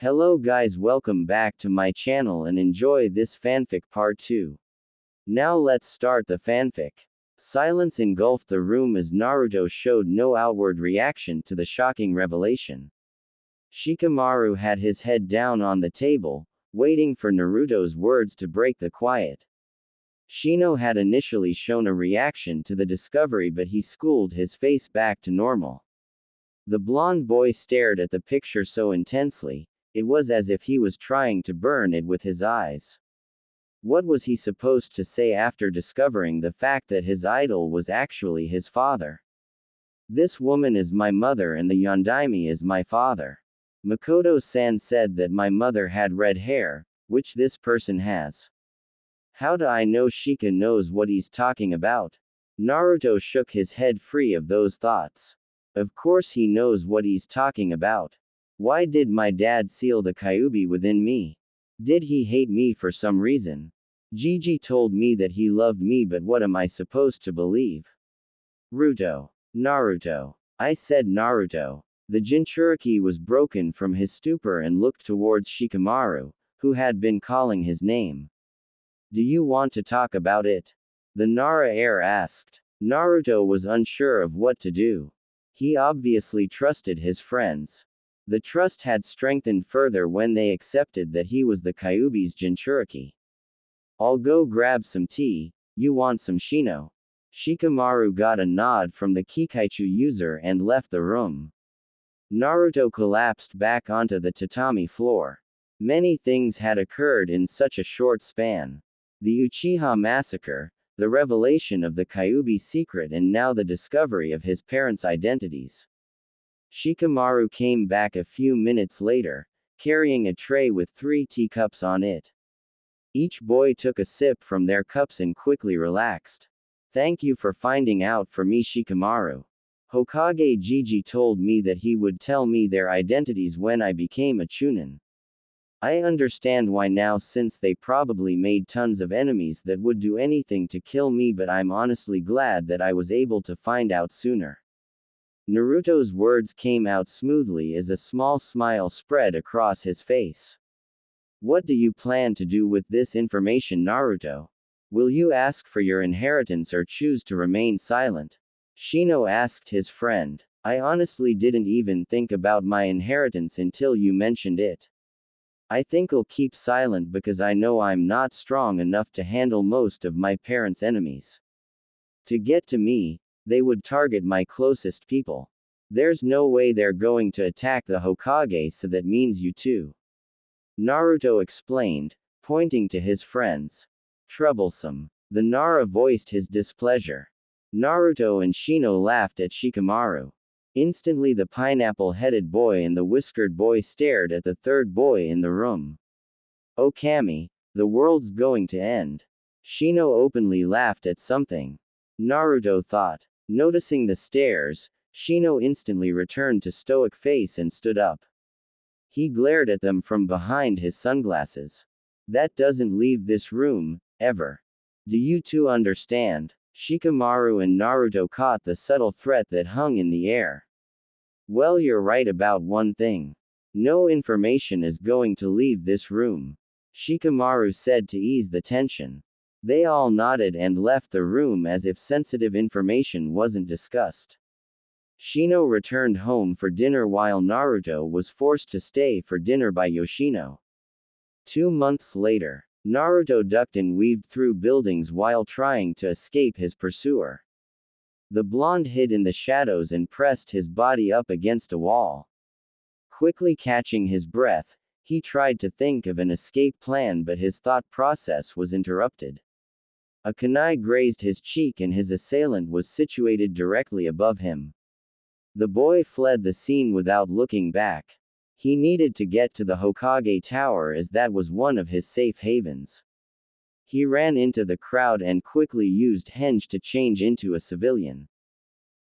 Hello guys, welcome back to my channel and enjoy this fanfic part 2. Now let's start the fanfic. Silence engulfed the room as Naruto showed no outward reaction to the shocking revelation. Shikamaru had his head down on the table, waiting for Naruto's words to break the quiet. Shino had initially shown a reaction to the discovery, but he schooled his face back to normal. The blonde boy stared at the picture so intensely, it was as if he was trying to burn it with his eyes. What was he supposed to say after discovering the fact that his idol was actually his father? This woman is my mother and the Yondaime is my father. Mikoto-san said that my mother had red hair, which this person has. How do I know Shika knows what he's talking about? Naruto shook his head free of those thoughts. Of course he knows what he's talking about. Why did my dad seal the Kyuubi within me? Did he hate me for some reason? Gigi told me that he loved me, but what am I supposed to believe? Naruto. I said Naruto. The Jinchuriki was broken from his stupor and looked towards Shikamaru, who had been calling his name. Do you want to talk about it? The Nara heir asked. Naruto was unsure of what to do. He obviously trusted his friends. The trust had strengthened further when they accepted that he was the Kyuubi's Jinchuriki. I'll go grab some tea, you want some Shino? Shikamaru got a nod from the Kikaichu user and left the room. Naruto collapsed back onto the tatami floor. Many things had occurred in such a short span. The Uchiha massacre, the revelation of the Kyuubi secret, and now the discovery of his parents' identities. Shikamaru came back a few minutes later, carrying a tray with 3 teacups on it. Each boy took a sip from their cups and quickly relaxed. Thank you for finding out for me, Shikamaru. Hokage Gigi told me that he would tell me their identities when I became a Chunin. I understand why now, since they probably made tons of enemies that would do anything to kill me, but I'm honestly glad that I was able to find out sooner. Naruto's words came out smoothly as a small smile spread across his face. What do you plan to do with this information, Naruto? Will you ask for your inheritance or choose to remain silent? Shino asked his friend. I honestly didn't even think about my inheritance until you mentioned it. I think I'll keep silent because I know I'm not strong enough to handle most of my parents' enemies. To get to me, they would target my closest people. There's no way they're going to attack the Hokage, so that means you too. Naruto explained, pointing to his friends. Troublesome. The Nara voiced his displeasure. Naruto and Shino laughed at Shikamaru. Instantly the pineapple-headed boy and the whiskered boy stared at the third boy in the room. Oh Kami, the world's going to end. Shino openly laughed at something. Naruto thought. Noticing the stares, Shino instantly returned to stoic face and stood up. He glared at them from behind his sunglasses. That doesn't leave this room, ever. Do you two understand? Shikamaru and Naruto caught the subtle threat that hung in the air. Well, you're right about one thing. No information is going to leave this room. Shikamaru said to ease the tension. They all nodded and left the room as if sensitive information wasn't discussed. Shino returned home for dinner while Naruto was forced to stay for dinner by Yoshino. 2 months later, Naruto ducked and weaved through buildings while trying to escape his pursuer. The blonde hid in the shadows and pressed his body up against a wall. Quickly catching his breath, he tried to think of an escape plan, but his thought process was interrupted. A kunai grazed his cheek and his assailant was situated directly above him. The boy fled the scene without looking back. He needed to get to the Hokage Tower as that was one of his safe havens. He ran into the crowd and quickly used henge to change into a civilian.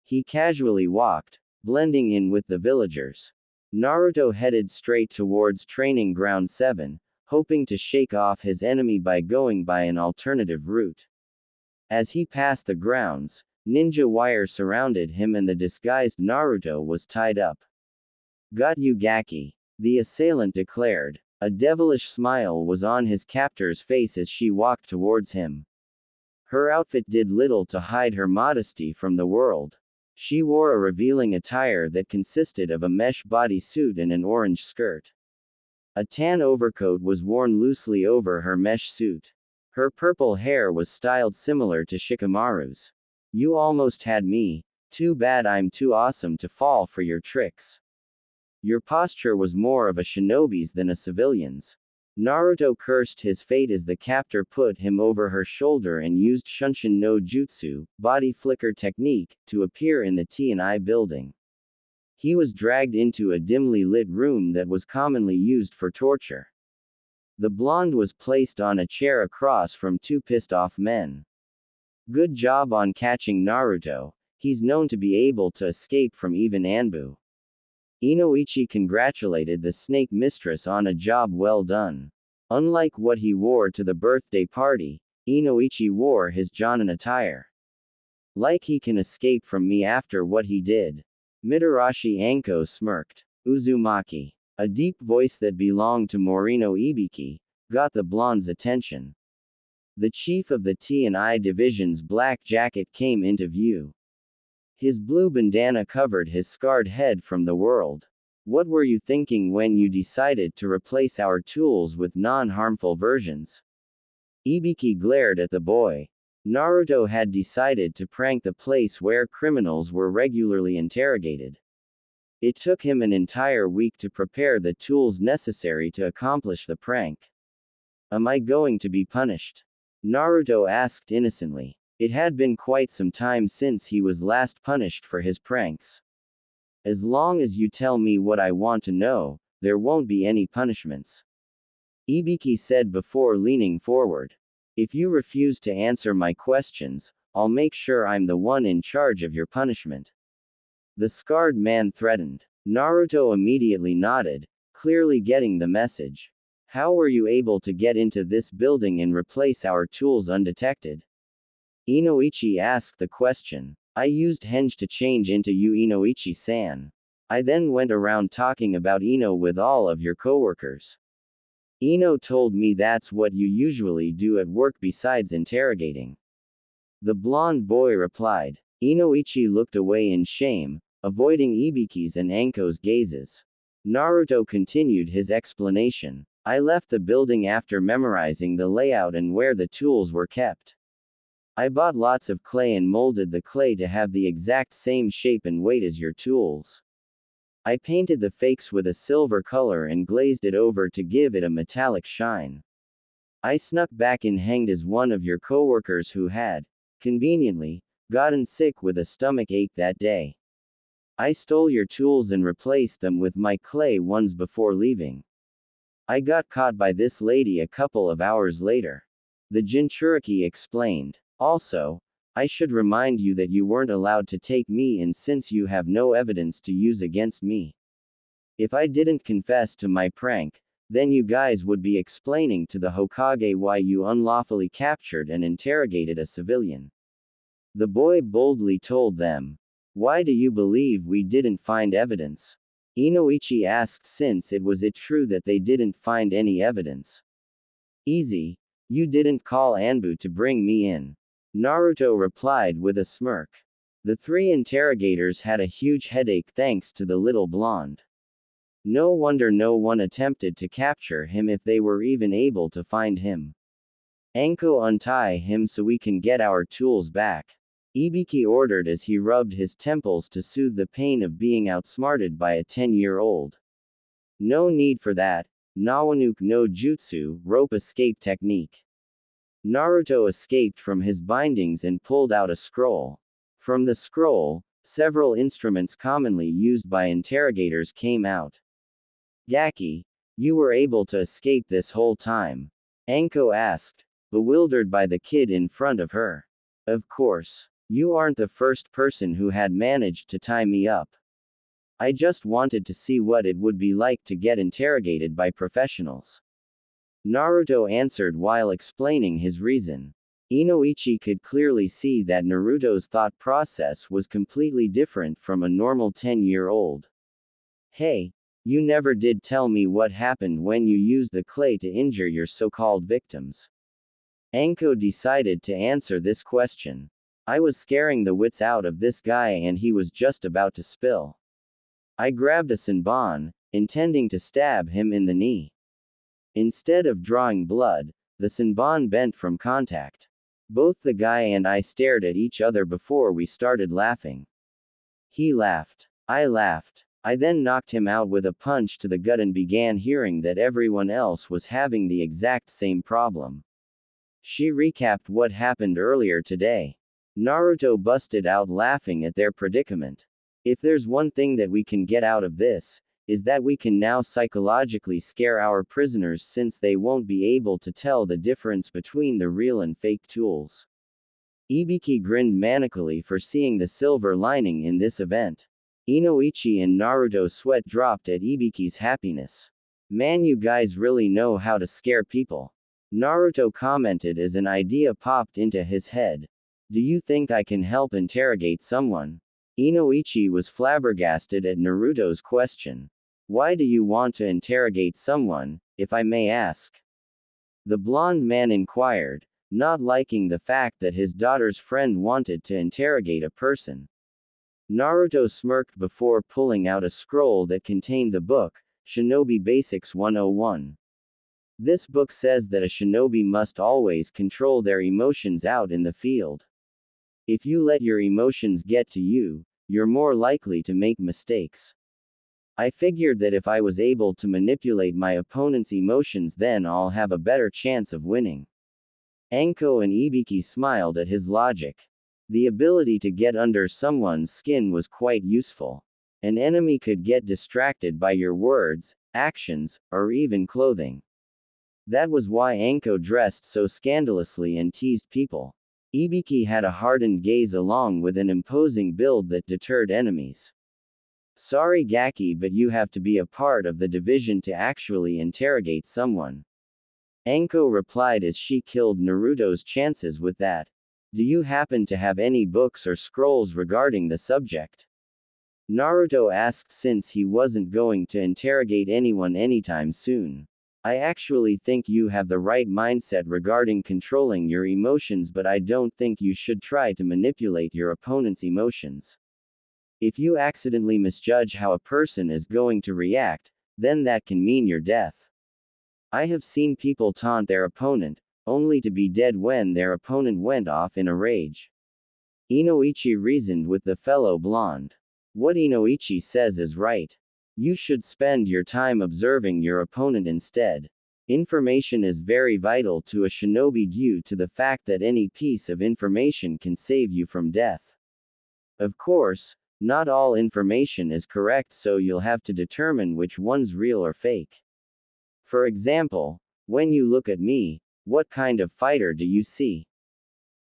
He casually walked, blending in with the villagers. Naruto headed straight towards Training Ground 7, hoping to shake off his enemy by going by an alternative route. As he passed the grounds, ninja wire surrounded him and the disguised Naruto was tied up. Got you, Gaki. the assailant declared. A devilish smile was on his captor's face as she walked towards him. Her outfit did little to hide her modesty from the world. She wore a revealing attire that consisted of a mesh bodysuit and an orange skirt. A tan overcoat was worn loosely over her mesh suit. Her purple hair was styled similar to Shikamaru's. You almost had me. Too bad I'm too awesome to fall for your tricks. Your posture was more of a shinobi's than a civilian's. Naruto cursed his fate as the captor put him over her shoulder and used Shunshin no Jutsu, body flicker technique, to appear in the T&I building. He was dragged into a dimly lit room that was commonly used for torture. The blonde was placed on a chair across from two pissed-off men. Good job on catching Naruto. He's known to be able to escape from even Anbu. Inoichi congratulated the snake mistress on a job well done. Unlike what he wore to the birthday party, Inoichi wore his Jonin attire. Like he can escape from me after what he did. Mitarashi Anko smirked. Uzumaki. A deep voice that belonged to Morino Ibiki, got the blonde's attention. The chief of the T&I division's black jacket came into view. His blue bandana covered his scarred head from the world. What were you thinking when you decided to replace our tools with non-harmful versions? Ibiki glared at the boy. Naruto had decided to prank the place where criminals were regularly interrogated. It took him an entire week to prepare the tools necessary to accomplish the prank. Am I going to be punished? Naruto asked innocently. It had been quite some time since he was last punished for his pranks. As long as you tell me what I want to know, there won't be any punishments. Ibiki said before leaning forward. If you refuse to answer my questions, I'll make sure I'm the one in charge of your punishment. The scarred man threatened. Naruto immediately nodded, clearly getting the message. How were you able to get into this building and replace our tools undetected? Inoichi asked the question. I used henge to change into you, Inoichi-san. I then went around talking about Ino with all of your coworkers. Ino told me that's what you usually do at work besides interrogating. The blonde boy replied. Inoichi looked away in shame, avoiding Ibiki's and Anko's gazes. Naruto continued his explanation. I left the building after memorizing the layout and where the tools were kept. I bought lots of clay and molded the clay to have the exact same shape and weight as your tools. I painted the fakes with a silver color and glazed it over to give it a metallic shine. I snuck back in hanged as one of your coworkers who had, conveniently, gotten sick with a stomach ache that day. I stole your tools and replaced them with my clay ones before leaving. I got caught by this lady a couple of hours later. The Jinchuriki explained. Also, I should remind you that you weren't allowed to take me in since you have no evidence to use against me. If I didn't confess to my prank, then you guys would be explaining to the Hokage why you unlawfully captured and interrogated a civilian. The boy boldly told them. Why do you believe we didn't find evidence? Inoichi asked since it was true that they didn't find any evidence. Easy. You didn't call Anbu to bring me in. Naruto replied with a smirk. The three interrogators had a huge headache thanks to the little blonde. No wonder no one attempted to capture him if they were even able to find him. Anko, untie him so we can get our tools back. Ibiki ordered as he rubbed his temples to soothe the pain of being outsmarted by a 10-year-old. No need for that. Nawanuke no Jutsu, rope escape technique. Naruto escaped from his bindings and pulled out a scroll. From the scroll, several instruments commonly used by interrogators came out. Gaki, you were able to escape this whole time? Anko asked, bewildered by the kid in front of her. Of course. You aren't the first person who had managed to tie me up. I just wanted to see what it would be like to get interrogated by professionals. Naruto answered while explaining his reason. Inoichi could clearly see that Naruto's thought process was completely different from a normal 10-year-old. Hey, You never did tell me what happened when you used the clay to injure your so-called victims. Anko decided to answer this question. I was scaring the wits out of this guy and he was just about to spill. I grabbed a senbon, intending to stab him in the knee. Instead of drawing blood, the senbon bent from contact. Both the guy and I stared at each other before we started laughing. He laughed. I laughed. I then knocked him out with a punch to the gut and began hearing that everyone else was having the exact same problem. She recapped what happened earlier today. Naruto busted out laughing at their predicament. If there's one thing that we can get out of this, is that we can now psychologically scare our prisoners since they won't be able to tell the difference between the real and fake tools. Ibiki grinned manically for seeing the silver lining in this event. Inoichi and Naruto sweat dropped at Ibiki's happiness. Man, you guys really know how to scare people. Naruto commented as an idea popped into his head. Do you think I can help interrogate someone? Inoichi was flabbergasted at Naruto's question. Why do you want to interrogate someone, if I may ask? The blonde man inquired, not liking the fact that his daughter's friend wanted to interrogate a person. Naruto smirked before pulling out a scroll that contained the book, Shinobi Basics 101. This book says that a shinobi must always control their emotions out in the field. If you let your emotions get to you, you're more likely to make mistakes. I figured that if I was able to manipulate my opponent's emotions, then I'll have a better chance of winning. Anko and Ibiki smiled at his logic. The ability to get under someone's skin was quite useful. An enemy could get distracted by your words, actions, or even clothing. That was why Anko dressed so scandalously and teased people. Ibiki had a hardened gaze along with an imposing build that deterred enemies. Sorry Gaki, but you have to be a part of the division to actually interrogate someone. Anko replied as she killed Naruto's chances with that. Do you happen to have any books or scrolls regarding the subject? Naruto asked since he wasn't going to interrogate anyone anytime soon. I actually think you have the right mindset regarding controlling your emotions, but I don't think you should try to manipulate your opponent's emotions. If you accidentally misjudge how a person is going to react, then that can mean your death. I have seen people taunt their opponent, only to be dead when their opponent went off in a rage. Inoichi reasoned with the fellow blonde. What Inoichi says is right. You should spend your time observing your opponent instead. Information is very vital to a shinobi due to the fact that any piece of information can save you from death. Of course, not all information is correct, so you'll have to determine which one's real or fake. For example, when you look at me, what kind of fighter do you see?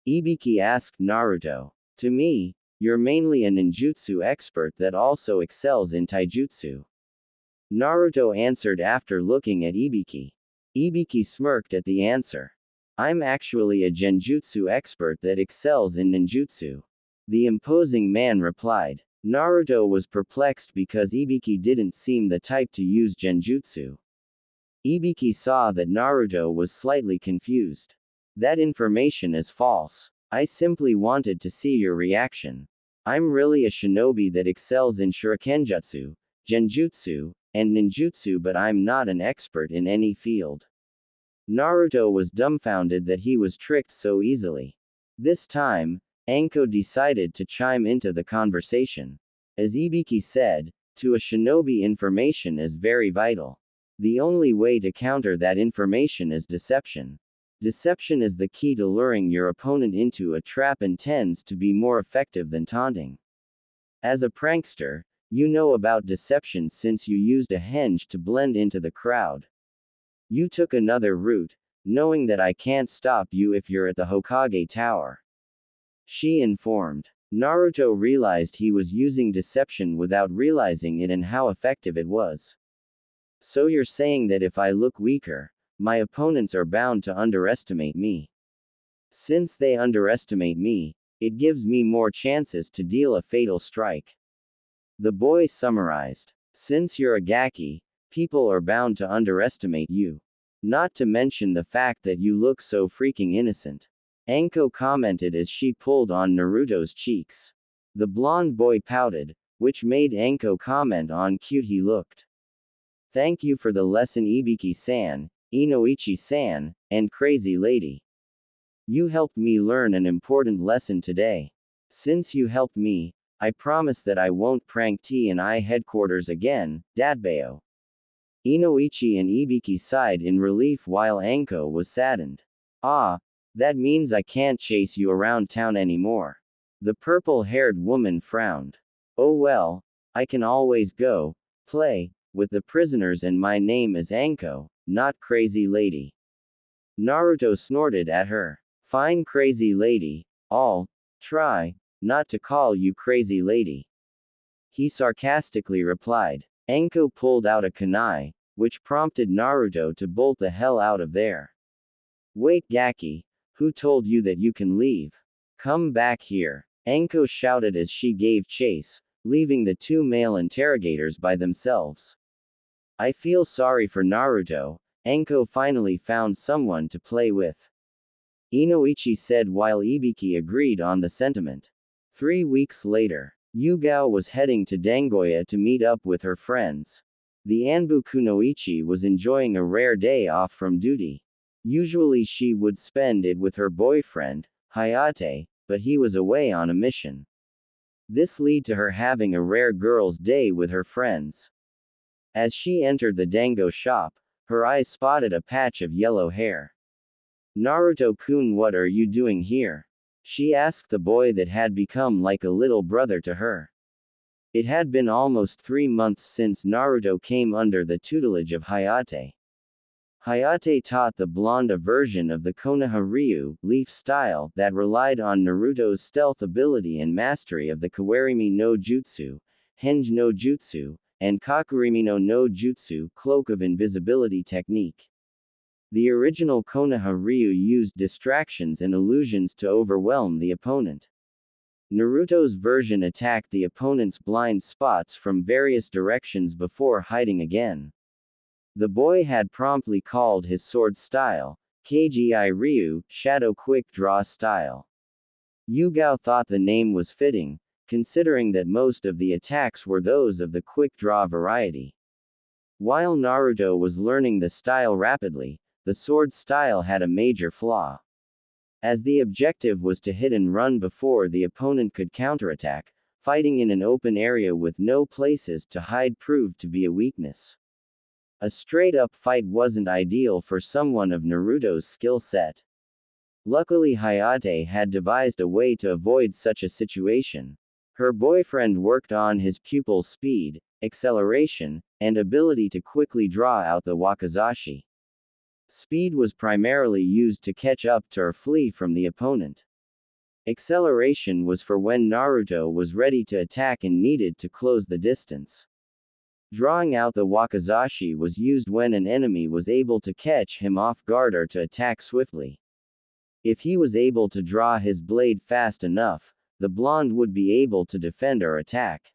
Ibiki asked Naruto. To me, you're mainly a ninjutsu expert that also excels in taijutsu. Naruto answered after looking at Ibiki. Ibiki smirked at the answer. I'm actually a genjutsu expert that excels in ninjutsu. The imposing man replied. Naruto was perplexed because Ibiki didn't seem the type to use genjutsu. Ibiki saw that Naruto was slightly confused. That information is false. I simply wanted to see your reaction. I'm really a shinobi that excels in shurikenjutsu, genjutsu, and ninjutsu, but I'm not an expert in any field. Naruto was dumbfounded that he was tricked so easily. This time, Anko decided to chime into the conversation. As Ibiki said, to a shinobi information is very vital. The only way to counter that information is deception. Deception is the key to luring your opponent into a trap and tends to be more effective than taunting. As a prankster, you know about deception since you used a henge to blend into the crowd. You took another route, knowing that I can't stop you if you're at the Hokage Tower. She informed. Naruto realized he was using deception without realizing it and how effective it was. So you're saying that if I look weaker, my opponents are bound to underestimate me. Since they underestimate me, it gives me more chances to deal a fatal strike. The boy summarized. Since you're a gaki, people are bound to underestimate you. Not to mention the fact that you look so freaking innocent. Anko commented as she pulled on Naruto's cheeks. The blonde boy pouted, which made Anko comment on cute he looked. Thank you for the lesson Ibiki-san, Inoichi-san, and Crazy Lady. You helped me learn an important lesson today. Since you helped me, I promise that I won't prank T&I headquarters again, Dadbao. Inoichi and Ibiki sighed in relief while Anko was saddened. Ah, that means I can't chase you around town anymore. The purple-haired woman frowned. Oh well, I can always go play with the prisoners and my name is Anko, not Crazy Lady. Naruto snorted at her. Fine Crazy Lady, I'll try not to call you Crazy Lady. He sarcastically replied. Anko pulled out a kunai, which prompted Naruto to bolt the hell out of there. Wait Gaki, who told you that you can leave? Come back here. Anko shouted as she gave chase, leaving the two male interrogators by themselves. I feel sorry for Naruto. Anko finally found someone to play with. Inoichi said while Ibiki agreed on the sentiment. 3 weeks later, Yugao was heading to Dangoya to meet up with her friends. The Anbu Kunoichi was enjoying a rare day off from duty. Usually she would spend it with her boyfriend, Hayate, but he was away on a mission. This led to her having a rare girl's day with her friends. As she entered the dango shop, her eyes spotted a patch of yellow hair. Naruto-kun, what are you doing here? She asked the boy that had become like a little brother to her. It had been almost 3 months since Naruto came under the tutelage of Hayate. Hayate taught the blonde a version of the Konoha Ryu leaf style that relied on Naruto's stealth ability and mastery of the Kawarimi no Jutsu, Henge no Jutsu, and Kakurimi no Jutsu cloak of invisibility technique. The original Konoha Ryu used distractions and illusions to overwhelm the opponent. Naruto's version attacked the opponent's blind spots from various directions before hiding again. The boy had promptly called his sword style, Kgi Ryu, Shadow Quick Draw style. Yugao thought the name was fitting, considering that most of the attacks were those of the quick draw variety. While Naruto was learning the style rapidly, the sword style had a major flaw. As the objective was to hit and run before the opponent could counterattack, fighting in an open area with no places to hide proved to be a weakness. A straight-up fight wasn't ideal for someone of Naruto's skill set. Luckily Hayate had devised a way to avoid such a situation. Her boyfriend worked on his pupil's speed, acceleration, and ability to quickly draw out the wakizashi. Speed was primarily used to catch up to or flee from the opponent. Acceleration was for when Naruto was ready to attack and needed to close the distance. Drawing out the wakizashi was used when an enemy was able to catch him off guard or to attack swiftly. If he was able to draw his blade fast enough, the blonde would be able to defend or attack.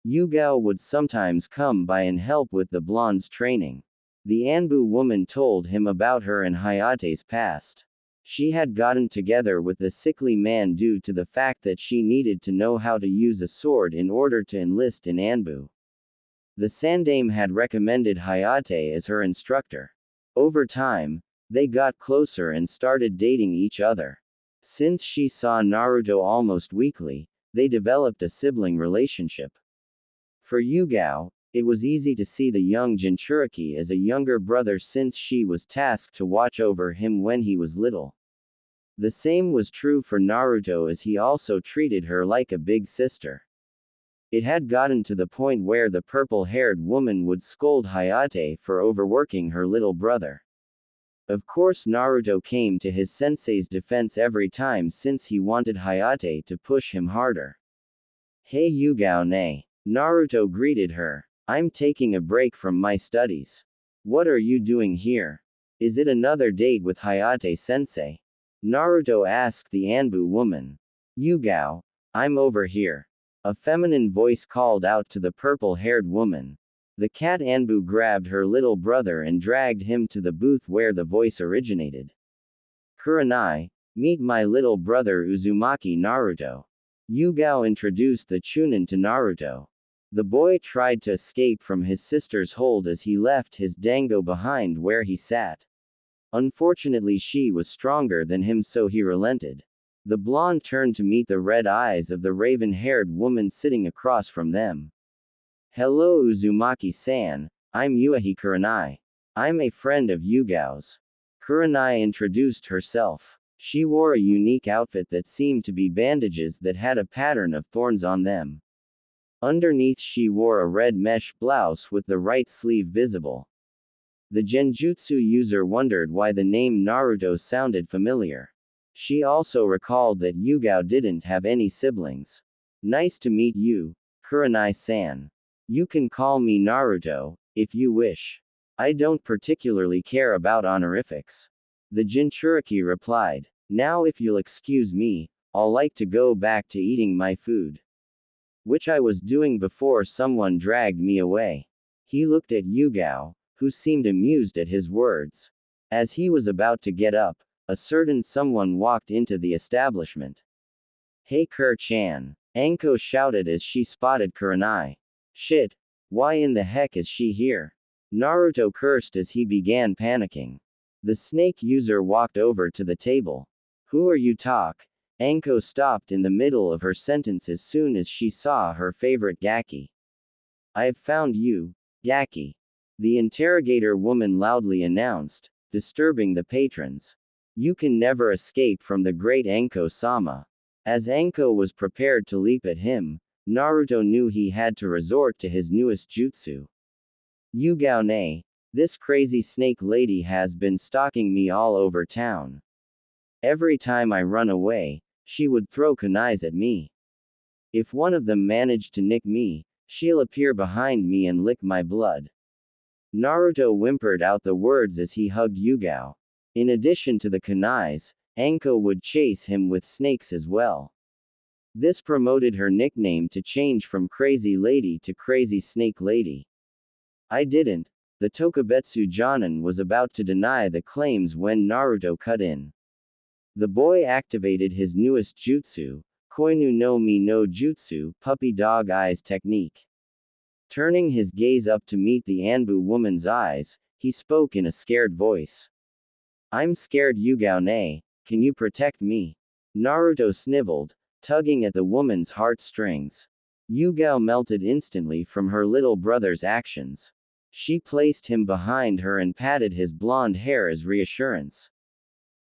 Yugao would sometimes come by and help with the blonde's training. The Anbu woman told him about her and Hayate's past. She had gotten together with the sickly man due to the fact that she needed to know how to use a sword in order to enlist in Anbu. The Sandame had recommended Hayate as her instructor. Over time, they got closer and started dating each other. Since she saw Naruto almost weekly, they developed a sibling relationship. For Yugao, it was easy to see the young Jinchuriki as a younger brother since she was tasked to watch over him when he was little. The same was true for Naruto as he also treated her like a big sister. It had gotten to the point where the purple-haired woman would scold Hayate for overworking her little brother. Of course Naruto came to his sensei's defense every time since he wanted Hayate to push him harder. Hey Yugao ne. Naruto greeted her. I'm taking a break from my studies. What are you doing here? Is it another date with Hayate-sensei? Naruto asked the Anbu woman. Yugao, I'm over here. A feminine voice called out to the purple-haired woman. The cat Anbu grabbed her little brother and dragged him to the booth where the voice originated. Kurenai, meet my little brother Uzumaki Naruto. Yugao introduced the Chunin to Naruto. The boy tried to escape from his sister's hold as he left his dango behind where he sat. Unfortunately, she was stronger than him, so he relented. The blonde turned to meet the red eyes of the raven-haired woman sitting across from them. Hello Uzumaki-san, I'm Yuahi Kurenai. I'm a friend of Yugao's. Kurenai introduced herself. She wore a unique outfit that seemed to be bandages that had a pattern of thorns on them. Underneath she wore a red mesh blouse with the right sleeve visible. The genjutsu user wondered why the name Naruto sounded familiar. She also recalled that Yugao didn't have any siblings. Nice to meet you, Kurenai-san. You can call me Naruto, if you wish. I don't particularly care about honorifics. The Jinchuriki replied. Now if you'll excuse me, I'll like to go back to eating my food. Which I was doing before someone dragged me away. He looked at Yugao, who seemed amused at his words. As he was about to get up, a certain someone walked into the establishment. Hey Kur-chan, Anko shouted as she spotted Kurenai. Shit, why in the heck is she here? Naruto cursed as he began panicking. The snake user walked over to the table. Who are you talk? Anko stopped in the middle of her sentence as soon as she saw her favorite Gaki. I have found you, Gaki. The interrogator woman loudly announced, disturbing the patrons. You can never escape from the great Anko-sama. As Anko was prepared to leap at him, Naruto knew he had to resort to his newest jutsu. Yugao ne, this crazy snake lady has been stalking me all over town. Every time I run away, she would throw kunais at me. If one of them managed to nick me, she'll appear behind me and lick my blood. Naruto whimpered out the words as he hugged Yugao. In addition to the kunais, Anko would chase him with snakes as well. This promoted her nickname to change from Crazy Lady to Crazy Snake Lady. I didn't. The Tokubetsu Jonin was about to deny the claims when Naruto cut in. The boy activated his newest jutsu, Koinu no Mi no Jutsu, puppy dog eyes technique. Turning his gaze up to meet the Anbu woman's eyes, he spoke in a scared voice. I'm scared Yugao ne, can you protect me? Naruto sniveled, tugging at the woman's heartstrings. Yugao melted instantly from her little brother's actions. She placed him behind her and patted his blonde hair as reassurance.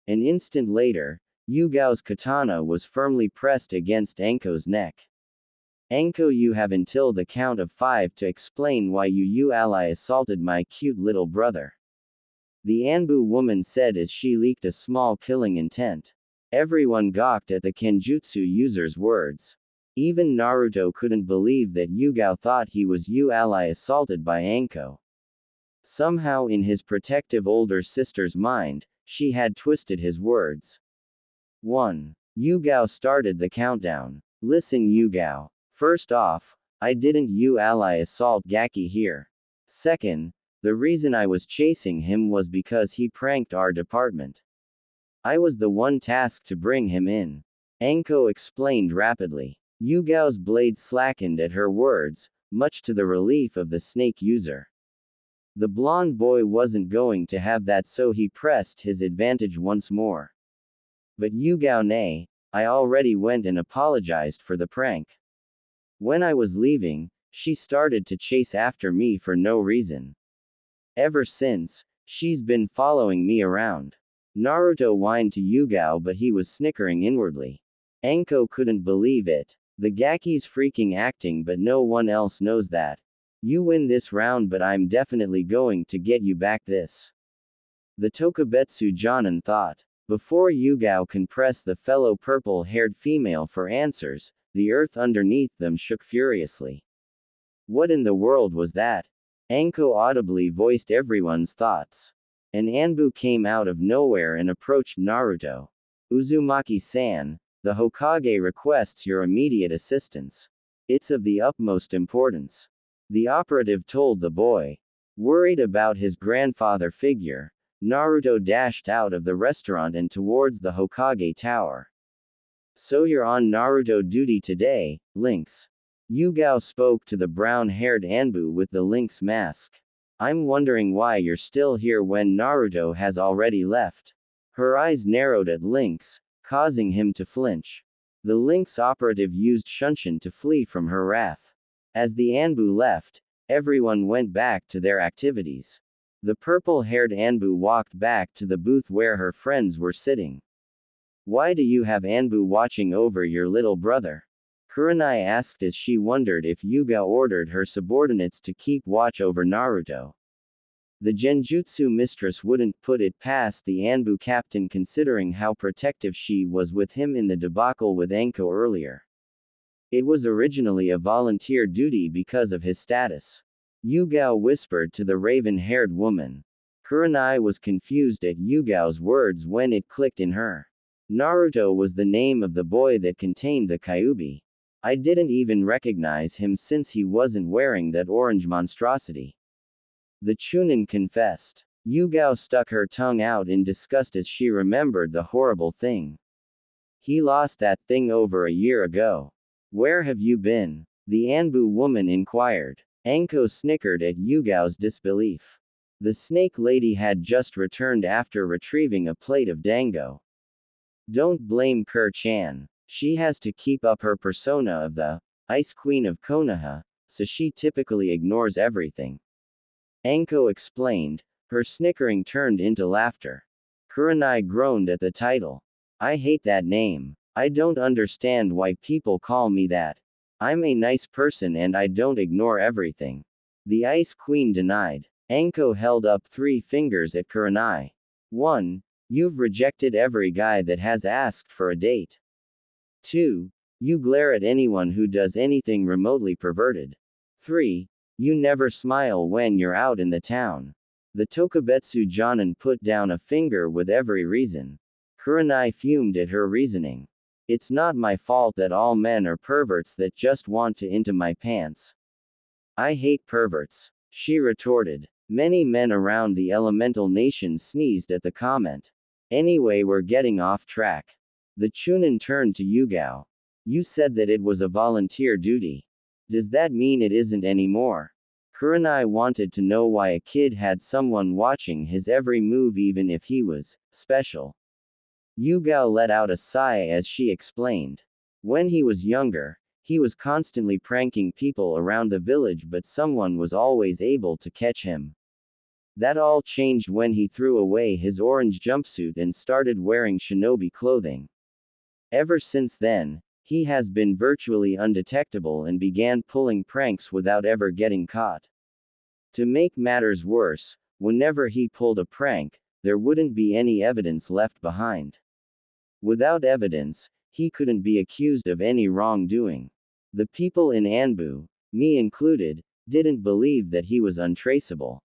An instant later, Yugao's katana was firmly pressed against Anko's neck. Anko, you have until the count of 5 to explain why you ally assaulted my cute little brother. The Anbu woman said as she leaked a small killing intent. Everyone gawked at the Kenjutsu user's words. Even Naruto couldn't believe that Yugao thought he was ally assaulted by Anko. Somehow in his protective older sister's mind, she had twisted his words. 1. Yugao started the countdown. Listen Yugao. First off, I didn't ally assault Gaki here. Second, the reason I was chasing him was because he pranked our department. I was the one tasked to bring him in. Anko explained rapidly. Yugao's blade slackened at her words, much to the relief of the snake user. The blonde boy wasn't going to have that, so he pressed his advantage once more. But Yugao ne, I already went and apologized for the prank. When I was leaving, she started to chase after me for no reason. Ever since, she's been following me around. Naruto whined to Yugao, but he was snickering inwardly. Anko couldn't believe it. The Gaki's freaking acting, but no one else knows that. You win this round, but I'm definitely going to get you back this. The Tokubetsu Jonin thought. Before Yugao can press the fellow purple-haired female for answers, the earth underneath them shook furiously. What in the world was that? Anko audibly voiced everyone's thoughts. An Anbu came out of nowhere and approached Naruto. Uzumaki-san, the Hokage requests your immediate assistance. It's of the utmost importance. The operative told the boy. Worried about his grandfather figure, Naruto dashed out of the restaurant and towards the Hokage Tower. So you're on Naruto duty today, Lynx. Yugao spoke to the brown-haired Anbu with the lynx mask. I'm wondering why you're still here when Naruto has already left. Her eyes narrowed at Lynx, causing him to flinch. The Lynx operative used Shunshin to flee from her wrath. As the Anbu left, everyone went back to their activities. The purple-haired Anbu walked back to the booth where her friends were sitting. Why do you have Anbu watching over your little brother? Kurenai asked as she wondered if Yuga ordered her subordinates to keep watch over Naruto. The Genjutsu mistress wouldn't put it past the Anbu captain considering how protective she was with him in the debacle with Anko earlier. It was originally a volunteer duty because of his status. Yugao whispered to the raven-haired woman. Kurenai was confused at Yugao's words when it clicked in her. Naruto was the name of the boy that contained the Kyuubi. I didn't even recognize him since he wasn't wearing that orange monstrosity. The Chunin confessed. Yugao stuck her tongue out in disgust as she remembered the horrible thing. He lost that thing over a year ago. Where have you been? The Anbu woman inquired. Anko snickered at Yugao's disbelief. The snake lady had just returned after retrieving a plate of dango. Don't blame Kur-chan. She has to keep up her persona of the Ice Queen of Konoha, so she typically ignores everything. Anko explained. Her snickering turned into laughter. Kurenai groaned at the title. I hate that name. I don't understand why people call me that. I'm a nice person and I don't ignore everything. The Ice Queen denied. Anko held up 3 fingers at Kurenai. 1. You've rejected every guy that has asked for a date. 2. You glare at anyone who does anything remotely perverted. 3. You never smile when you're out in the town. The Tokubetsu Jonin put down a finger with every reason. Kurenai fumed at her reasoning. It's not my fault that all men are perverts that just want to into my pants. I hate perverts, she retorted. Many men around the elemental nation sneezed at the comment. Anyway, we're getting off track. The Chunin turned to Yugao. You said that it was a volunteer duty. Does that mean it isn't anymore? Kurenai wanted to know why a kid had someone watching his every move even if he was special. Yugao let out a sigh as she explained. When he was younger, he was constantly pranking people around the village, but someone was always able to catch him. That all changed when he threw away his orange jumpsuit and started wearing shinobi clothing. Ever since then, he has been virtually undetectable and began pulling pranks without ever getting caught. To make matters worse, whenever he pulled a prank, there wouldn't be any evidence left behind. Without evidence, he couldn't be accused of any wrongdoing. The people in Anbu, me included, didn't believe that he was untraceable.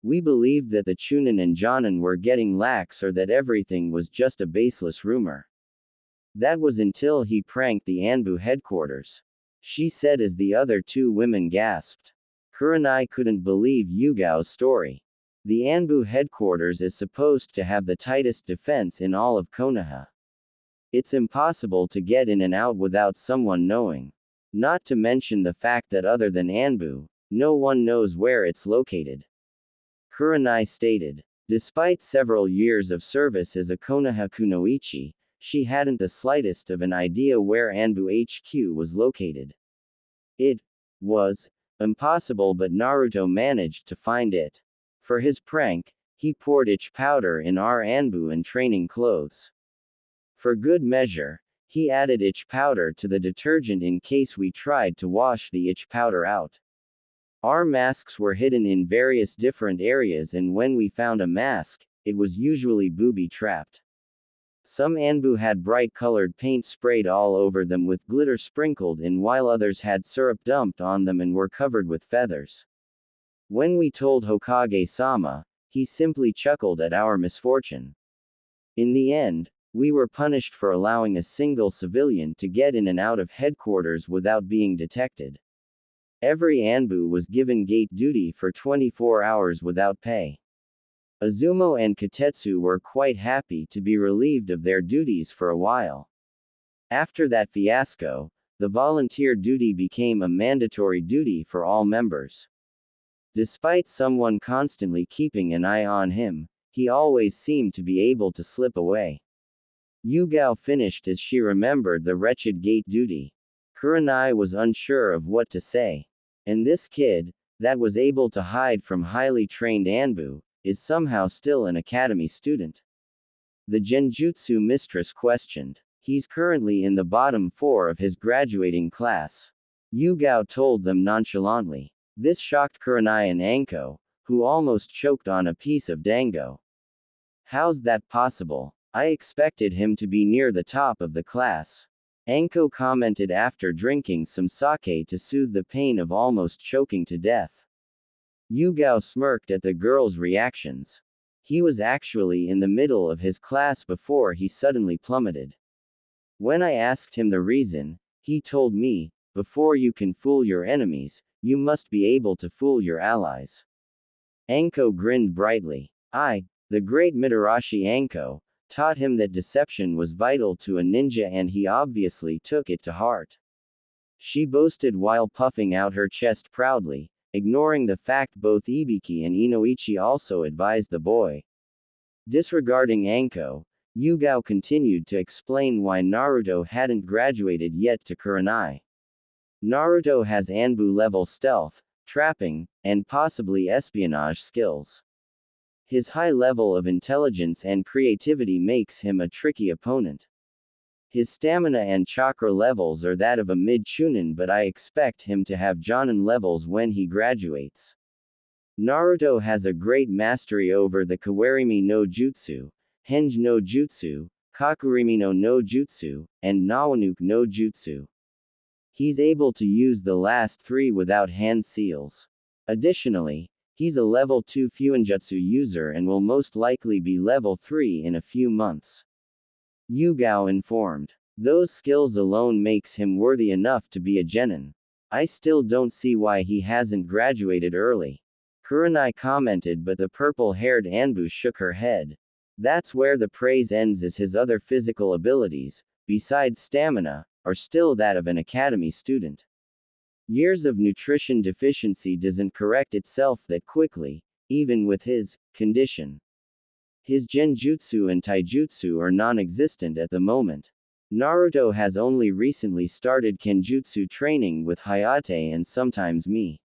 We believed that the Chunin and Jonin were getting lax or that everything was just a baseless rumor. That was until he pranked the Anbu headquarters. She said as the other 2 women gasped. Kurenai couldn't believe Yugao's story. The Anbu headquarters is supposed to have the tightest defense in all of Konoha. It's impossible to get in and out without someone knowing. Not to mention the fact that other than Anbu, no one knows where it's located. Kurenai stated. Despite several years of service as a Konoha kunoichi, she hadn't the slightest of an idea where Anbu HQ was located. It was impossible, but Naruto managed to find it. For his prank, he poured itch powder in our Anbu and training clothes. For good measure, he added itch powder to the detergent in case we tried to wash the itch powder out. Our masks were hidden in various different areas, and when we found a mask, it was usually booby-trapped. Some Anbu had bright-colored paint sprayed all over them with glitter sprinkled in, while others had syrup dumped on them and were covered with feathers. When we told Hokage-sama, he simply chuckled at our misfortune. In the end, We were punished for allowing a single civilian to get in and out of headquarters without being detected. Every Anbu was given gate duty for 24 hours without pay. Azumo and Katetsu were quite happy to be relieved of their duties for a while. After that fiasco, the volunteer duty became a mandatory duty for all members. Despite someone constantly keeping an eye on him, he always seemed to be able to slip away. Yugao finished as she remembered the wretched gate duty. Kurenai was unsure of what to say. And this kid, that was able to hide from highly trained Anbu, is somehow still an academy student. The Genjutsu mistress questioned. He's currently in the bottom 4 of his graduating class. Yugao told them nonchalantly. This shocked Kurenai and Anko, who almost choked on a piece of dango. How's that possible? I expected him to be near the top of the class. Anko commented after drinking some sake to soothe the pain of almost choking to death. Yugao smirked at the girl's reactions. He was actually in the middle of his class before he suddenly plummeted. When I asked him the reason, he told me, before you can fool your enemies, you must be able to fool your allies. Anko grinned brightly. The great Mitarashi Anko, taught him that deception was vital to a ninja and he obviously took it to heart. She boasted while puffing out her chest proudly, ignoring the fact both Ibiki and Inoichi also advised the boy. Disregarding Anko, Yugao continued to explain why Naruto hadn't graduated yet to Kurenai. Naruto has Anbu-level stealth, trapping, and possibly espionage skills. His high level of intelligence and creativity makes him a tricky opponent. His stamina and chakra levels are that of a mid-chunin, but I expect him to have jonin levels when he graduates. Naruto has a great mastery over the Kawarimi no Jutsu, Henge no Jutsu, Kakurimi no Jutsu, and Nawanuke no Jutsu. He's able to use the last 3 without hand seals. Additionally, he's a level 2 Fuinjutsu user and will most likely be level 3 in a few months. Yugao informed. Those skills alone makes him worthy enough to be a genin. I still don't see why he hasn't graduated early. Kurenai commented, but the purple-haired Anbu shook her head. That's where the praise ends, as his other physical abilities, besides stamina, are still that of an academy student. Years of nutrition deficiency doesn't correct itself that quickly, even with his condition. His genjutsu and taijutsu are non-existent at the moment. Naruto has only recently started kenjutsu training with Hayate and sometimes me.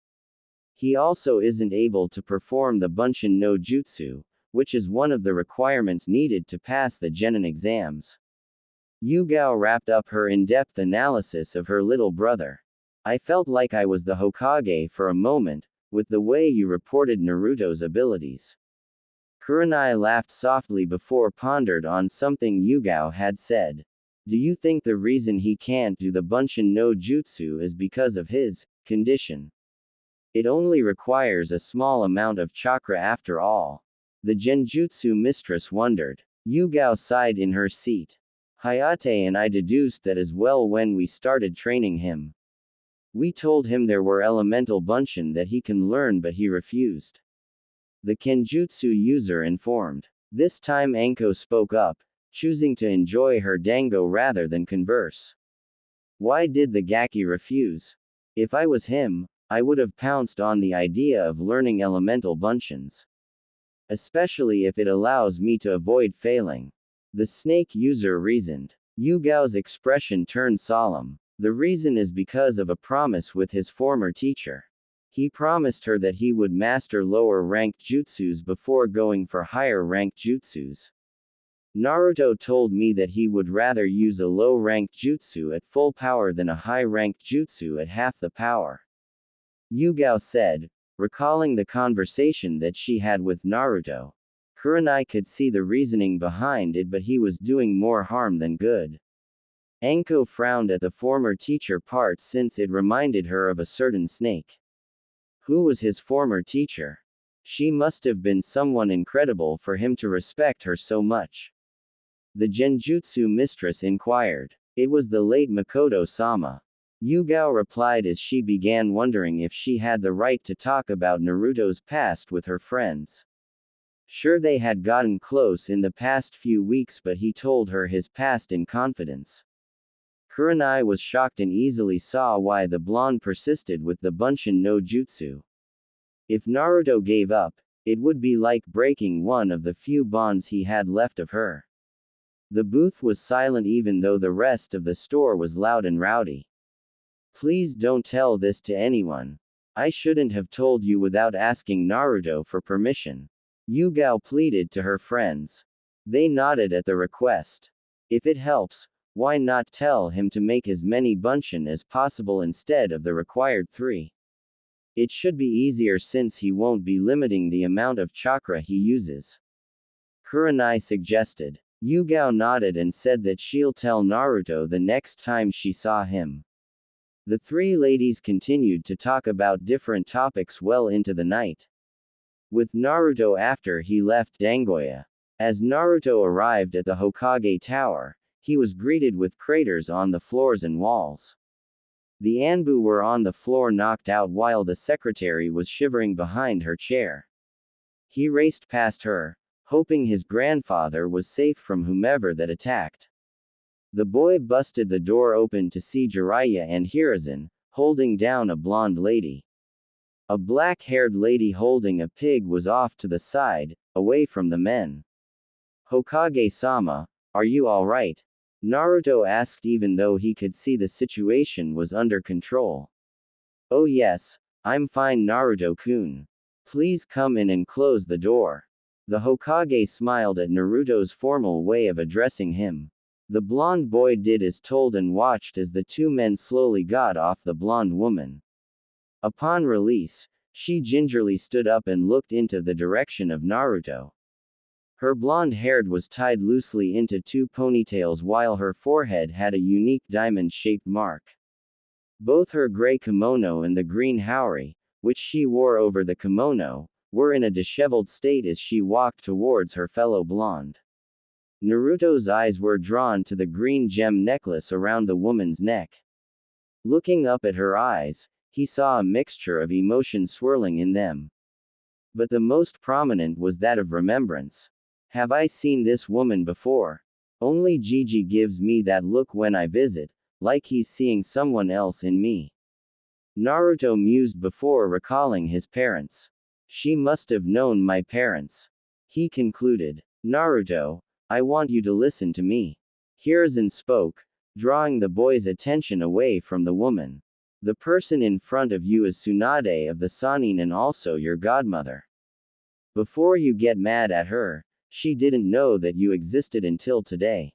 He also isn't able to perform the Bunshin no Jutsu, which is one of the requirements needed to pass the genin exams. Yugao wrapped up her in-depth analysis of her little brother. I felt like I was the Hokage for a moment, with the way you reported Naruto's abilities. Kurenai laughed softly before pondered on something Yugao had said. Do you think the reason he can't do the Bunshin no Jutsu is because of his condition? It only requires a small amount of chakra after all. The Genjutsu mistress wondered. Yugao sighed in her seat. Hayate and I deduced that as well when we started training him. We told him there were elemental Bunshin that he can learn, but he refused. The Kenjutsu user informed. This time Anko spoke up, choosing to enjoy her dango rather than converse. Why did the Gaki refuse? If I was him, I would have pounced on the idea of learning elemental Bunshins. Especially if it allows me to avoid failing. The snake user reasoned. Yugao's expression turned solemn. The reason is because of a promise with his former teacher. He promised her that he would master lower-ranked jutsus before going for higher-ranked jutsus. Naruto told me that he would rather use a low-ranked jutsu at full power than a high-ranked jutsu at half the power. Yugao said, recalling the conversation that she had with Naruto. Kurenai could see the reasoning behind it, but he was doing more harm than good. Anko frowned at the former teacher part since it reminded her of a certain snake. Who was his former teacher? She must have been someone incredible for him to respect her so much. The genjutsu mistress inquired. It was the late Mikoto-sama. Yugao replied as she began wondering if she had the right to talk about Naruto's past with her friends. Sure, they had gotten close in the past few weeks, but he told her his past in confidence. Kurenai was shocked and easily saw why the blonde persisted with the Bunshin no Jutsu. If Naruto gave up, it would be like breaking one of the few bonds he had left of her. The booth was silent even though the rest of the store was loud and rowdy. Please don't tell this to anyone. I shouldn't have told you without asking Naruto for permission. Yugao pleaded to her friends. They nodded at the request. If it helps, why not tell him to make as many Bunshin as possible instead of the required 3? It should be easier since he won't be limiting the amount of chakra he uses. Kurenai suggested. Yugao nodded and said that she'll tell Naruto the next time she saw him. The 3 ladies continued to talk about different topics well into the night. With Naruto after he left Dangoya. As Naruto arrived at the Hokage Tower, he was greeted with craters on the floors and walls. The Anbu were on the floor knocked out while the secretary was shivering behind her chair. He raced past her, hoping his grandfather was safe from whomever that attacked. The boy busted the door open to see Jiraiya and Hiruzen, holding down a blonde lady. A black-haired lady holding a pig was off to the side, away from the men. Hokage-sama, are you alright? Naruto asked even though he could see the situation was under control. Oh yes, I'm fine Naruto-kun. Please come in and close the door. The Hokage smiled at Naruto's formal way of addressing him. The blonde boy did as told and watched as the 2 men slowly got off the blonde woman. Upon release, she gingerly stood up and looked into the direction of Naruto. Her blonde hair was tied loosely into 2 ponytails while her forehead had a unique diamond-shaped mark. Both her gray kimono and the green haori, which she wore over the kimono, were in a disheveled state as she walked towards her fellow blonde. Naruto's eyes were drawn to the green gem necklace around the woman's neck. Looking up at her eyes, he saw a mixture of emotion swirling in them. But the most prominent was that of remembrance. Have I seen this woman before? Only Gigi gives me that look when I visit, like he's seeing someone else in me. Naruto mused before recalling his parents. She must have known my parents. He concluded. Naruto, I want you to listen to me. Hiruzen spoke, drawing the boy's attention away from the woman. The person in front of you is Tsunade of the Sannin and also your godmother. Before you get mad at her, she didn't know that you existed until today.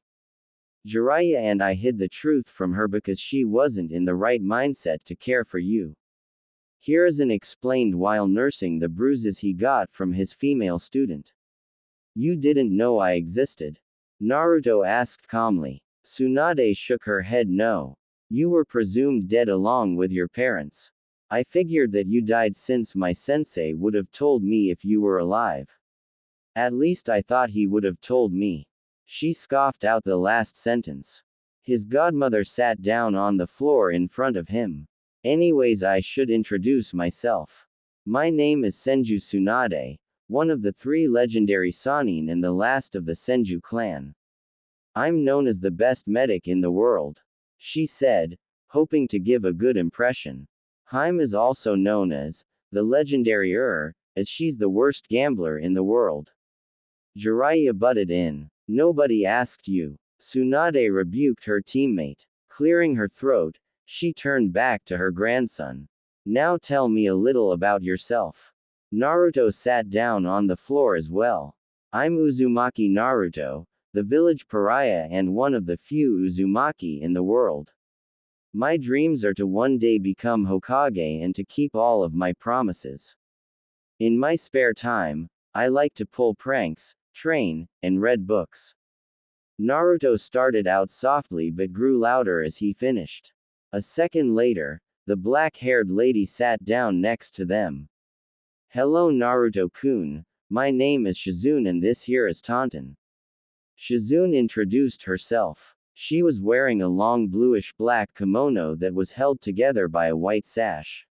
Jiraiya and I hid the truth from her because she wasn't in the right mindset to care for you. Hiruzen explained while nursing the bruises he got from his female student. You didn't know I existed? Naruto asked calmly. Tsunade shook her head no. You were presumed dead along with your parents. I figured that you died since my sensei would have told me if you were alive. At least I thought he would have told me. She scoffed out the last sentence. His godmother sat down on the floor in front of him. Anyways, I should introduce myself. My name is Senju Tsunade, one of the 3 legendary Sannin and the last of the Senju clan. I'm known as the best medic in the world. She said, hoping to give a good impression. Harem is also known as the legendary as she's the worst gambler in the world. Jiraiya butted in. Nobody asked you. Tsunade rebuked her teammate. Clearing her throat, she turned back to her grandson. Now tell me a little about yourself. Naruto sat down on the floor as well. I'm Uzumaki Naruto, the village pariah and one of the few Uzumaki in the world. My dreams are to one day become Hokage and to keep all of my promises. In my spare time, I like to pull pranks, train, and read books. Naruto started out softly but grew louder as he finished. A second later, the black-haired lady sat down next to them. Hello Naruto-kun, my name is Shizune and this here is Taunton. Shizune introduced herself. She was wearing a long bluish-black kimono that was held together by a white sash.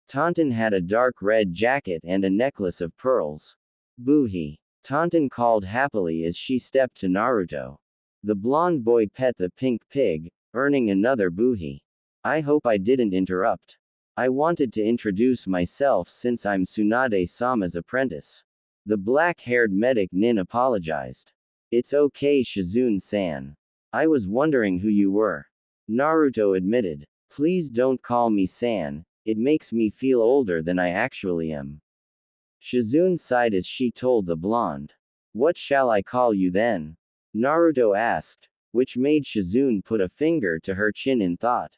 Taunton had a dark red jacket and a necklace of pearls. Boohee! Taunton called happily as she stepped to Naruto. The blonde boy pet the pink pig, earning another boohee. I hope I didn't interrupt. I wanted to introduce myself since I'm Tsunade-sama's apprentice. The black-haired medic Nin apologized. It's okay, Shizune-san. I was wondering who you were. Naruto admitted. Please don't call me San, it makes me feel older than I actually am. Shizune sighed as she told the blonde. What shall I call you then? Naruto asked, which made Shizune put a finger to her chin in thought.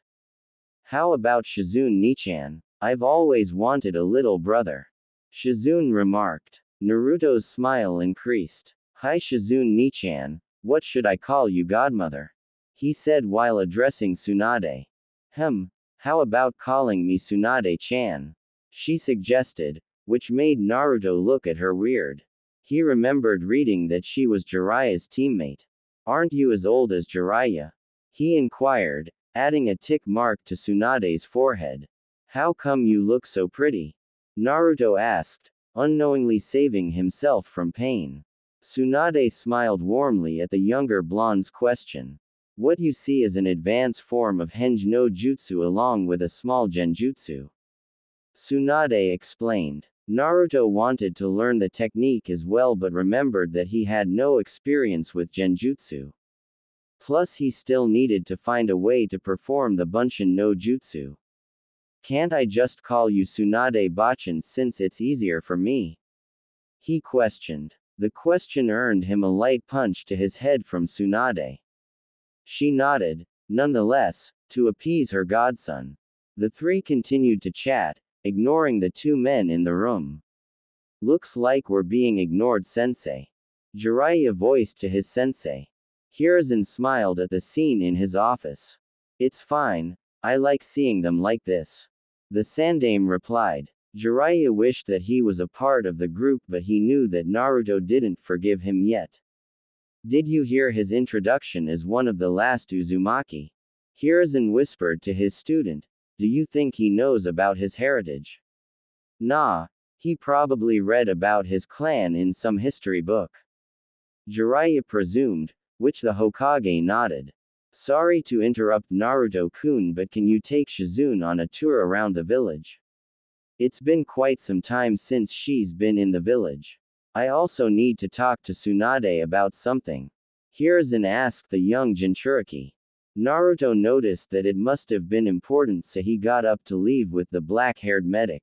How about Shizune Nichan? I've always wanted a little brother. Shizune remarked. Naruto's smile increased. Hi Shizune Nichan, what should I call you godmother? He said while addressing Tsunade. How about calling me Tsunade-chan? She suggested, which made Naruto look at her weird. He remembered reading that she was Jiraiya's teammate. Aren't you as old as Jiraiya? He inquired, adding a tick mark to Tsunade's forehead. How come you look so pretty? Naruto asked, unknowingly saving himself from pain. Tsunade smiled warmly at the younger blonde's question. What you see is an advanced form of Henj no Jutsu along with a small Genjutsu. Tsunade explained. Naruto wanted to learn the technique as well but remembered that he had no experience with Genjutsu. Plus he still needed to find a way to perform the Bunshin no Jutsu. Can't I just call you Tsunade Bachan since it's easier for me? He questioned. The question earned him a light punch to his head from Tsunade. She nodded, nonetheless, to appease her godson. The three continued to chat, ignoring the two men in the room. Looks like we're being ignored, sensei. Jiraiya voiced to his sensei. Hiruzen smiled at the scene in his office. It's fine, I like seeing them like this. The Sandame replied. Jiraiya wished that he was a part of the group but he knew that Naruto didn't forgive him yet. Did you hear his introduction as one of the last Uzumaki? Hiruzen whispered to his student. Do you think he knows about his heritage? Nah, he probably read about his clan in some history book. Jiraiya presumed, which the Hokage nodded. Sorry to interrupt Naruto-kun, but can you take Shizune on a tour around the village? It's been quite some time since she's been in the village. I also need to talk to Tsunade about something. Hiruzen asked the young Jinchuriki. Naruto noticed that it must have been important, so he got up to leave with the black-haired medic.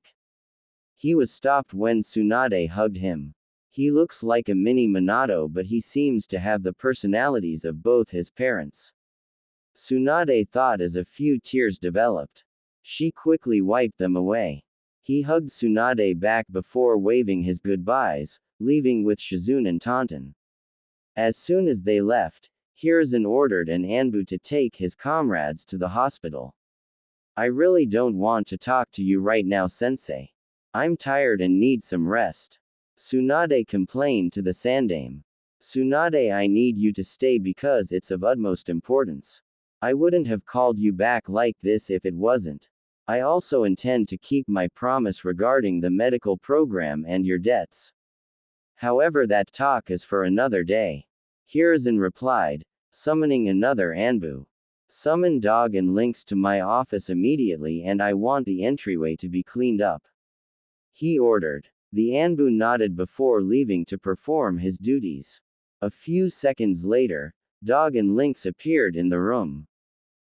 He was stopped when Tsunade hugged him. He looks like a mini Minato but he seems to have the personalities of both his parents. Tsunade thought as a few tears developed. She quickly wiped them away. He hugged Tsunade back before waving his goodbyes, leaving with Shizune and Taunton. As soon as they left, Hiruzen ordered an Anbu to take his comrades to the hospital. I really don't want to talk to you right now, sensei. I'm tired and need some rest. Tsunade complained to the Sandame. Tsunade, I need you to stay because it's of utmost importance. I wouldn't have called you back like this if it wasn't. I also intend to keep my promise regarding the medical program and your debts. However, that talk is for another day. Hiruzen replied, summoning another Anbu. Summon Dog and Lynx to my office immediately and I want the entryway to be cleaned up. He ordered. The Anbu nodded before leaving to perform his duties. A few seconds later, Dog and Lynx appeared in the room.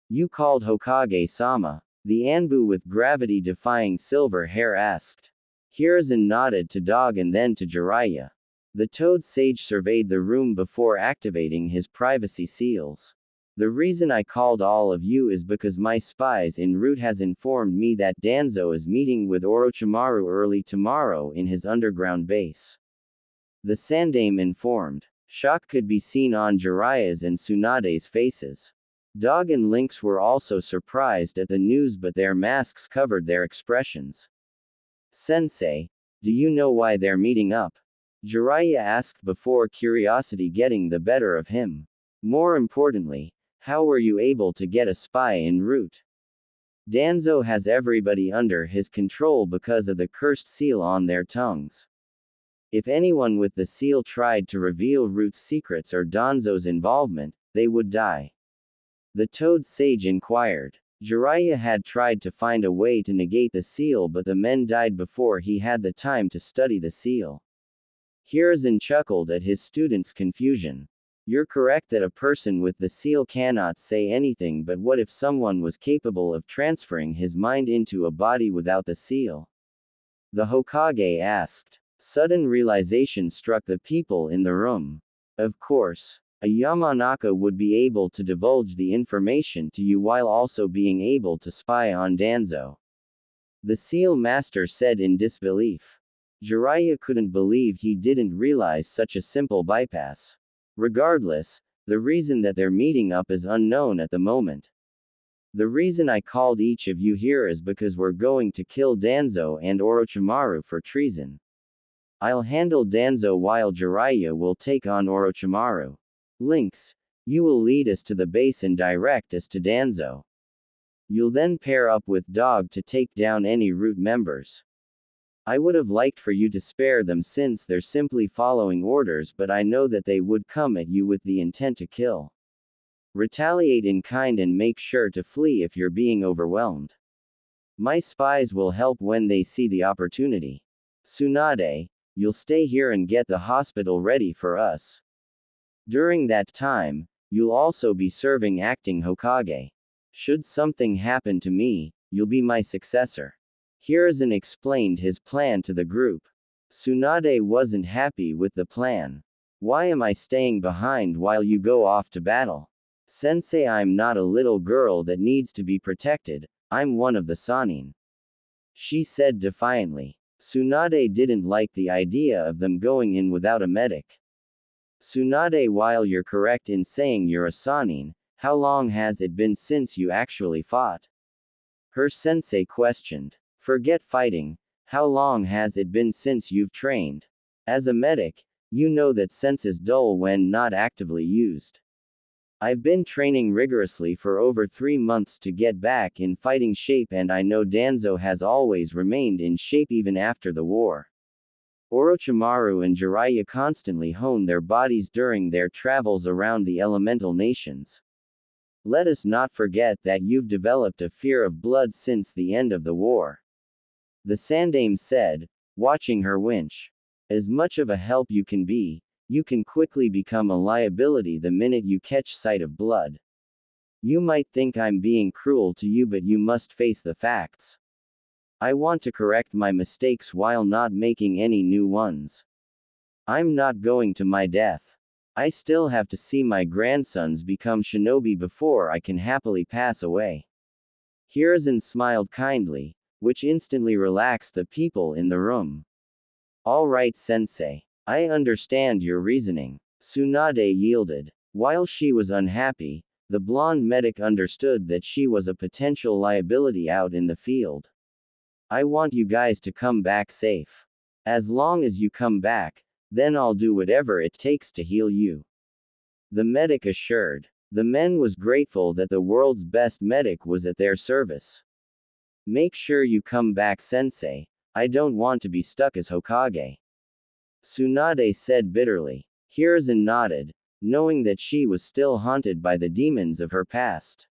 You called Hokage-sama? The Anbu with gravity-defying silver hair asked. Hiruzen nodded to Dog and then to Jiraiya. The Toad Sage surveyed the room before activating his privacy seals. The reason I called all of you is because my spies en route has informed me that Danzo is meeting with Orochimaru early tomorrow in his underground base. The Sandame informed. Shock could be seen on Jiraiya's and Tsunade's faces. Dog and Lynx were also surprised at the news but their masks covered their expressions. Sensei, do you know why they're meeting up? Jiraiya asked before curiosity getting the better of him. More importantly, how were you able to get a spy en route? Danzo has everybody under his control because of the cursed seal on their tongues. If anyone with the seal tried to reveal Root's secrets or Danzo's involvement, they would die. The Toad Sage inquired. Jiraiya had tried to find a way to negate the seal, but the men died before he had the time to study the seal. Hiruzen chuckled at his student's confusion. You're correct that a person with the seal cannot say anything, but what if someone was capable of transferring his mind into a body without the seal? The Hokage asked. Sudden realization struck the people in the room. Of course, a Yamanaka would be able to divulge the information to you while also being able to spy on Danzo. The Seal Master said in disbelief. Jiraiya couldn't believe he didn't realize such a simple bypass. Regardless, the reason that they're meeting up is unknown at the moment. The reason I called each of you here is because we're going to kill Danzo and Orochimaru for treason. I'll handle Danzo while Jiraiya will take on Orochimaru. Lynx, you will lead us to the base and direct us to Danzo. You'll then pair up with Dog to take down any Root members. I would have liked for you to spare them since they're simply following orders, but I know that they would come at you with the intent to kill. Retaliate in kind and make sure to flee if you're being overwhelmed. My spies will help when they see the opportunity. Tsunade, you'll stay here and get the hospital ready for us. During that time, you'll also be serving acting Hokage. Should something happen to me, you'll be my successor. Hiruzen explained his plan to the group. Tsunade wasn't happy with the plan. Why am I staying behind while you go off to battle? Sensei, I'm not a little girl that needs to be protected, I'm one of the Sannin. She said defiantly. Tsunade didn't like the idea of them going in without a medic. Tsunade, while you're correct in saying you're a Sannin, how long has it been since you actually fought? Her sensei questioned. Forget fighting, how long has it been since you've trained? As a medic, you know that sense is dull when not actively used. I've been training rigorously for over 3 months to get back in fighting shape, and I know Danzo has always remained in shape even after the war. Orochimaru and Jiraiya constantly hone their bodies during their travels around the elemental nations. Let us not forget that you've developed a fear of blood since the end of the war. The Sandaime said, watching her winch. As much of a help you can be, you can quickly become a liability the minute you catch sight of blood. You might think I'm being cruel to you, but you must face the facts. I want to correct my mistakes while not making any new ones. I'm not going to my death. I still have to see my grandsons become shinobi before I can happily pass away. Hiruzen smiled kindly, which instantly relaxed the people in the room. All right, sensei. I understand your reasoning. Tsunade yielded. While she was unhappy, the blonde medic understood that she was a potential liability out in the field. I want you guys to come back safe. As long as you come back, then I'll do whatever it takes to heal you. The medic assured. The men was grateful that the world's best medic was at their service. Make sure you come back, sensei. I don't want to be stuck as Hokage. Tsunade said bitterly. Hiruzen nodded, knowing that she was still haunted by the demons of her past.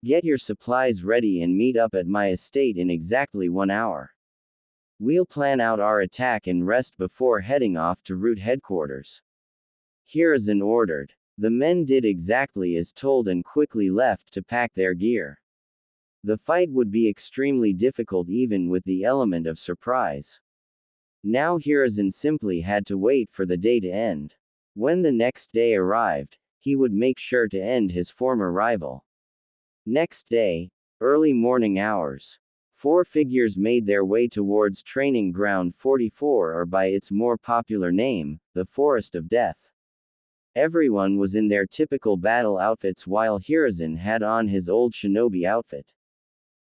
Get your supplies ready and meet up at my estate in exactly 1 hour. We'll plan out our attack and rest before heading off to Root headquarters. Hiruzen ordered. The men did exactly as told and quickly left to pack their gear. The fight would be extremely difficult even with the element of surprise. Now Hiruzen simply had to wait for the day to end. When the next day arrived, he would make sure to end his former rival. Next day, early morning hours. 4 figures made their way towards Training Ground 44, or by its more popular name, the Forest of Death. Everyone was in their typical battle outfits while Hiruzen had on his old shinobi outfit.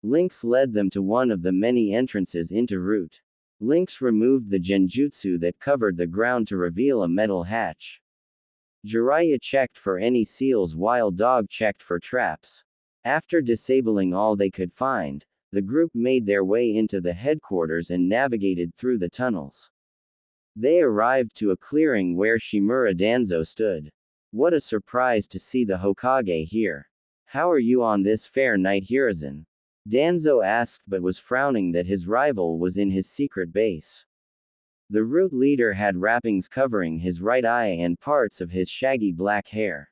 Lynx led them to one of the many entrances into Root. Lynx removed the genjutsu that covered the ground to reveal a metal hatch. Jiraiya checked for any seals while Dog checked for traps. After disabling all they could find, the group made their way into the headquarters and navigated through the tunnels. They arrived to a clearing where Shimura Danzo stood. What a surprise to see the Hokage here. How are you on this fair night, Hiruzen? Danzo asked, but was frowning that his rival was in his secret base. The root leader had wrappings covering his right eye and parts of his shaggy black hair.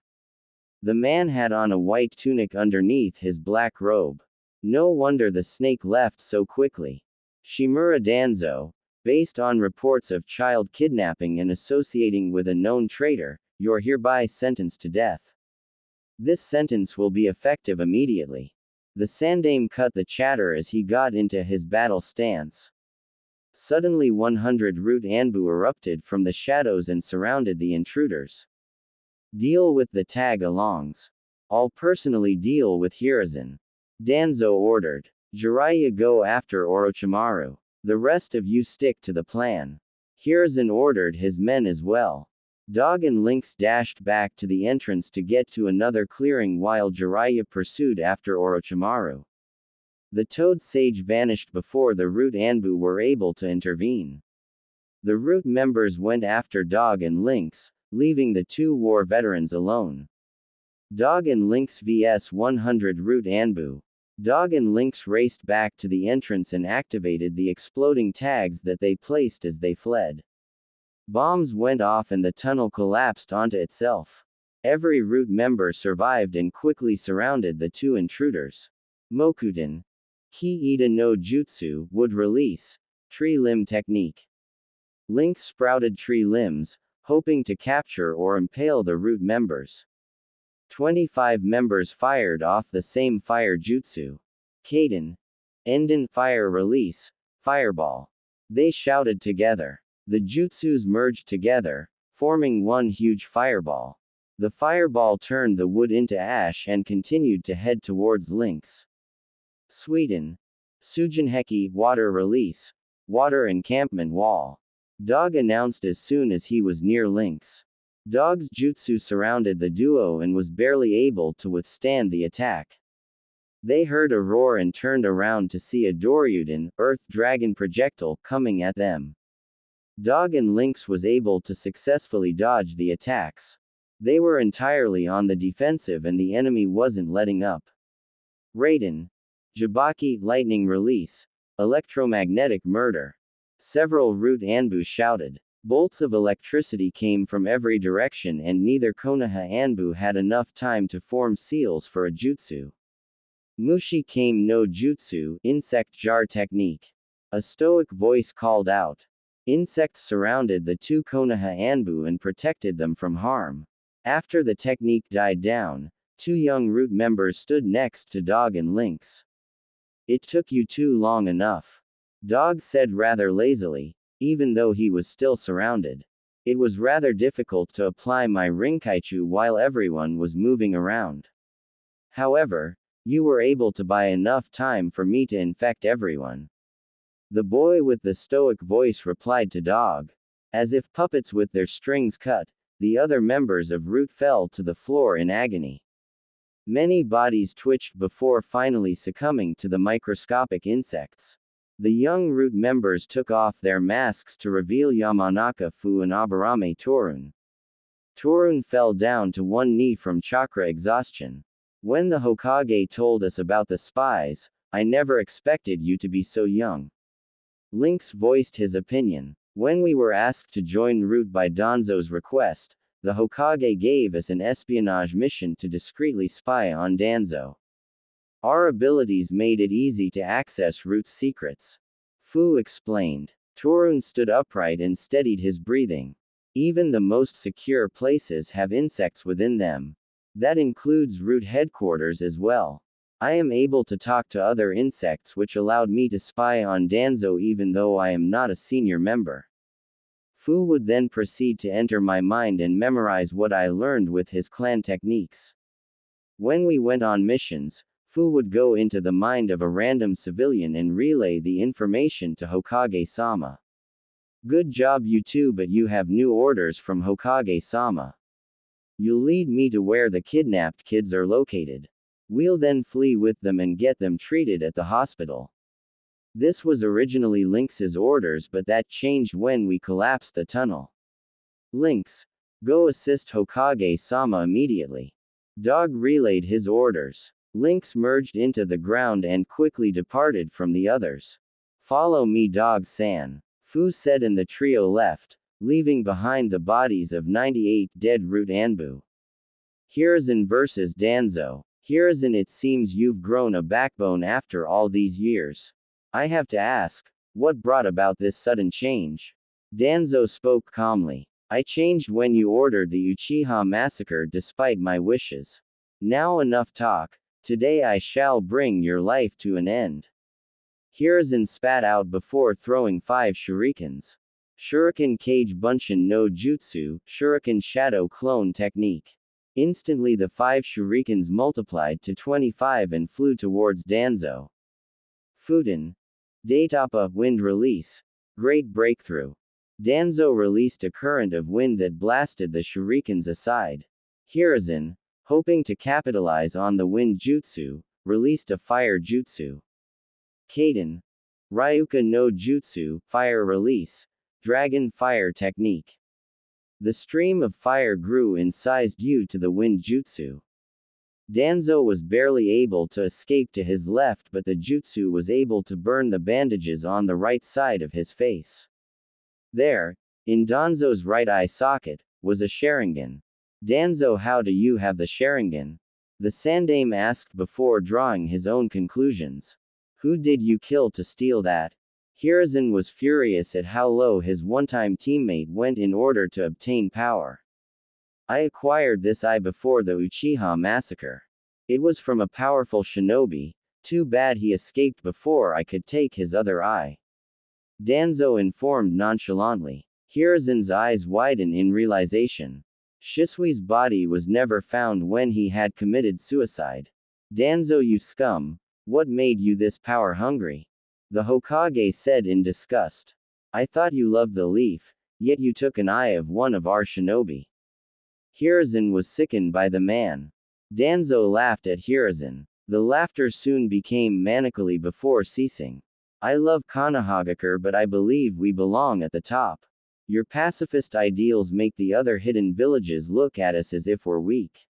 The man had on a white tunic underneath his black robe. No wonder the snake left so quickly. Shimura Danzo, based on reports of child kidnapping and associating with a known traitor, you're hereby sentenced to death. This sentence will be effective immediately. The Sandaime cut the chatter as he got into his battle stance. Suddenly 100 root Anbu erupted from the shadows and surrounded the intruders. Deal with the tag-alongs. I'll personally deal with Hiruzen. Danzo ordered. Jiraiya, go after Orochimaru. The rest of you stick to the plan. Hiruzen ordered his men as well. Dog and Lynx dashed back to the entrance to get to another clearing while Jiraiya pursued after Orochimaru. The Toad Sage vanished before the Root Anbu were able to intervene. The Root members went after Dog and Lynx, leaving the two war veterans alone. Dog and Lynx vs 100 Root Anbu. Dog and Lynx raced back to the entrance and activated the exploding tags that they placed as they fled. Bombs went off and the tunnel collapsed onto itself. Every Root member survived and quickly surrounded the two intruders. Mokuten. Ki-Ida no Jutsu, would release. Tree limb technique. Lynx sprouted tree limbs, hoping to capture or impale the Root members. 25 members fired off the same fire jutsu. Kaden. Enden fire release, fireball. They shouted together. The jutsus merged together, forming one huge fireball. The fireball turned the wood into ash and continued to head towards Lynx. Sweden. Sujinheki, water release, water encampment wall. Dog announced as soon as he was near Lynx. Dog's jutsu surrounded the duo and was barely able to withstand the attack. They heard a roar and turned around to see a Doryuden, earth dragon projectile, coming at them. Dog and Lynx was able to successfully dodge the attacks. They were entirely on the defensive and the enemy wasn't letting up. Raiden. Jabaki, lightning release, electromagnetic murder. Several Root Anbu shouted. Bolts of electricity came from every direction and neither Konoha Anbu had enough time to form seals for a jutsu. Mushi Kame no Jutsu, insect jar technique. A stoic voice called out. Insects surrounded the two Konoha Anbu and protected them from harm. After the technique died down, two young Root members stood next to Dog and Lynx. It took you too long enough. Dog said rather lazily, even though he was still surrounded. It was rather difficult to apply my Rinkaichu while everyone was moving around. However, you were able to buy enough time for me to infect everyone. The boy with the stoic voice replied to Dog. As if puppets with their strings cut, the other members of Root fell to the floor in agony. Many bodies twitched before finally succumbing to the microscopic insects. The young Root members took off their masks to reveal Yamanaka Fu and Aburame Torun. Torun fell down to one knee from chakra exhaustion. When the Hokage told us about the spies, I never expected you to be so young. Lynx voiced his opinion. When we were asked to join Root by Danzo's request, the Hokage gave us an espionage mission to discreetly spy on Danzo. Our abilities made it easy to access Root's secrets. Fu explained. Torun stood upright and steadied his breathing. Even the most secure places have insects within them. That includes Root headquarters as well. I am able to talk to other insects, which allowed me to spy on Danzo even though I am not a senior member. Fu would then proceed to enter my mind and memorize what I learned with his clan techniques. When we went on missions, Fu would go into the mind of a random civilian and relay the information to Hokage-sama. Good job you two, but you have new orders from Hokage-sama. You'll lead me to where the kidnapped kids are located. We'll then flee with them and get them treated at the hospital. This was originally Lynx's orders, but that changed when we collapsed the tunnel. Lynx, go assist Hokage-sama immediately. Dog relayed his orders. Lynx merged into the ground and quickly departed from the others. Follow me, Dog-san, Fu said, and the trio left, leaving behind the bodies of 98 dead Root Anbu. Hiruzen vs. Danzo. Hiruzen, it seems you've grown a backbone after all these years. I have to ask, what brought about this sudden change? Danzo spoke calmly. I changed when you ordered the Uchiha massacre despite my wishes. Now enough talk. Today I shall bring your life to an end. Hiruzen spat out before throwing 5 shurikens. Shuriken Kage Bunshin no Jutsu, Shuriken Shadow Clone Technique. Instantly the 5 shurikens multiplied to 25 and flew towards Danzo. Futen. Daitapa, Wind Release. Great breakthrough. Danzo released a current of wind that blasted the shurikens aside. Hiruzen, hoping to capitalize on the wind jutsu, released a fire jutsu. Kaden. Ryuka no Jutsu, Fire Release. Dragon Fire Technique. The stream of fire grew in size due to the wind jutsu. Danzo was barely able to escape to his left, but the jutsu was able to burn the bandages on the right side of his face. There, in Danzo's right eye socket, was a Sharingan. Danzo, how do you have the Sharingan? The Sandaime asked before drawing his own conclusions. Who did you kill to steal that? Hiruzen was furious at how low his one-time teammate went in order to obtain power. I acquired this eye before the Uchiha massacre. It was from a powerful shinobi. Too bad he escaped before I could take his other eye. Danzo informed nonchalantly. Hiruzen's eyes widened in realization. Shisui's body was never found when he had committed suicide. Danzo, you scum, what made you this power-hungry? The Hokage said in disgust. I thought you loved the leaf, yet you took an eye of one of our shinobi. Hiruzen was sickened by the man. Danzo laughed at Hiruzen. The laughter soon became manically before ceasing. I love Konohagakure, but I believe we belong at the top. Your pacifist ideals make the other hidden villages look at us as if we're weak.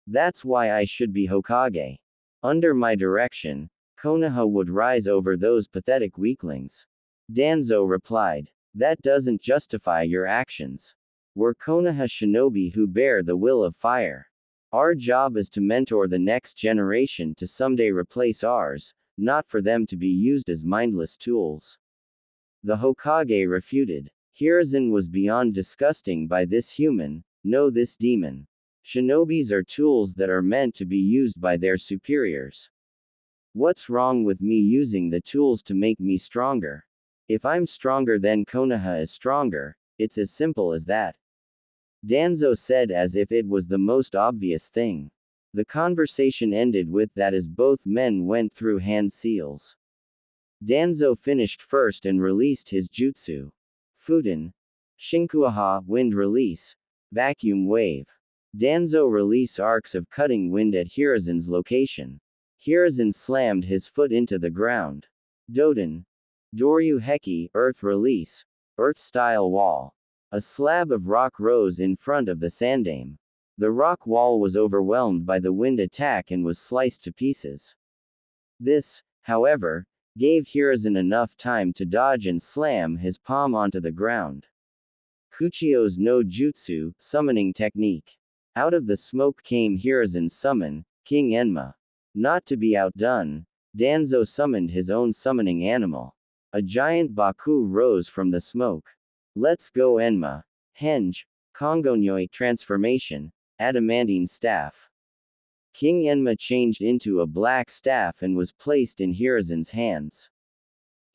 That's why I should be Hokage. Under my direction, Konoha would rise over those pathetic weaklings. Danzo replied. That doesn't justify your actions. We're Konoha shinobi who bear the will of fire. Our job is to mentor the next generation to someday replace ours, not for them to be used as mindless tools. The Hokage refuted. Hiruzen was beyond disgusting by this human, no this demon. Shinobis are tools that are meant to be used by their superiors. What's wrong with me using the tools to make me stronger? If I'm stronger then Konoha is stronger, it's as simple as that. Danzo said as if it was the most obvious thing. The conversation ended with that as both men went through hand seals. Danzo finished first and released his jutsu. Futen. Shinkuaha, Wind Release. Vacuum Wave. Danzo release arcs of cutting wind at Hiruzen's location. Hiruzen slammed his foot into the ground. Doden. Doryu Heki, Earth Release. Earth-style wall. A slab of rock rose in front of the Sandaime. The rock wall was overwhelmed by the wind attack and was sliced to pieces. This, however, gave Hiruzen enough time to dodge and slam his palm onto the ground. Kuchio's no Jutsu, Summoning Technique. Out of the smoke came Hiruzen's summon, King Enma. Not to be outdone, Danzo summoned his own summoning animal. A giant Baku rose from the smoke. Let's go Enma. Henge, Kongonyoi transformation, adamantine staff. King Enma changed into a black staff and was placed in Hiruzen's hands.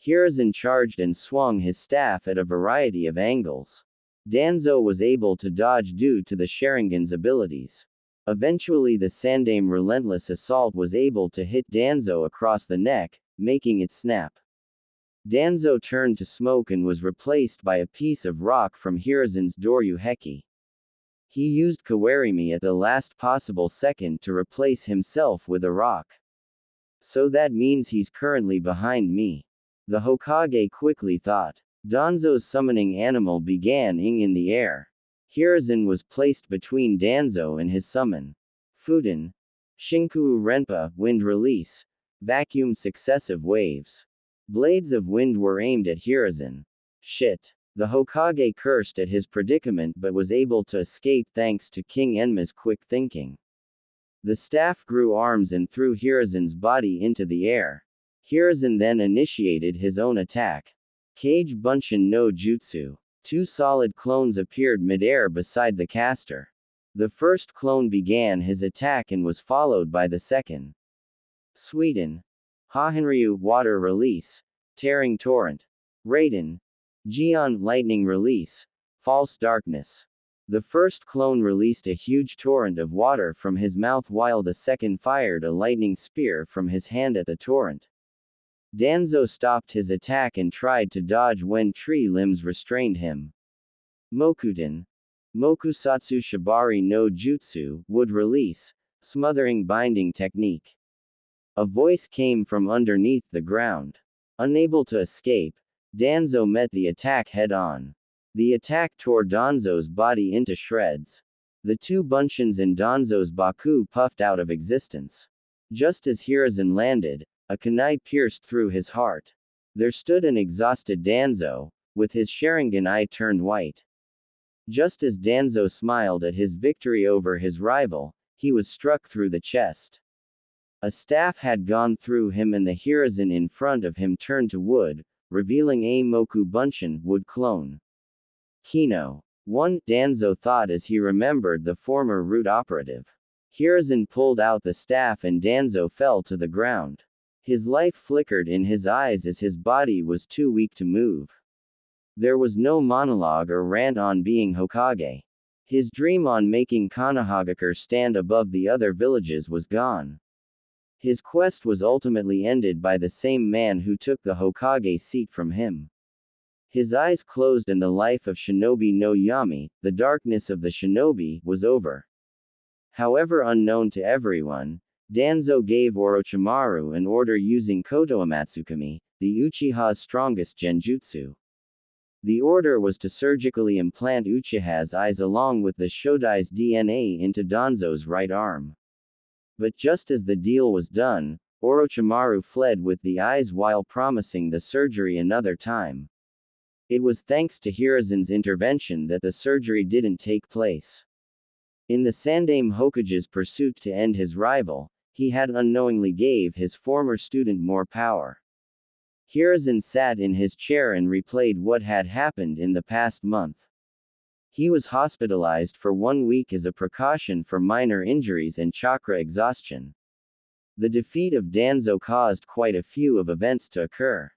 Hiruzen charged and swung his staff at a variety of angles. Danzo was able to dodge due to the Sharingan's abilities. Eventually the Sandaime relentless assault was able to hit Danzo across the neck, making it snap. Danzo turned to smoke and was replaced by a piece of rock from Hiruzen's Doryu Heki. He used Kawarimi at the last possible second to replace himself with a rock. So that means he's currently behind me. The Hokage quickly thought. Danzo's summoning animal began ing in the air. Hiruzen was placed between Danzo and his summon. Fuden. Shinku Renpa, wind release. Vacuum successive waves. Blades of wind were aimed at Hiruzen. Shit. The Hokage cursed at his predicament but was able to escape thanks to King Enma's quick thinking. The staff grew arms and threw Hiruzen's body into the air. Hiruzen then initiated his own attack. Kage Bunshin no Jutsu. Two solid clones appeared midair beside the caster. The first clone began his attack and was followed by the second. Sweden. Hahenryu water release. Tearing torrent. Raiden. Gion lightning release. False darkness. The first clone released a huge torrent of water from his mouth while the second fired a lightning spear from his hand at the torrent. Danzo stopped his attack and tried to dodge when tree limbs restrained him. Mokuten. Mokusatsu Shibari no Jutsu, wood release, smothering binding technique. A voice came from underneath the ground. Unable to escape, Danzo met the attack head-on. The attack tore Danzo's body into shreds. The two Bunshins in Danzo's Baku puffed out of existence. Just as Hiruzen landed, a kunai pierced through his heart. There stood an exhausted Danzo, with his Sharingan eye turned white. Just as Danzo smiled at his victory over his rival, he was struck through the chest. A staff had gone through him and the Hiruzen in front of him turned to wood, revealing a Moku Bunshin wood clone. Kino. 1. Danzo thought as he remembered the former root operative. Hiruzen pulled out the staff and Danzo fell to the ground. His life flickered in his eyes as his body was too weak to move. There was no monologue or rant on being Hokage. His dream on making Konohagakure stand above the other villages was gone. His quest was ultimately ended by the same man who took the Hokage seat from him. His eyes closed and the life of Shinobi no Yami, the darkness of the shinobi, was over. However, unknown to everyone, Danzo gave Orochimaru an order using Koto Amatsukami, the Uchiha's strongest genjutsu. The order was to surgically implant Uchiha's eyes along with the Shodai's DNA into Danzo's right arm. But just as the deal was done, Orochimaru fled with the eyes while promising the surgery another time. It was thanks to Hiruzen's intervention that the surgery didn't take place. In the Sandaime Hokage's pursuit to end his rival, he had unknowingly gave his former student more power. Hiruzen sat in his chair and replayed what had happened in the past month. He was hospitalized for 1 week as a precaution for minor injuries and chakra exhaustion. The defeat of Danzo caused quite a few of events to occur.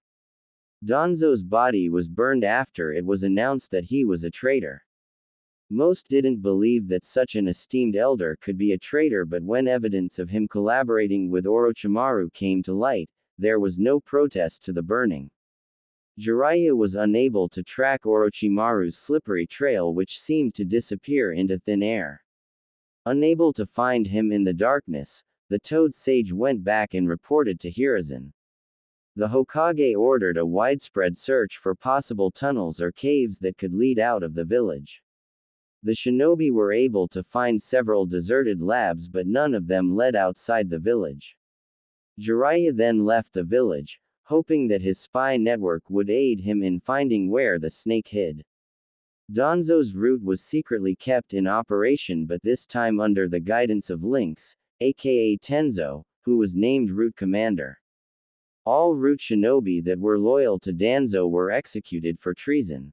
Danzo's body was burned after it was announced that he was a traitor. Most didn't believe that such an esteemed elder could be a traitor, but when evidence of him collaborating with Orochimaru came to light, there was no protest to the burning. Jiraiya was unable to track Orochimaru's slippery trail, which seemed to disappear into thin air. Unable to find him in the darkness, the Toad Sage went back and reported to Hiruzen. The Hokage ordered a widespread search for possible tunnels or caves that could lead out of the village. The shinobi were able to find several deserted labs, but none of them led outside the village. Jiraiya then left the village, hoping that his spy network would aid him in finding where the snake hid. Danzo's route was secretly kept in operation, but this time under the guidance of Lynx, aka Tenzo, who was named route commander. All route shinobi that were loyal to Danzo were executed for treason.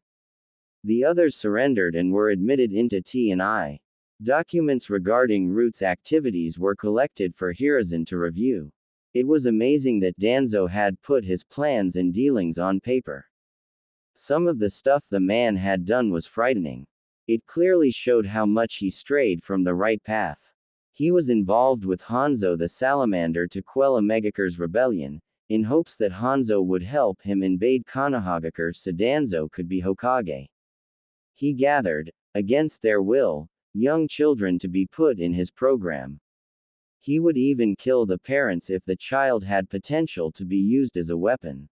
The others surrendered and were admitted into T&I. Documents regarding Route's activities were collected for Hiruzen to review. It was amazing that Danzo had put his plans and dealings on paper. Some of the stuff the man had done was frightening. It clearly showed how much he strayed from the right path. He was involved with Hanzo the Salamander to quell a Megacure's rebellion, in hopes that Hanzo would help him invade Konohagakure so Danzo could be Hokage. He gathered, against their will, young children to be put in his program. He would even kill the parents if the child had potential to be used as a weapon.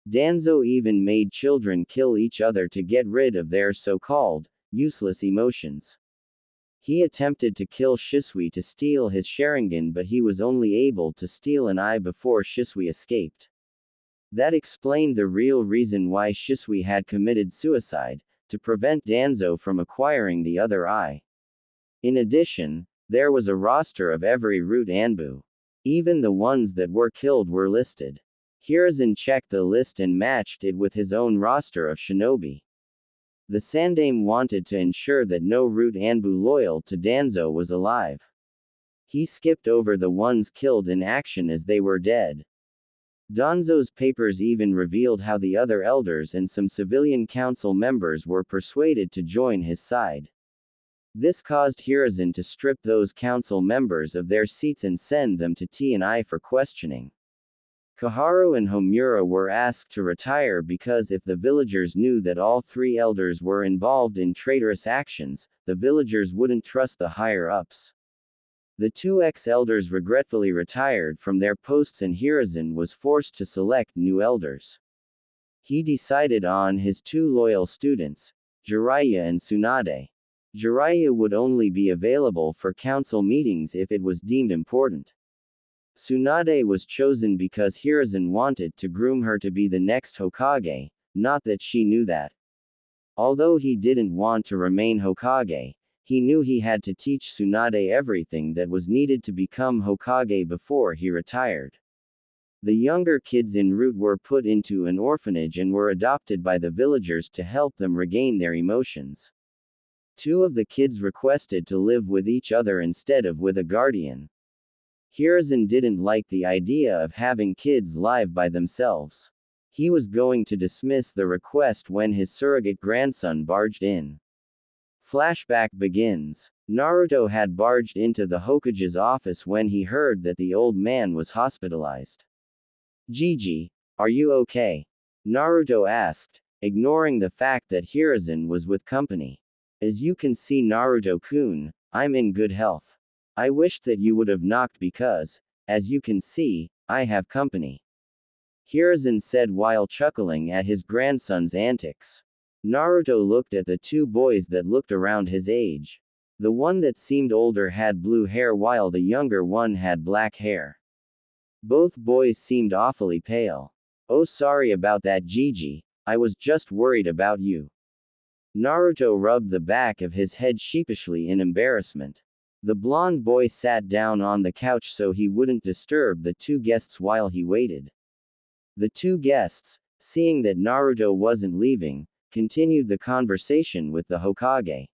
Danzo even made children kill each other to get rid of their so-called useless emotions. He attempted to kill Shisui to steal his Sharingan, but he was only able to steal an eye before Shisui escaped. That explained the real reason why Shisui had committed suicide, to prevent Danzo from acquiring the other eye. In addition, there was a roster of every root Anbu. Even the ones that were killed were listed. Hiruzen checked the list and matched it with his own roster of shinobi. The Sandaime wanted to ensure that no root Anbu loyal to Danzo was alive. He skipped over the ones killed in action as they were dead. Danzo's papers even revealed how the other elders and some civilian council members were persuaded to join his side. This caused Hiruzen to strip those council members of their seats and send them to T&I for questioning. Koharu and Homura were asked to retire because if the villagers knew that all three elders were involved in traitorous actions, the villagers wouldn't trust the higher-ups. The two ex-elders regretfully retired from their posts and Hiruzen was forced to select new elders. He decided on his two loyal students, Jiraiya and Tsunade. Jiraiya would only be available for council meetings if it was deemed important. Tsunade was chosen because Hiruzen wanted to groom her to be the next Hokage, not that she knew that. Although he didn't want to remain Hokage, he knew he had to teach Tsunade everything that was needed to become Hokage before he retired. The younger kids en route were put into an orphanage and were adopted by the villagers to help them regain their emotions. Two of the kids requested to live with each other instead of with a guardian. Hiruzen didn't like the idea of having kids live by themselves. He was going to dismiss the request when his surrogate grandson barged in. Flashback begins. Naruto had barged into the Hokage's office when he heard that the old man was hospitalized. "Gigi, are you okay?" Naruto asked, ignoring the fact that Hiruzen was with company. "As you can see, Naruto-kun, I'm in good health. I wished that you would have knocked because, as you can see, I have company," Hiruzen said while chuckling at his grandson's antics. Naruto looked at the two boys that looked around his age. The one that seemed older had blue hair while the younger one had black hair. Both boys seemed awfully pale. "Oh, sorry about that, Gigi, I was just worried about you." Naruto rubbed the back of his head sheepishly in embarrassment. The blonde boy sat down on the couch so he wouldn't disturb the two guests while he waited. The two guests, seeing that Naruto wasn't leaving, continued the conversation with the Hokage.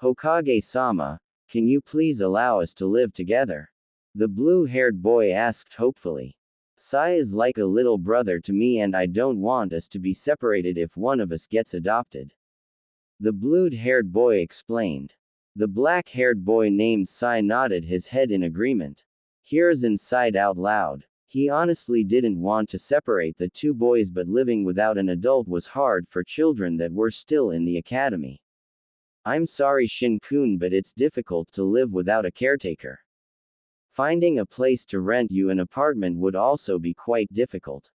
"Hokage-sama, can you please allow us to live together?" the blue-haired boy asked hopefully. "Sai is like a little brother to me and I don't want us to be separated if one of us gets adopted," the blue-haired boy explained. The black-haired boy named Sai nodded his head in agreement. Hiruzen sighed out loud. He honestly didn't want to separate the two boys, but living without an adult was hard for children that were still in the academy. "I'm sorry, Shin-kun, but it's difficult to live without a caretaker. Finding a place to rent you an apartment would also be quite difficult,"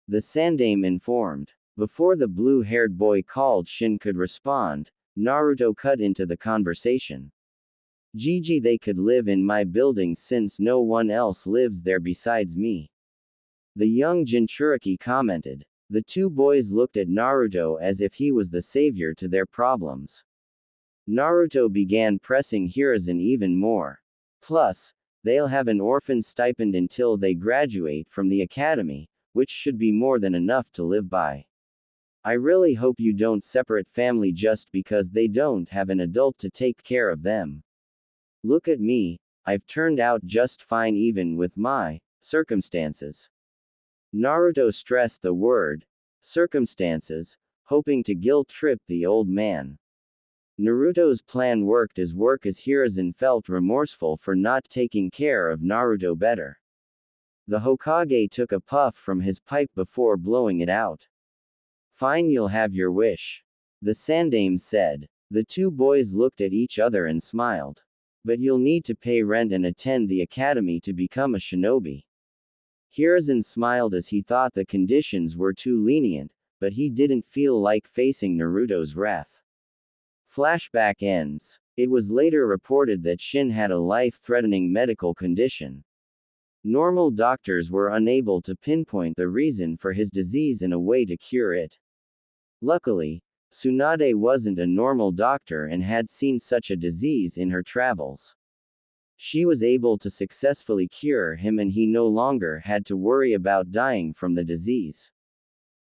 the Sandaime informed. Before the blue-haired boy called Shin could respond, Naruto cut into the conversation. "Gigi, they could live in my building since no one else lives there besides me," the young Jinchuriki commented. The two boys looked at Naruto as if he was the savior to their problems. Naruto began pressing Hiruzen even more. "Plus, they'll have an orphan stipend until they graduate from the academy, which should be more than enough to live by. I really hope you don't separate family just because they don't have an adult to take care of them. Look at me, I've turned out just fine even with my circumstances." Naruto stressed the word circumstances, hoping to guilt-trip the old man. Naruto's plan worked as Hiruzen felt remorseful for not taking care of Naruto better. The Hokage took a puff from his pipe before blowing it out. Fine, you'll have your wish. The Sandaime said. The two boys looked at each other and smiled. But you'll need to pay rent and attend the academy to become a shinobi. Hiruzen smiled as he thought the conditions were too lenient, but he didn't feel like facing Naruto's wrath. Flashback ends. It was later reported that Shin had a life-threatening medical condition. Normal doctors were unable to pinpoint the reason for his disease and a way to cure it. Luckily, Tsunade wasn't a normal doctor and had seen such a disease in her travels. She was able to successfully cure him and he no longer had to worry about dying from the disease.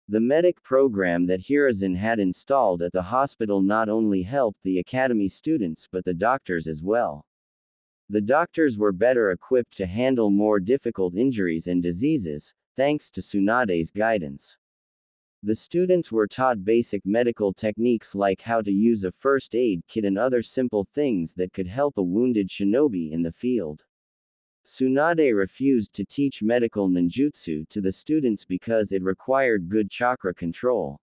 The medic program that Hiruzen had installed at the hospital not only helped the academy students but the doctors as well. The doctors were better equipped to handle more difficult injuries and diseases, thanks to Tsunade's guidance. The students were taught basic medical techniques like how to use a first aid kit and other simple things that could help a wounded shinobi in the field. Tsunade refused to teach medical ninjutsu to the students because it required good chakra control.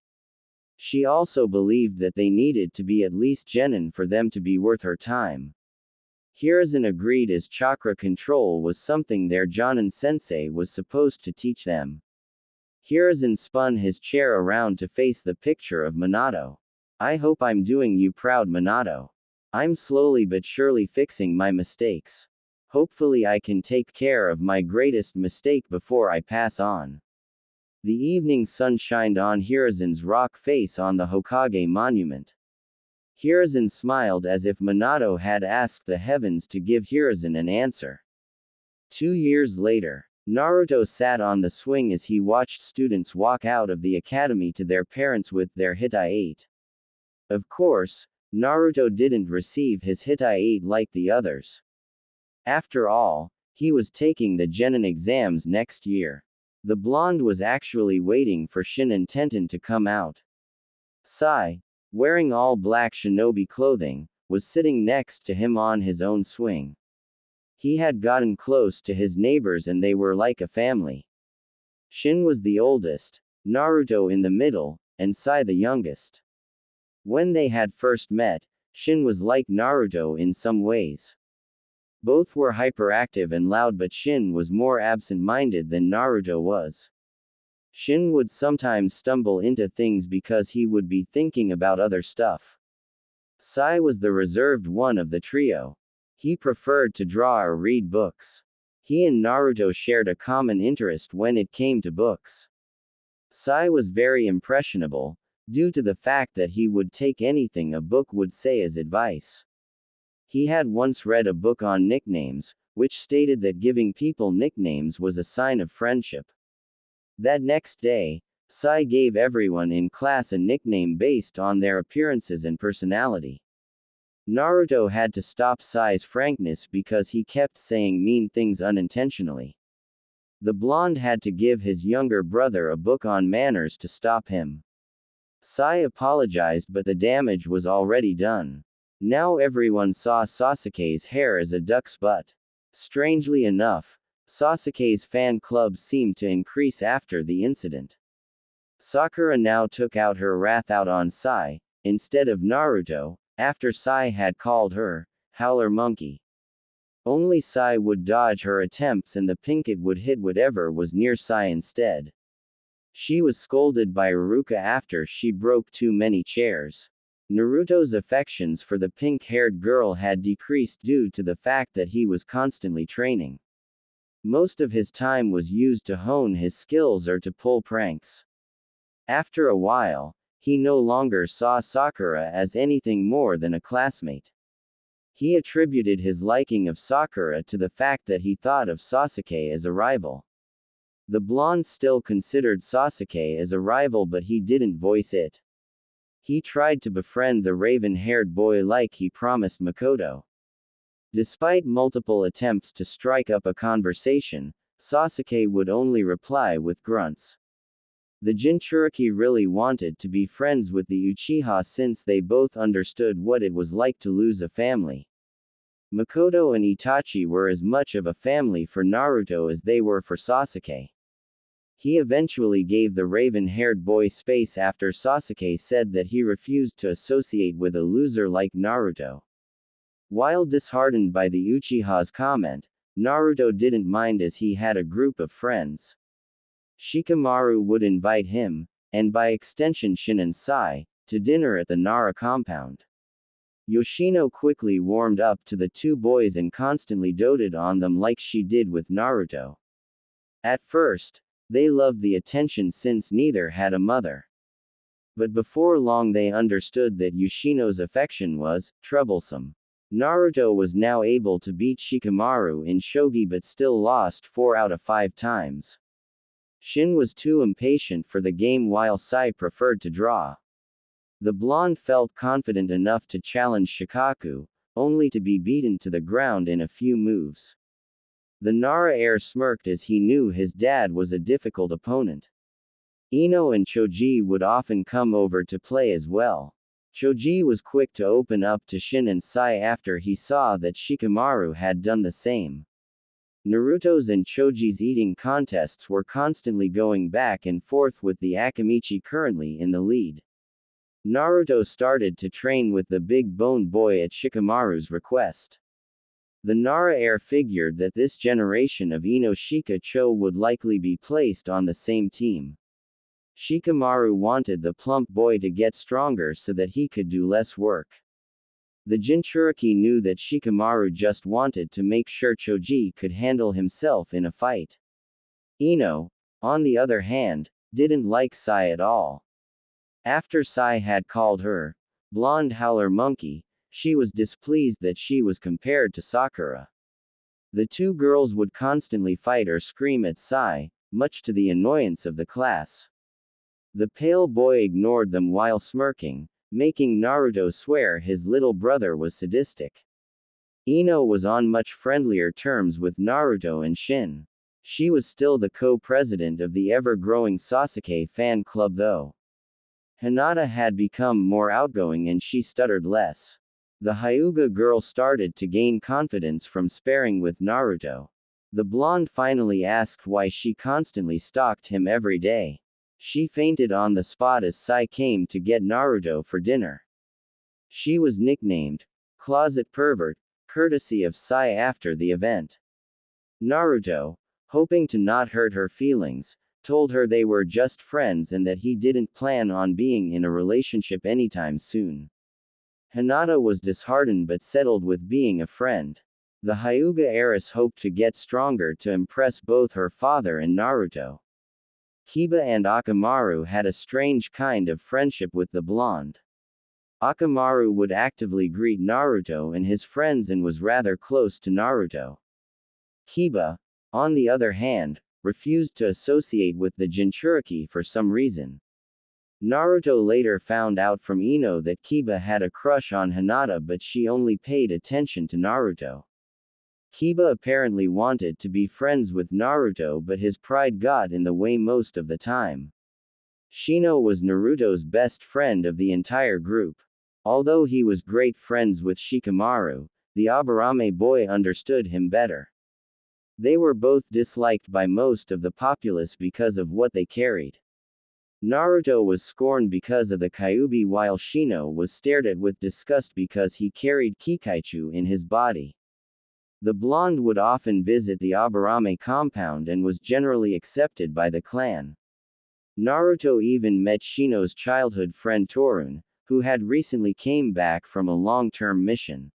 She also believed that they needed to be at least genin for them to be worth her time. Hiruzen agreed as chakra control was something their Jonin sensei was supposed to teach them. Hiruzen spun his chair around to face the picture of Minato. I hope I'm doing you proud, Minato. I'm slowly but surely fixing my mistakes. Hopefully I can take care of my greatest mistake before I pass on. The evening sun shined on Hiruzen's rock face on the Hokage monument. Hiruzen smiled as if Minato had asked the heavens to give Hiruzen an answer. 2 years later, Naruto sat on the swing as he watched students walk out of the academy to their parents with their Hitai-8. Of course, Naruto didn't receive his Hitai-8 like the others. After all, he was taking the Genin exams next year. The blonde was actually waiting for Shin and Tenten to come out. Sai, wearing all black shinobi clothing, was sitting next to him on his own swing. He had gotten close to his neighbors and they were like a family. Shin was the oldest, Naruto in the middle, and Sai the youngest. When they had first met, Shin was like Naruto in some ways. Both were hyperactive and loud, but Shin was more absent-minded than Naruto was. Shin would sometimes stumble into things because he would be thinking about other stuff. Sai was the reserved one of the trio. He preferred to draw or read books. He and Naruto shared a common interest when it came to books. Sai was very impressionable, due to the fact that he would take anything a book would say as advice. He had once read a book on nicknames, which stated that giving people nicknames was a sign of friendship. That next day, Sai gave everyone in class a nickname based on their appearances and personality. Naruto had to stop Sai's frankness because he kept saying mean things unintentionally. The blonde had to give his younger brother a book on manners to stop him. Sai apologized, but the damage was already done. Now everyone saw Sasuke's hair as a duck's butt. Strangely enough, Sasuke's fan club seemed to increase after the incident. Sakura now took out her wrath on Sai, instead of Naruto, after Sai had called her Howler Monkey. Only Sai would dodge her attempts and the pinkett would hit whatever was near Sai instead. She was scolded by Iruka after she broke too many chairs. Naruto's affections for the pink-haired girl had decreased due to the fact that he was constantly training. Most of his time was used to hone his skills or to pull pranks. After a while, he no longer saw Sakura as anything more than a classmate. He attributed his liking of Sakura to the fact that he thought of Sasuke as a rival. The blonde still considered Sasuke as a rival, but he didn't voice it. He tried to befriend the raven-haired boy like he promised Mikoto. Despite multiple attempts to strike up a conversation, Sasuke would only reply with grunts. The Jinchuriki really wanted to be friends with the Uchiha since they both understood what it was like to lose a family. Mikoto and Itachi were as much of a family for Naruto as they were for Sasuke. He eventually gave the raven-haired boy space after Sasuke said that he refused to associate with a loser like Naruto. While disheartened by the Uchiha's comment, Naruto didn't mind as he had a group of friends. Shikamaru would invite him, and by extension Shin and Sai, to dinner at the Nara compound. Yoshino quickly warmed up to the two boys and constantly doted on them like she did with Naruto. At first, they loved the attention since neither had a mother. But before long they understood that Yoshino's affection was troublesome. Naruto was now able to beat Shikamaru in shogi but still lost 4 out of 5 times. Shin was too impatient for the game while Sai preferred to draw. The blonde felt confident enough to challenge Shikaku, only to be beaten to the ground in a few moves. The Nara heir smirked as he knew his dad was a difficult opponent. Ino and Choji would often come over to play as well. Choji was quick to open up to Shin and Sai after he saw that Shikamaru had done the same. Naruto's and Choji's eating contests were constantly going back and forth with the Akamichi currently in the lead. Naruto started to train with the big boned boy at Shikamaru's request. The Nara heir figured that this generation of Ino Shika-cho would likely be placed on the same team. Shikamaru wanted the plump boy to get stronger so that he could do less work. The Jinchuriki knew that Shikamaru just wanted to make sure Choji could handle himself in a fight. Ino, on the other hand, didn't like Sai at all. After Sai had called her blonde howler monkey, she was displeased that she was compared to Sakura. The two girls would constantly fight or scream at Sai, much to the annoyance of the class. The pale boy ignored them while smirking, making Naruto swear his little brother was sadistic. Ino was on much friendlier terms with Naruto and Shin. She was still the co-president of the ever-growing Sasuke fan club though. Hinata had become more outgoing and she stuttered less. The Hyuga girl started to gain confidence from sparring with Naruto. The blonde finally asked why she constantly stalked him every day. She fainted on the spot as Sai came to get Naruto for dinner. She was nicknamed Closet Pervert, courtesy of Sai after the event. Naruto, hoping to not hurt her feelings, told her they were just friends and that he didn't plan on being in a relationship anytime soon. Hinata was disheartened but settled with being a friend. The Hyuga heiress hoped to get stronger to impress both her father and Naruto. Kiba and Akamaru had a strange kind of friendship with the blonde. Akamaru would actively greet Naruto and his friends and was rather close to Naruto. Kiba, on the other hand, refused to associate with the Jinchuriki for some reason. Naruto later found out from Ino that Kiba had a crush on Hinata but she only paid attention to Naruto. Kiba apparently wanted to be friends with Naruto but his pride got in the way most of the time. Shino was Naruto's best friend of the entire group. Although he was great friends with Shikamaru, the Aburame boy understood him better. They were both disliked by most of the populace because of what they carried. Naruto was scorned because of the Kyuubi while Shino was stared at with disgust because he carried Kikaichu in his body. The blonde would often visit the Aburame compound and was generally accepted by the clan. Naruto even met Shino's childhood friend Torun, who had recently came back from a long-term mission.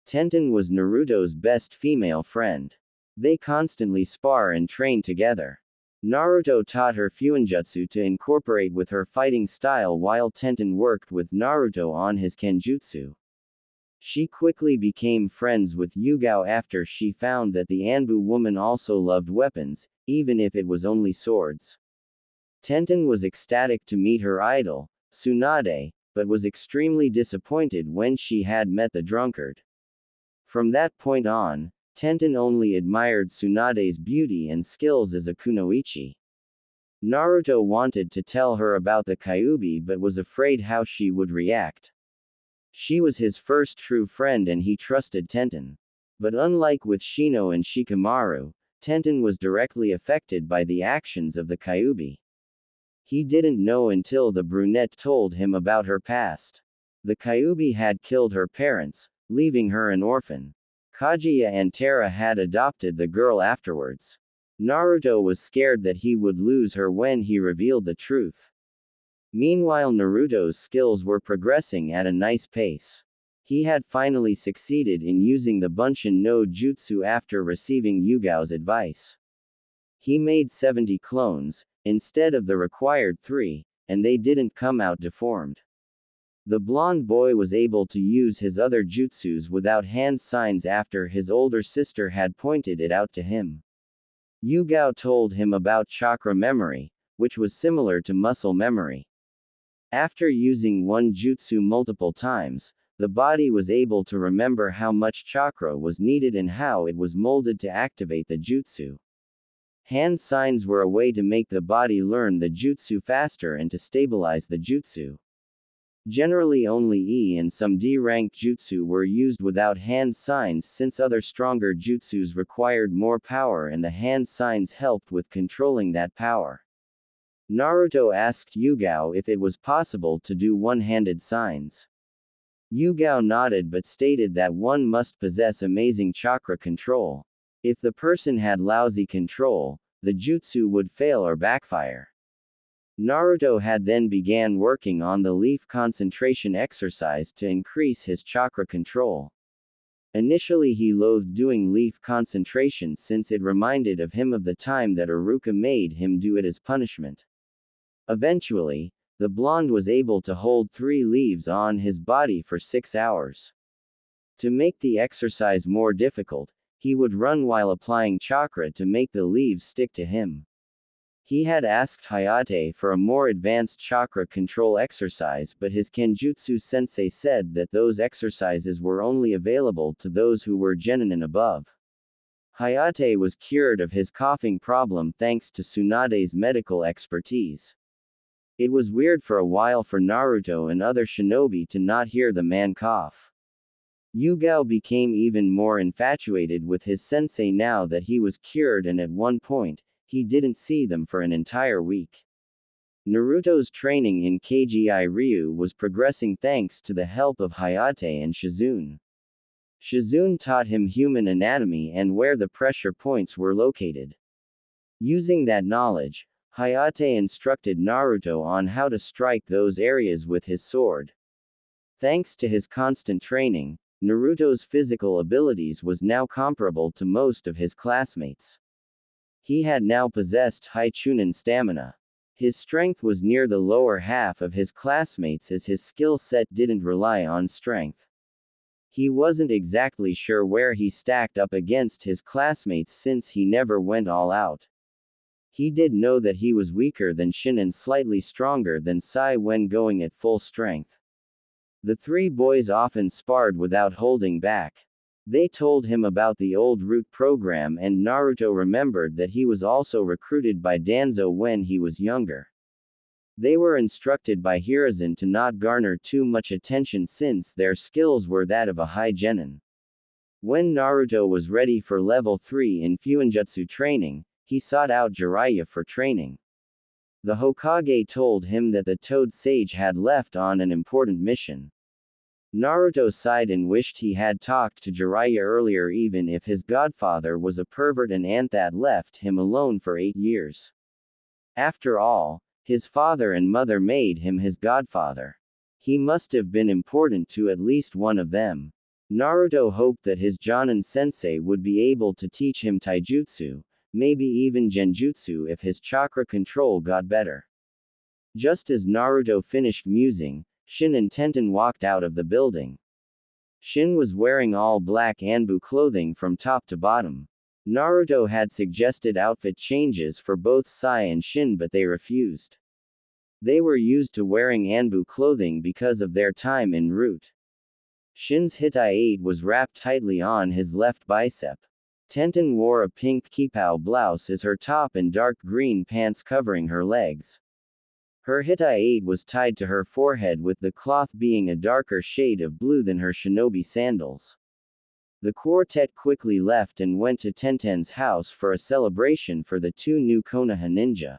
Tenten was Naruto's best female friend. They constantly spar and train together. Naruto taught her Fuinjutsu to incorporate with her fighting style while Tenten worked with Naruto on his Kenjutsu. She quickly became friends with Yugao after she found that the Anbu woman also loved weapons, even if it was only swords. Tenten was ecstatic to meet her idol, Tsunade, but was extremely disappointed when she had met the drunkard. From that point on, Tenten only admired Tsunade's beauty and skills as a kunoichi. Naruto wanted to tell her about the Kyuubi but was afraid how she would react. She was his first true friend and he trusted Tenten. But unlike with Shino and Shikamaru, Tenten was directly affected by the actions of the Kyuubi. He didn't know until the brunette told him about her past. The Kyuubi had killed her parents, leaving her an orphan. Kaguya and Tara had adopted the girl afterwards. Naruto was scared that he would lose her when he revealed the truth. Meanwhile, Naruto's skills were progressing at a nice pace. He had finally succeeded in using the Bunshin no Jutsu after receiving Yugao's advice. He made 70 clones, instead of the required 3, and they didn't come out deformed. The blonde boy was able to use his other jutsus without hand signs after his older sister had pointed it out to him. Yugao told him about chakra memory, which was similar to muscle memory. After using one jutsu multiple times, the body was able to remember how much chakra was needed and how it was molded to activate the jutsu. Hand signs were a way to make the body learn the jutsu faster and to stabilize the jutsu. Generally only E and some D-rank jutsu were used without hand signs since other stronger jutsus required more power and the hand signs helped with controlling that power. Naruto asked Yugao if it was possible to do one-handed signs. Yugao nodded but stated that one must possess amazing chakra control. If the person had lousy control, the jutsu would fail or backfire. Naruto had then began working on the leaf concentration exercise to increase his chakra control. Initially he loathed doing leaf concentration since it reminded of him of the time that Iruka made him do it as punishment. Eventually, the blonde was able to hold 3 leaves on his body for 6 hours. To make the exercise more difficult, he would run while applying chakra to make the leaves stick to him. He had asked Hayate for a more advanced chakra control exercise but his Kenjutsu sensei said that those exercises were only available to those who were genin and above. Hayate was cured of his coughing problem thanks to Tsunade's medical expertise. It was weird for a while for Naruto and other shinobi to not hear the man cough. Yugao became even more infatuated with his sensei now that he was cured and at one point, he didn't see them for an entire week. Naruto's training in Kgi Ryu was progressing thanks to the help of Hayate and Shizune. Shizune taught him human anatomy and where the pressure points were located. Using that knowledge, Hayate instructed Naruto on how to strike those areas with his sword. Thanks to his constant training, Naruto's physical abilities was now comparable to most of his classmates. He had now possessed high Chunin stamina. His strength was near the lower half of his classmates as his skill set didn't rely on strength. He wasn't exactly sure where he stacked up against his classmates since he never went all out. He did know that he was weaker than Shin and slightly stronger than Sai when going at full strength. The 3 boys often sparred without holding back. They told him about the old Root program and Naruto remembered that he was also recruited by Danzo when he was younger. They were instructed by Hiruzen to not garner too much attention since their skills were that of a high genin. When Naruto was ready for level 3 in Fuinjutsu training, he sought out Jiraiya for training. The Hokage told him that the Toad Sage had left on an important mission. Naruto sighed and wished he had talked to Jiraiya earlier even if his godfather was a pervert and Anthat left him alone for 8 years. After all, his father and mother made him his godfather. He must have been important to at least one of them. Naruto hoped that his Jonin sensei would be able to teach him taijutsu, maybe even genjutsu if his chakra control got better. Just as Naruto finished musing, Shin and Tenten walked out of the building. Shin was wearing all black Anbu clothing from top to bottom. Naruto had suggested outfit changes for both Sai and Shin but they refused. They were used to wearing Anbu clothing because of their time en route. Shin's Hitai 8 was wrapped tightly on his left bicep. Tenten wore a pink kipao blouse as her top and dark green pants covering her legs. Her hittai was tied to her forehead with the cloth being a darker shade of blue than her shinobi sandals. The quartet quickly left and went to Tenten's house for a celebration for the two new Konoha ninja.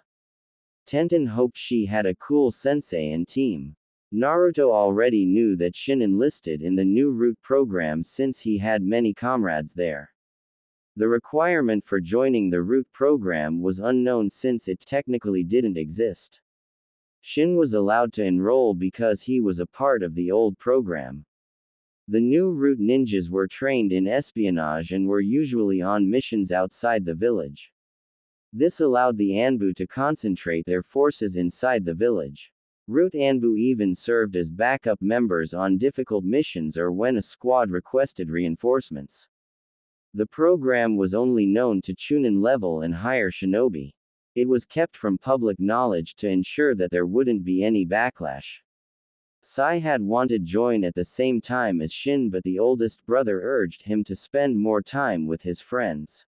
Tenten hoped she had a cool sensei and team. Naruto already knew that Shin enlisted in the new route program since he had many comrades there. The requirement for joining the route program was unknown since it technically didn't exist. Shin was allowed to enroll because he was a part of the old program. The new route ninjas were trained in espionage and were usually on missions outside the village. This allowed the Anbu to concentrate their forces inside the village. Route Anbu even served as backup members on difficult missions or when a squad requested reinforcements. The program was only known to Chunin level and higher shinobi. It was kept from public knowledge to ensure that there wouldn't be any backlash. Sai had wanted join at the same time as Shin, but the oldest brother urged him to spend more time with his friends.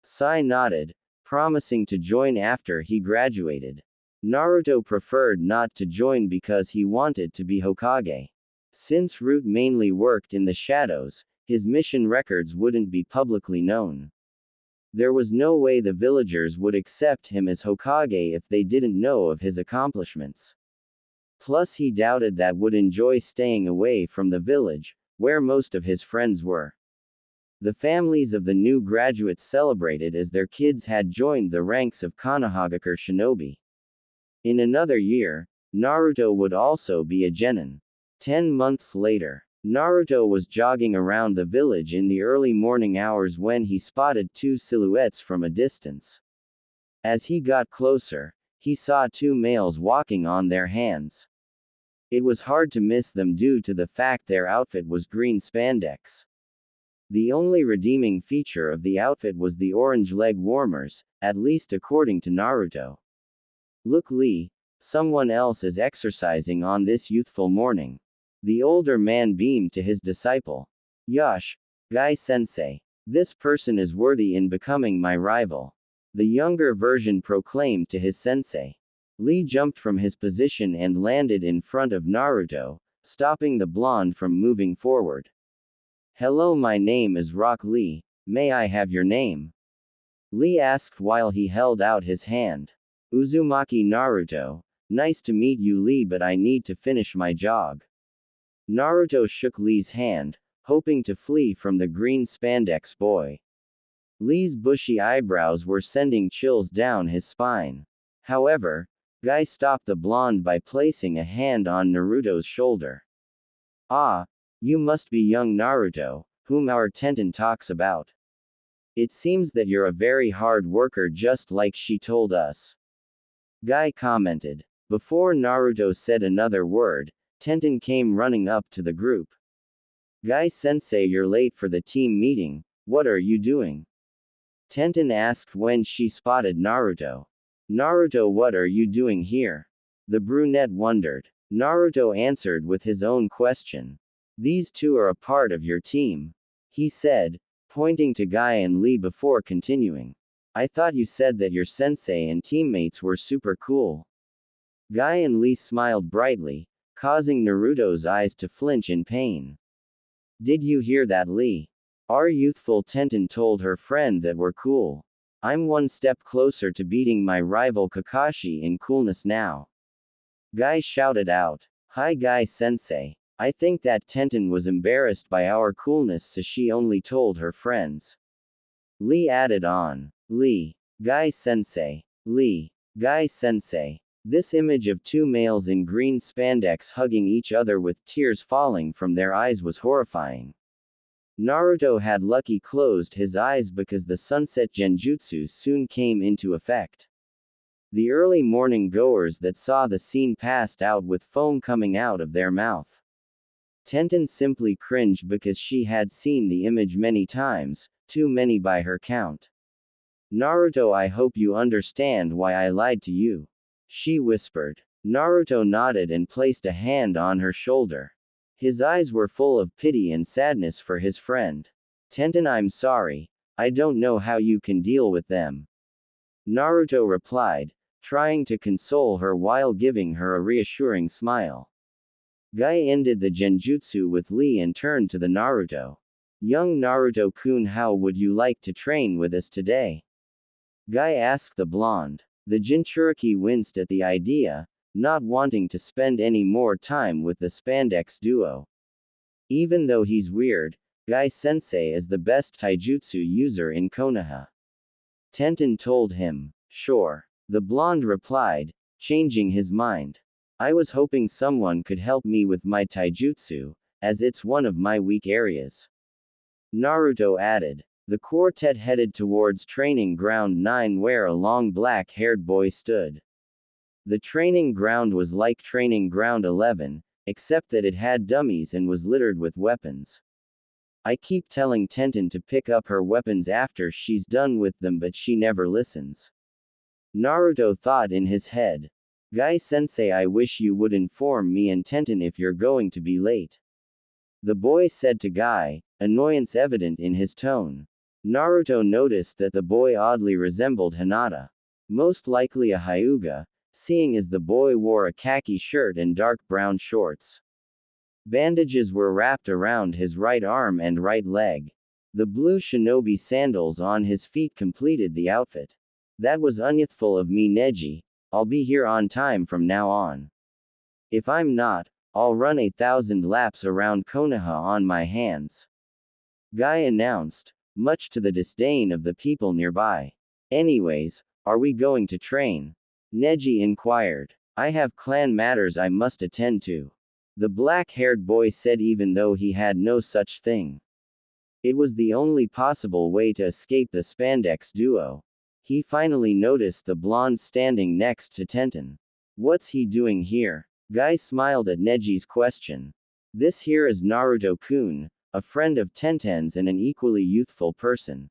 Sai nodded, promising to join after he graduated. Naruto preferred not to join because he wanted to be Hokage. Since Root mainly worked in the shadows, his mission records wouldn't be publicly known. There was no way the villagers would accept him as Hokage if they didn't know of his accomplishments. Plus he doubted that would enjoy staying away from the village, where most of his friends were. The families of the new graduates celebrated as their kids had joined the ranks of Konohagakure shinobi. In another year, Naruto would also be a genin. 10 months later, Naruto was jogging around the village in the early morning hours when he spotted two silhouettes from a distance. As he got closer, he saw two males walking on their hands. It was hard to miss them due to the fact their outfit was green spandex. The only redeeming feature of the outfit was the orange leg warmers, at least according to Naruto. Look, Lee, someone else is exercising on this youthful morning. The older man beamed to his disciple. Yosh, Guy-sensei. This person is worthy in becoming my rival. The younger version proclaimed to his sensei. Lee jumped from his position and landed in front of Naruto, stopping the blonde from moving forward. Hello, my name is Rock Lee. May I have your name? Lee asked while he held out his hand. Uzumaki Naruto. Nice to meet you, Lee, but I need to finish my jog. Naruto shook Lee's hand, hoping to flee from the green spandex boy. Lee's bushy eyebrows were sending chills down his spine. However, Guy stopped the blonde by placing a hand on Naruto's shoulder. Ah, you must be young Naruto, whom our Tenten talks about. It seems that you're a very hard worker, just like she told us. Guy commented. Before Naruto said another word, Tenten came running up to the group. Guy-sensei, you're late for the team meeting, what are you doing? Tenten asked when she spotted Naruto. Naruto, what are you doing here? The brunette wondered. Naruto answered with his own question. These two are a part of your team, he said, pointing to Guy and Lee before continuing. I thought you said that your sensei and teammates were super cool. Guy and Lee smiled brightly, causing Naruto's eyes to flinch in pain. Did you hear that, Lee? Our youthful Tenten told her friend that we're cool. I'm one step closer to beating my rival Kakashi in coolness now. Guy shouted out. Hi Guy-sensei. I think that Tenten was embarrassed by our coolness, so she only told her friends. Lee added on. Lee. Guy-sensei. Lee. Guy-sensei. This image of two males in green spandex hugging each other with tears falling from their eyes was horrifying. Naruto had lucky closed his eyes because the sunset genjutsu soon came into effect. The early morning goers that saw the scene passed out with foam coming out of their mouth. Tenten simply cringed because she had seen the image many times, too many by her count. Naruto, I hope you understand why I lied to you, she whispered. Naruto nodded and placed a hand on her shoulder. His eyes were full of pity and sadness for his friend. Tenten, I'm sorry. I don't know how you can deal with them. Naruto replied, trying to console her while giving her a reassuring smile. Guy ended the genjutsu with Lee and turned to the Naruto. Young Naruto-kun, how would you like to train with us today? Guy asked the blonde. The Jinchuriki winced at the idea, not wanting to spend any more time with the spandex duo. Even though he's weird, Guy-sensei is the best taijutsu user in Konoha. Tenten told him. Sure. The blonde replied, changing his mind. I was hoping someone could help me with my taijutsu, as it's one of my weak areas. Naruto added. The quartet headed towards training ground 9 where a long black-haired boy stood. The training ground was like training ground 11, except that it had dummies and was littered with weapons. I keep telling Tenten to pick up her weapons after she's done with them, but she never listens. Naruto thought in his head. Guy-sensei, I wish you would inform me and Tenten if you're going to be late. The boy said to Guy, annoyance evident in his tone. Naruto noticed that the boy oddly resembled Hinata. Most likely a Hyuga, seeing as the boy wore a khaki shirt and dark brown shorts. Bandages were wrapped around his right arm and right leg. The blue shinobi sandals on his feet completed the outfit. That was unyouthful of me, Neji. I'll be here on time from now on. If I'm not, I'll run 1,000 laps around Konoha on my hands. Guy announced, much to the disdain of the people nearby. Anyways, are we going to train? Neji inquired. I have clan matters I must attend to. The black-haired boy said, even though he had no such thing. It was the only possible way to escape the spandex duo. He finally noticed the blonde standing next to Tenten. What's he doing here? Guy smiled at Neji's question. This here is Naruto-kun, a friend of Tenten's and an equally youthful person.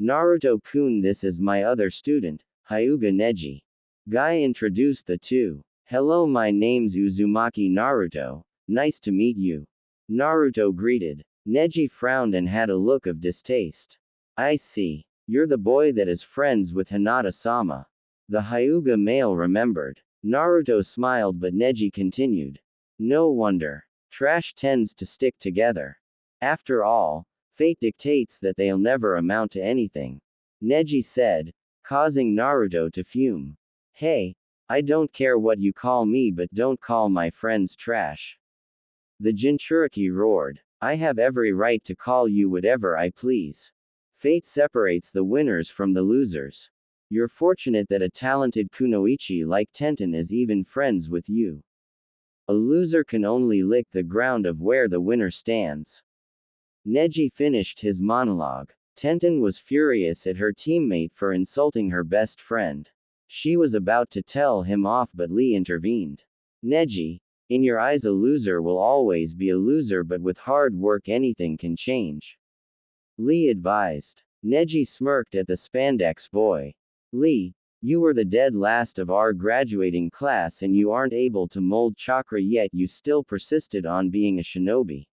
Naruto-kun, this is my other student, Hyuga Neji. Guy introduced the two. Hello, my name's Uzumaki Naruto, nice to meet you. Naruto greeted. Neji frowned and had a look of distaste. I see. You're the boy that is friends with Hinata-sama. The Hyuga male remembered. Naruto smiled, but Neji continued. No wonder. Trash tends to stick together. After all, fate dictates that they'll never amount to anything. Neji said, causing Naruto to fume. Hey, I don't care what you call me, but don't call my friends trash. The Jinchuriki roared. I have every right to call you whatever I please. Fate separates the winners from the losers. You're fortunate that a talented kunoichi like Tenten is even friends with you. A loser can only lick the ground of where the winner stands. Neji finished his monologue. Tenten was furious at her teammate for insulting her best friend. She was about to tell him off, but Lee intervened. Neji, in your eyes a loser will always be a loser, but with hard work anything can change. Lee advised. Neji smirked at the spandex boy. Lee, you were the dead last of our graduating class and you aren't able to mold chakra yet, you still persisted on being a shinobi.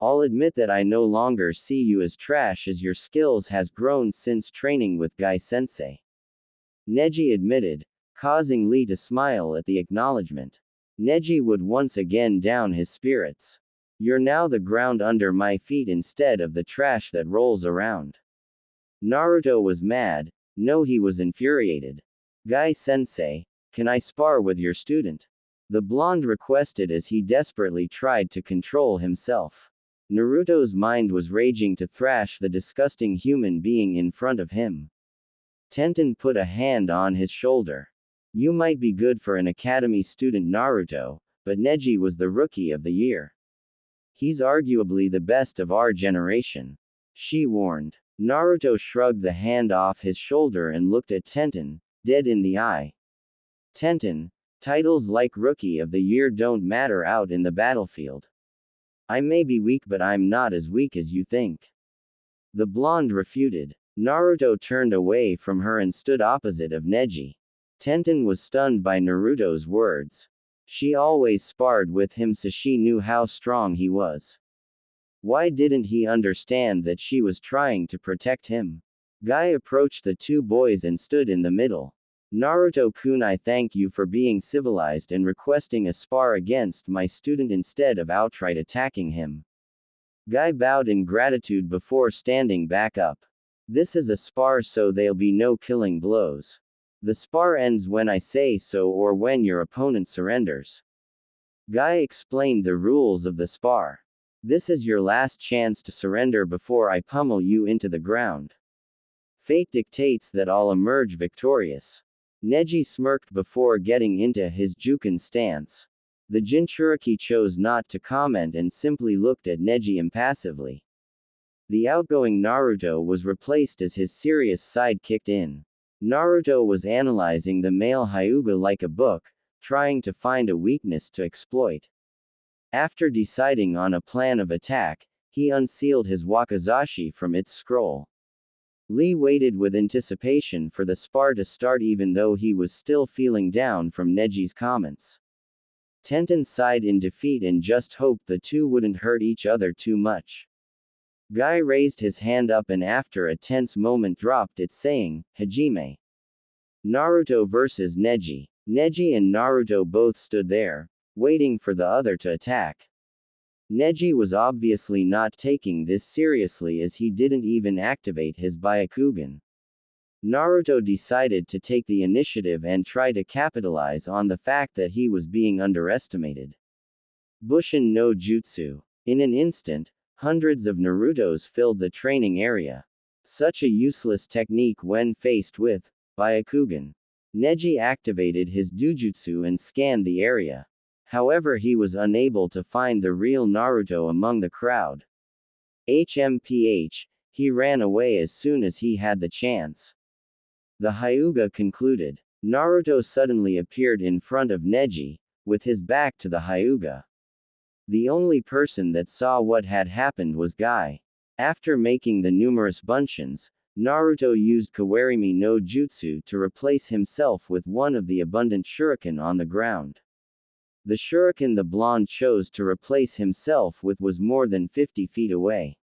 I'll admit that I no longer see you as trash, as your skills has grown since training with Guy-sensei. Neji admitted, causing Lee to smile at the acknowledgement. Neji would once again down his spirits. You're now the ground under my feet instead of the trash that rolls around. Naruto was mad. No, he was infuriated. Guy-sensei, can I spar with your student? The blonde requested as he desperately tried to control himself. Naruto's mind was raging to thrash the disgusting human being in front of him. Tenten put a hand on his shoulder. You might be good for an academy student, Naruto, but Neji was the rookie of the year. He's arguably the best of our generation. She warned. Naruto shrugged the hand off his shoulder and looked at Tenten, dead in the eye. Tenten, titles like Rookie of the Year don't matter out in the battlefield. I may be weak, but I'm not as weak as you think. The blonde refuted. Naruto turned away from her and stood opposite of Neji. Tenten was stunned by Naruto's words. She always sparred with him, so she knew how strong he was. Why didn't he understand that she was trying to protect him? Guy approached the two boys and stood in the middle. Naruto-kun, I thank you for being civilized and requesting a spar against my student instead of outright attacking him. Guy bowed in gratitude before standing back up. This is a spar, so there'll be no killing blows. The spar ends when I say so or when your opponent surrenders. Guy explained the rules of the spar. This is your last chance to surrender before I pummel you into the ground. Fate dictates that I'll emerge victorious. Neji smirked before getting into his Juken stance. The Jinchuriki chose not to comment and simply looked at Neji impassively. The outgoing Naruto was replaced as his serious side kicked in. Naruto was analyzing the male Hyuga like a book, trying to find a weakness to exploit. After deciding on a plan of attack, he unsealed his wakizashi from its scroll. Lee waited with anticipation for the spar to start even though he was still feeling down from Neji's comments. Tenten sighed in defeat and just hoped the two wouldn't hurt each other too much. Guy raised his hand up and after a tense moment dropped it saying, Hajime. Naruto versus Neji. Neji and Naruto both stood there, waiting for the other to attack. Neji was obviously not taking this seriously as he didn't even activate his Byakugan. Naruto decided to take the initiative and try to capitalize on the fact that he was being underestimated. Bushin no Jutsu. In an instant, hundreds of Narutos filled the training area. Such a useless technique when faced with Byakugan. Neji activated his Dujutsu and scanned the area. However, he was unable to find the real Naruto among the crowd. HMPH, he ran away as soon as he had the chance. The Hyuga concluded. Naruto suddenly appeared in front of Neji, with his back to the Hyuga. The only person that saw what had happened was Guy. After making the numerous bunshin, Naruto used Kawarimi no Jutsu to replace himself with one of the abundant shuriken on the ground. The shuriken the blonde chose to replace himself with was more than 50 feet away.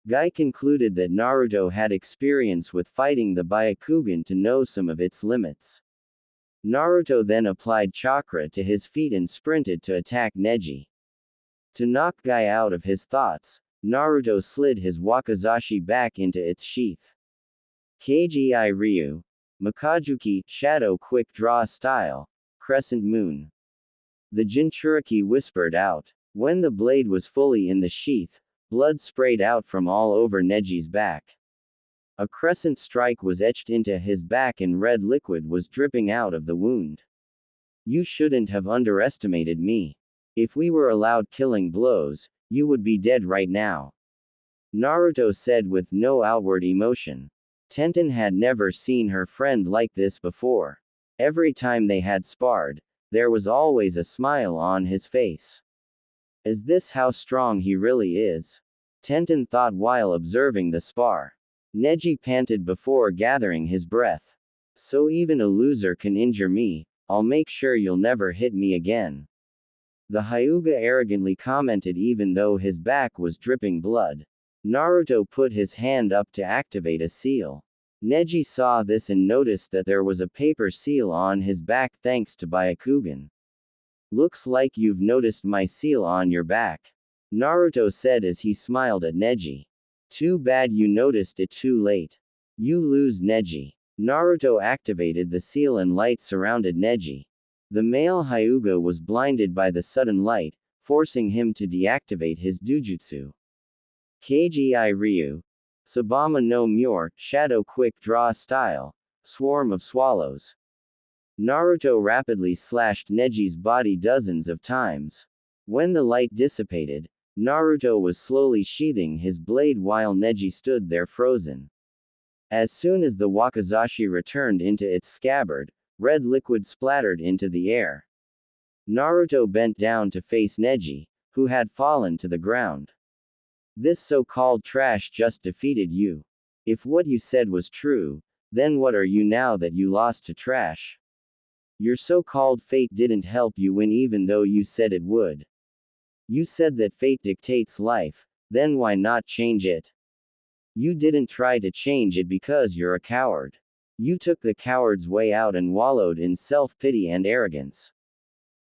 Guy concluded that Naruto had experience with fighting the Byakugan to know some of its limits. Naruto then applied chakra to his feet and sprinted to attack Neji. To knock Guy out of his thoughts, Naruto slid his wakizashi back into its sheath. Kgi Ryu. Makajuki, Shadow Quick Draw Style, Crescent Moon. The Jinchuriki whispered out. When the blade was fully in the sheath, blood sprayed out from all over Neji's back. A crescent strike was etched into his back and red liquid was dripping out of the wound. You shouldn't have underestimated me. If we were allowed killing blows, you would be dead right now. Naruto said with no outward emotion. Tenten had never seen her friend like this before. Every time they had sparred, there was always a smile on his face. Is this how strong he really is? Tenten thought while observing the spar. Neji panted before gathering his breath. So even a loser can injure me, I'll make sure you'll never hit me again. The Hyuga arrogantly commented even though his back was dripping blood. Naruto put his hand up to activate a seal. Neji saw this and noticed that there was a paper seal on his back thanks to Byakugan. Looks like you've noticed my seal on your back. Naruto said as he smiled at Neji. Too bad you noticed it too late. You lose, Neji. Naruto activated the seal and light surrounded Neji. The male Hyuga was blinded by the sudden light, forcing him to deactivate his Dujutsu. Kgi Ryu. Sabama no Mure, Shadow Quick Draw Style, Swarm of Swallows. Naruto rapidly slashed Neji's body dozens of times. When the light dissipated, Naruto was slowly sheathing his blade while Neji stood there frozen. As soon as the wakizashi returned into its scabbard, red liquid splattered into the air. Naruto bent down to face Neji, who had fallen to the ground. This so-called trash just defeated you. If what you said was true, then what are you now that you lost to trash? Your so-called fate didn't help you win even though you said it would. You said that fate dictates life, Then why not change it? You didn't try to change it because you're a coward. You took the coward's way out and wallowed in self-pity and arrogance.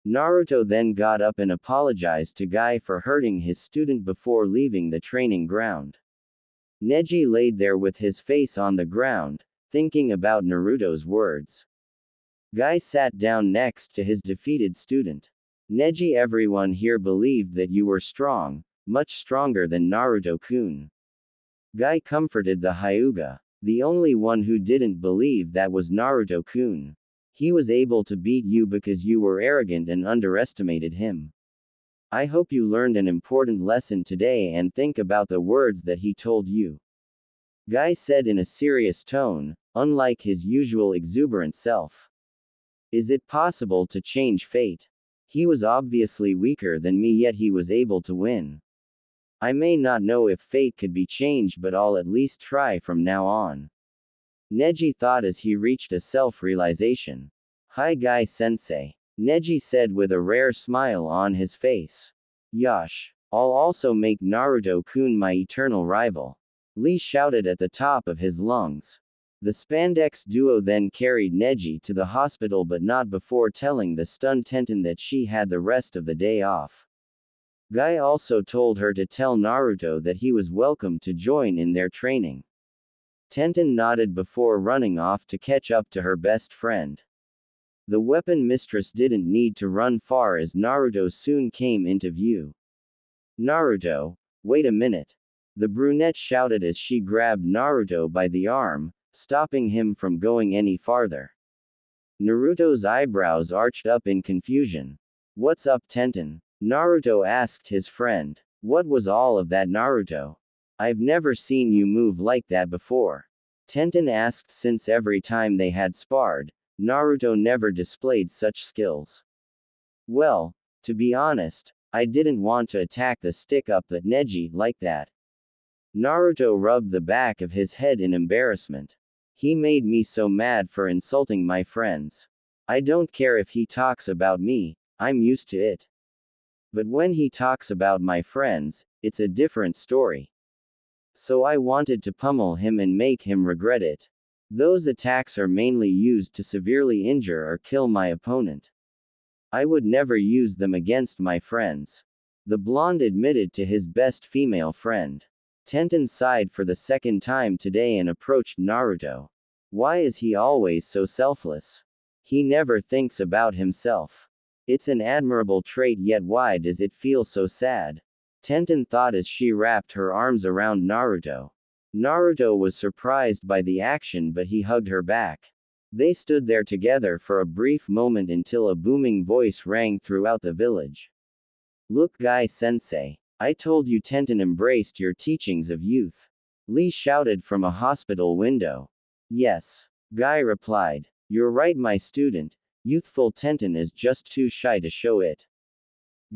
Naruto then got up and apologized to Guy for hurting his student before leaving the training ground. Neji laid there with his face on the ground, thinking about Naruto's words. Guy sat down next to his defeated student. Neji, everyone here believed that you were strong, much stronger than Naruto-kun. Guy comforted the Hyuga. The only one who didn't believe that was Naruto-kun. He was able to beat you because you were arrogant and underestimated him. I hope you learned an important lesson today and think about the words that he told you. Guy said in a serious tone, unlike his usual exuberant self. Is it possible to change fate? He was obviously weaker than me, yet he was able to win. I may not know if fate could be changed, but I'll at least try from now on. Neji thought as he reached a self-realization. Hi Guy sensei. Neji said with a rare smile on his face. Yosh. I'll also make Naruto-kun my eternal rival. Lee shouted at the top of his lungs. The spandex duo then carried Neji to the hospital, but not before telling the stunned Tenten that she had the rest of the day off. Guy also told her to tell Naruto that he was welcome to join in their training. Tenten nodded before running off to catch up to her best friend. The weapon mistress didn't need to run far as Naruto soon came into view. Naruto, wait a minute. The brunette shouted as she grabbed Naruto by the arm, stopping him from going any farther. Naruto's eyebrows arched up in confusion. What's up, Tenten? Naruto asked his friend. What was all of that, Naruto? I've never seen you move like that before. Tenten asked, since every time they had sparred, Naruto never displayed such skills. Well, to be honest, I didn't want to attack the stick-up that Neji like that. Naruto rubbed the back of his head in embarrassment. He made me so mad for insulting my friends. I don't care if he talks about me, I'm used to it. But when he talks about my friends, it's a different story. So I wanted to pummel him and make him regret it. Those attacks are mainly used to severely injure or kill my opponent. I would never use them against my friends. The blonde admitted to his best female friend. Tenten sighed for the second time today and approached Naruto. Why is he always so selfless? He never thinks about himself. It's an admirable trait, yet why does it feel so sad? Tenten thought as she wrapped her arms around Naruto. Naruto was surprised by the action, but he hugged her back. They stood there together for a brief moment until a booming voice rang throughout the village. Look, Guy sensei. I told you Tenten embraced your teachings of youth. Lee shouted from a hospital window. Yes. Guy replied. You're right, my student. Youthful Tenten is just too shy to show it.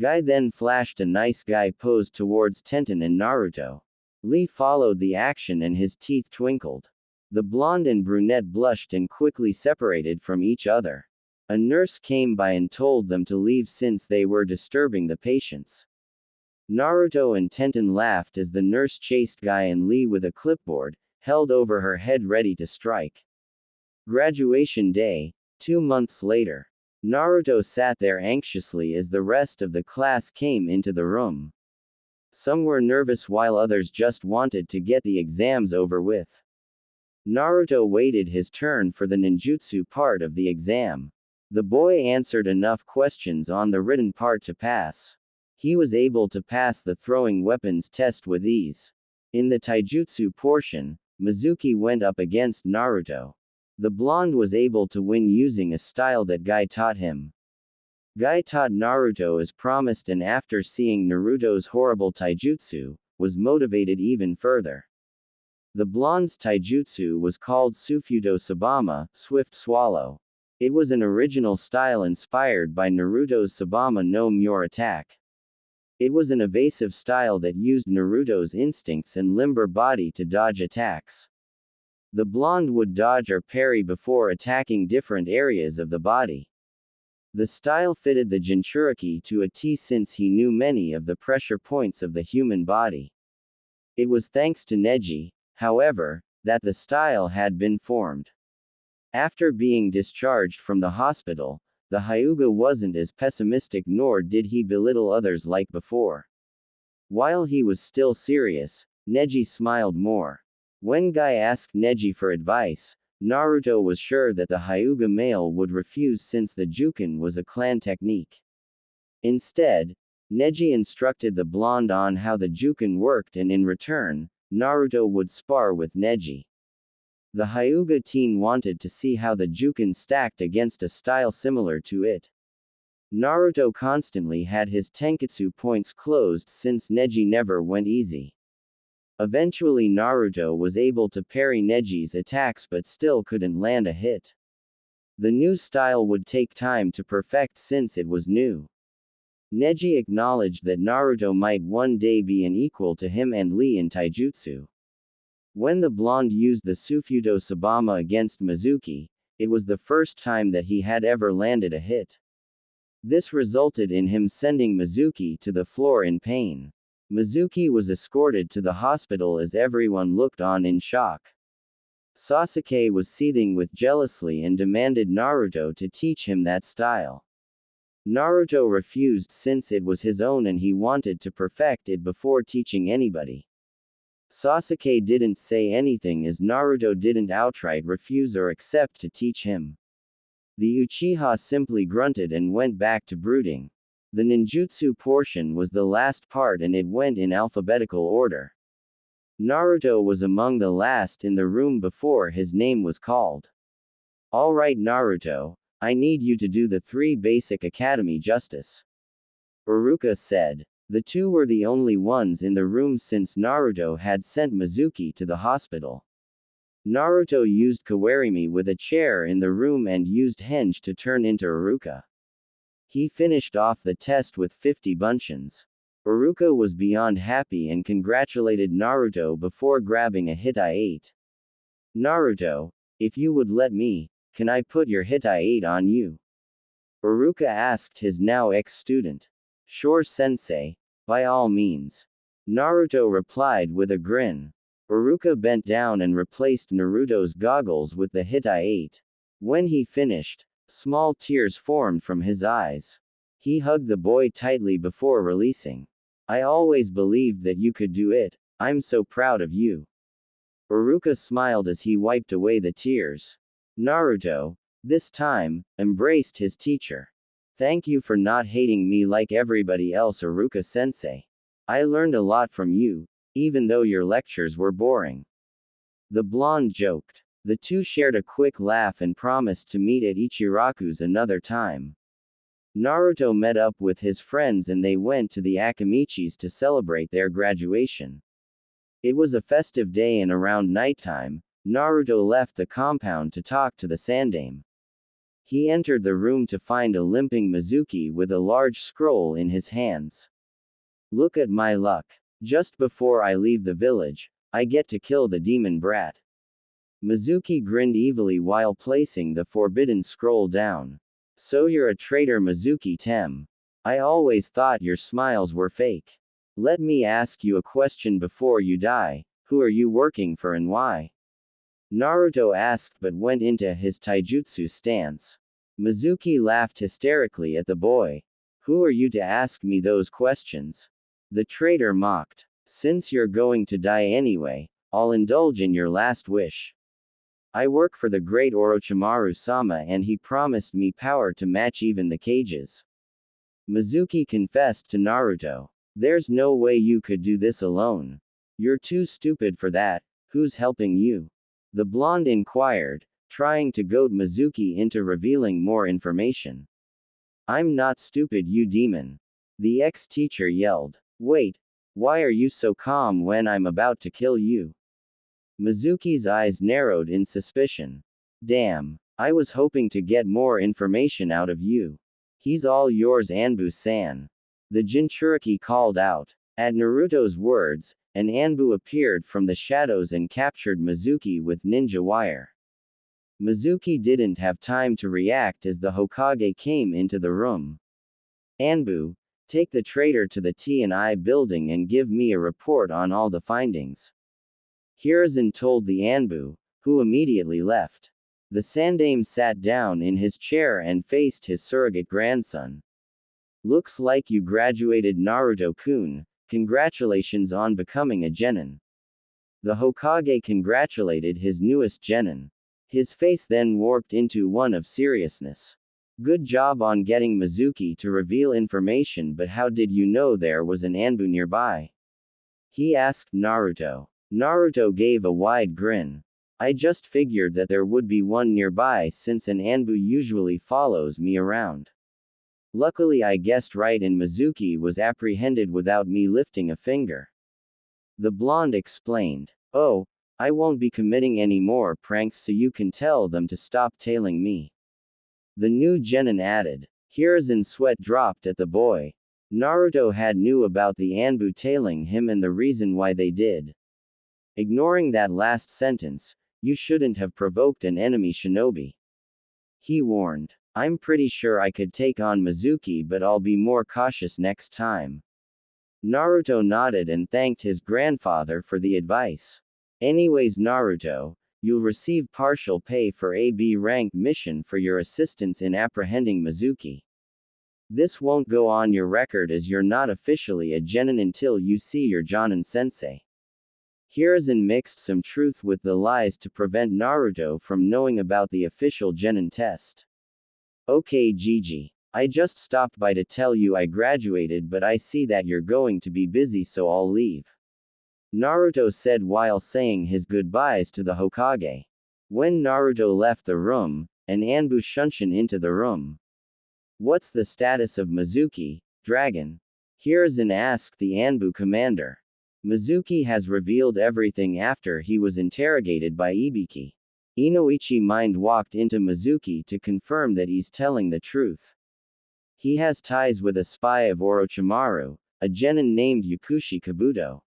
Guy then flashed a nice guy pose towards Tenten and Naruto. Lee followed the action and his teeth twinkled. The blonde and brunette blushed and quickly separated from each other. A nurse came by and told them to leave since they were disturbing the patients. Naruto and Tenten laughed as the nurse chased Guy and Lee with a clipboard, held over her head ready to strike. Graduation day, 2 months later. Naruto sat there anxiously as the rest of the class came into the room. Some were nervous while others just wanted to get the exams over with. Naruto waited his turn for the ninjutsu part of the exam. The boy answered enough questions on the written part to pass. He was able to pass the throwing weapons test with ease. In the taijutsu portion, Mizuki went up against Naruto. The blonde was able to win using a style that Guy taught him. Guy taught Naruto as promised, and after seeing Naruto's horrible taijutsu, was motivated even further. The blonde's taijutsu was called Sufuto Sabama, Swift Swallow. It was an original style inspired by Naruto's Sabama no Mure attack. It was an evasive style that used Naruto's instincts and limber body to dodge attacks. The blonde would dodge or parry before attacking different areas of the body. The style fitted the Jinchuriki to a T since he knew many of the pressure points of the human body. It was thanks to Neji, however, that the style had been formed. After being discharged from the hospital, the Hyuga wasn't as pessimistic nor did he belittle others like before. While he was still serious, Neji smiled more. When Guy asked Neji for advice, Naruto was sure that the Hyuga male would refuse since the Juken was a clan technique. Instead, Neji instructed the blonde on how the Juken worked and in return, Naruto would spar with Neji. The Hyuga teen wanted to see how the Juken stacked against a style similar to it. Naruto constantly had his Tenketsu points closed since Neji never went easy. Eventually Naruto was able to parry Neji's attacks but still couldn't land a hit. The new style would take time to perfect since it was new. Neji acknowledged that Naruto might one day be an equal to him and Lee in taijutsu. When the blonde used the Sufuto Sabama against Mizuki, it was the first time that he had ever landed a hit. This resulted in him sending Mizuki to the floor in pain. Mizuki was escorted to the hospital as everyone looked on in shock. Sasuke was seething with jealousy and demanded Naruto to teach him that style. Naruto refused since it was his own and he wanted to perfect it before teaching anybody. Sasuke didn't say anything as Naruto didn't outright refuse or accept to teach him. The Uchiha simply grunted and went back to brooding. The ninjutsu portion was the last part and it went in alphabetical order. Naruto was among the last in the room before his name was called. Alright Naruto, I need you to do the 3 basic academy justice. Iruka said. The two were the only ones in the room since Naruto had sent Mizuki to the hospital. Naruto used Kawarimi with a chair in the room and used henge to turn into Iruka. He finished off the test with 50 bunchins. Iruka was beyond happy and congratulated Naruto before grabbing a Hitai-8. Naruto, if you would let me, can I put your Hitai-8 on you? Iruka asked his now ex-student. Sure sensei, by all means. Naruto replied with a grin. Iruka bent down and replaced Naruto's goggles with the Hitai-8. When he finished, small tears formed from his eyes. He hugged the boy tightly before releasing. I always believed that you could do it, I'm so proud of you. Iruka smiled as he wiped away the tears. Naruto, this time, embraced his teacher. Thank you for not hating me like everybody else, Iruka-sensei. I learned a lot from you, even though your lectures were boring. The blonde joked. The two shared a quick laugh and promised to meet at Ichiraku's another time. Naruto met up with his friends and they went to the Akamichis to celebrate their graduation. It was a festive day and around nighttime, Naruto left the compound to talk to the Sandaime. He entered the room to find a limping Mizuki with a large scroll in his hands. Look at my luck. Just before I leave the village, I get to kill the demon brat. Mizuki grinned evilly while placing the forbidden scroll down. So you're a traitor, Mizuki-tem. I always thought your smiles were fake. Let me ask you a question before you die. Who are you working for and why? Naruto asked but went into his taijutsu stance. Mizuki laughed hysterically at the boy. Who are you to ask me those questions? The traitor mocked. Since you're going to die anyway, I'll indulge in your last wish. I work for the great Orochimaru-sama and he promised me power to match even the cages. Mizuki confessed to Naruto. There's no way you could do this alone. You're too stupid for that, who's helping you? The blonde inquired, trying to goad Mizuki into revealing more information. I'm not stupid, you demon. The ex-teacher yelled. Wait, why are you so calm when I'm about to kill you? Mizuki's eyes narrowed in suspicion. Damn, I was hoping to get more information out of you. He's all yours, Anbu-san. The Jinchuriki called out. At Naruto's words, an Anbu appeared from the shadows and captured Mizuki with ninja wire. Mizuki didn't have time to react as the Hokage came into the room. Anbu, Take the traitor to the T&I building and give me a report on all the findings. Hiruzen told the Anbu, who immediately left. The Sandame sat down in his chair and faced his surrogate grandson. Looks like you graduated, Naruto-kun. Congratulations on becoming a genin. The Hokage congratulated his newest genin. His face then warped into one of seriousness. Good job on getting Mizuki to reveal information, but how did you know there was an Anbu nearby? He asked Naruto. Naruto gave a wide grin. I just figured that there would be one nearby since an Anbu usually follows me around. Luckily I guessed right and Mizuki was apprehended without me lifting a finger. The blonde explained. Oh, I won't be committing any more pranks so you can tell them to stop tailing me. The new genin added. Hiruzen's sweat dropped at the boy. Naruto had knew about the Anbu tailing him and the reason why they did. Ignoring that last sentence, you shouldn't have provoked an enemy shinobi. He warned. I'm pretty sure I could take on Mizuki, but I'll be more cautious next time. Naruto nodded and thanked his grandfather for the advice. Anyways, Naruto, you'll receive partial pay for a B-rank mission for your assistance in apprehending Mizuki. This won't go on your record as you're not officially a genin until you see your Jonin sensei. Hiruzen mixed some truth with the lies to prevent Naruto from knowing about the official genin test. Okay, Gigi. I just stopped by to tell you I graduated, but I see that you're going to be busy, so I'll leave. Naruto said while saying his goodbyes to the Hokage. When Naruto left the room, an Anbu shunshin into the room. What's the status of Mizuki, dragon? Hiruzen asked the Anbu commander. Mizuki has revealed everything after he was interrogated by Ibiki. Inoichi mind walked into Mizuki to confirm that he's telling the truth. He has ties with a spy of Orochimaru, a genin named Yakushi Kabuto.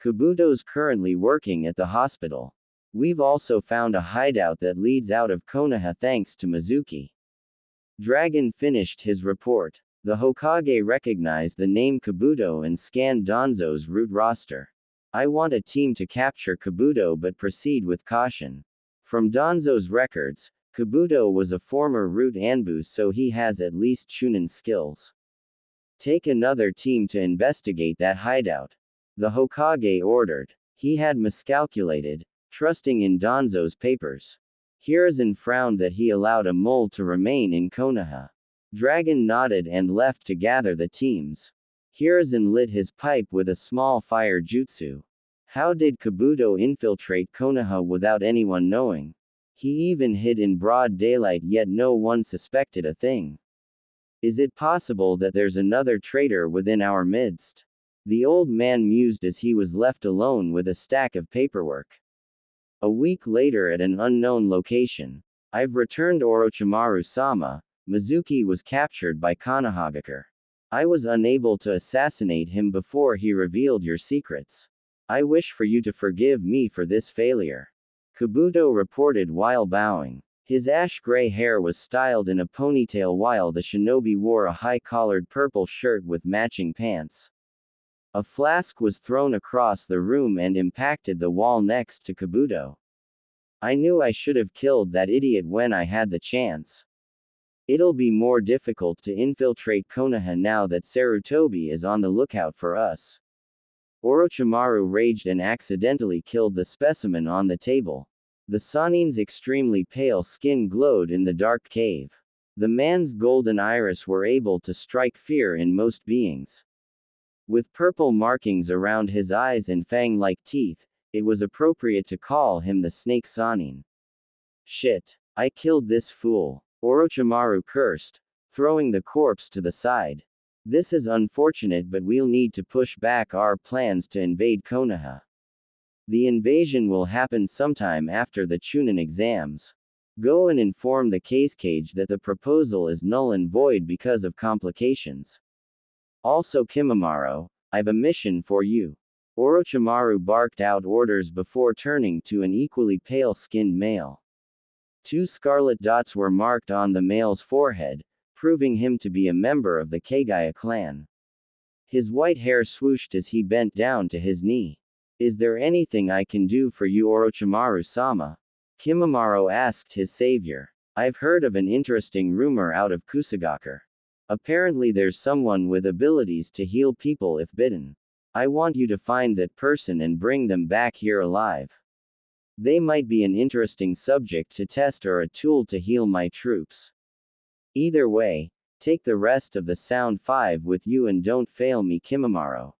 Kabuto's currently working at the hospital. We've also found a hideout that leads out of Konoha thanks to Mizuki. Dragon finished his report. The Hokage recognized the name Kabuto and scanned Danzo's route roster. I want a team to capture Kabuto but proceed with caution. From Danzo's records, Kabuto was a former root Anbu, so he has at least Chunin skills. Take another team to investigate that hideout. The Hokage ordered. He had miscalculated, trusting in Danzo's papers. Hiruzen frowned that he allowed a mole to remain in Konoha. Dragon nodded and left to gather the teams. Hiruzen lit his pipe with a small fire jutsu. How did Kabuto infiltrate Konoha without anyone knowing? He even hid in broad daylight, yet no one suspected a thing. Is it possible that there's another traitor within our midst? The old man mused as he was left alone with a stack of paperwork. A week later at an unknown location. I've returned Orochimaru-sama. Mizuki was captured by Konohagakure. I was unable to assassinate him before he revealed your secrets. I wish for you to forgive me for this failure. Kabuto reported while bowing. His ash-gray hair was styled in a ponytail while the shinobi wore a high-collared purple shirt with matching pants. A flask was thrown across the room and impacted the wall next to Kabuto. I knew I should have killed that idiot when I had the chance. It'll be more difficult to infiltrate Konoha now that Sarutobi is on the lookout for us. Orochimaru raged and accidentally killed the specimen on the table. The Sanin's extremely pale skin glowed in the dark cave. The man's golden iris were able to strike fear in most beings. With purple markings around his eyes and fang-like teeth, it was appropriate to call him the Snake Sanin. Shit. I killed this fool. Orochimaru cursed, throwing the corpse to the side. This is unfortunate, but we'll need to push back our plans to invade Konoha. The invasion will happen sometime after the Chunin exams. Go and inform the case cage that the proposal is null and void because of complications. Also Kimimaro, I've a mission for you. Orochimaru barked out orders before turning to an equally pale-skinned male. 2 scarlet dots were marked on the male's forehead, proving him to be a member of the Kagaya clan. His white hair swooshed as he bent down to his knee. Is there anything I can do for you, Orochimaru-sama? Kimimaro asked his savior. I've heard of an interesting rumor out of Kusagaker. Apparently there's someone with abilities to heal people if bitten. I want you to find that person and bring them back here alive. They might be an interesting subject to test or a tool to heal my troops. Either way, take the rest of the Sound 5 with you and don't fail me, Kimimaro.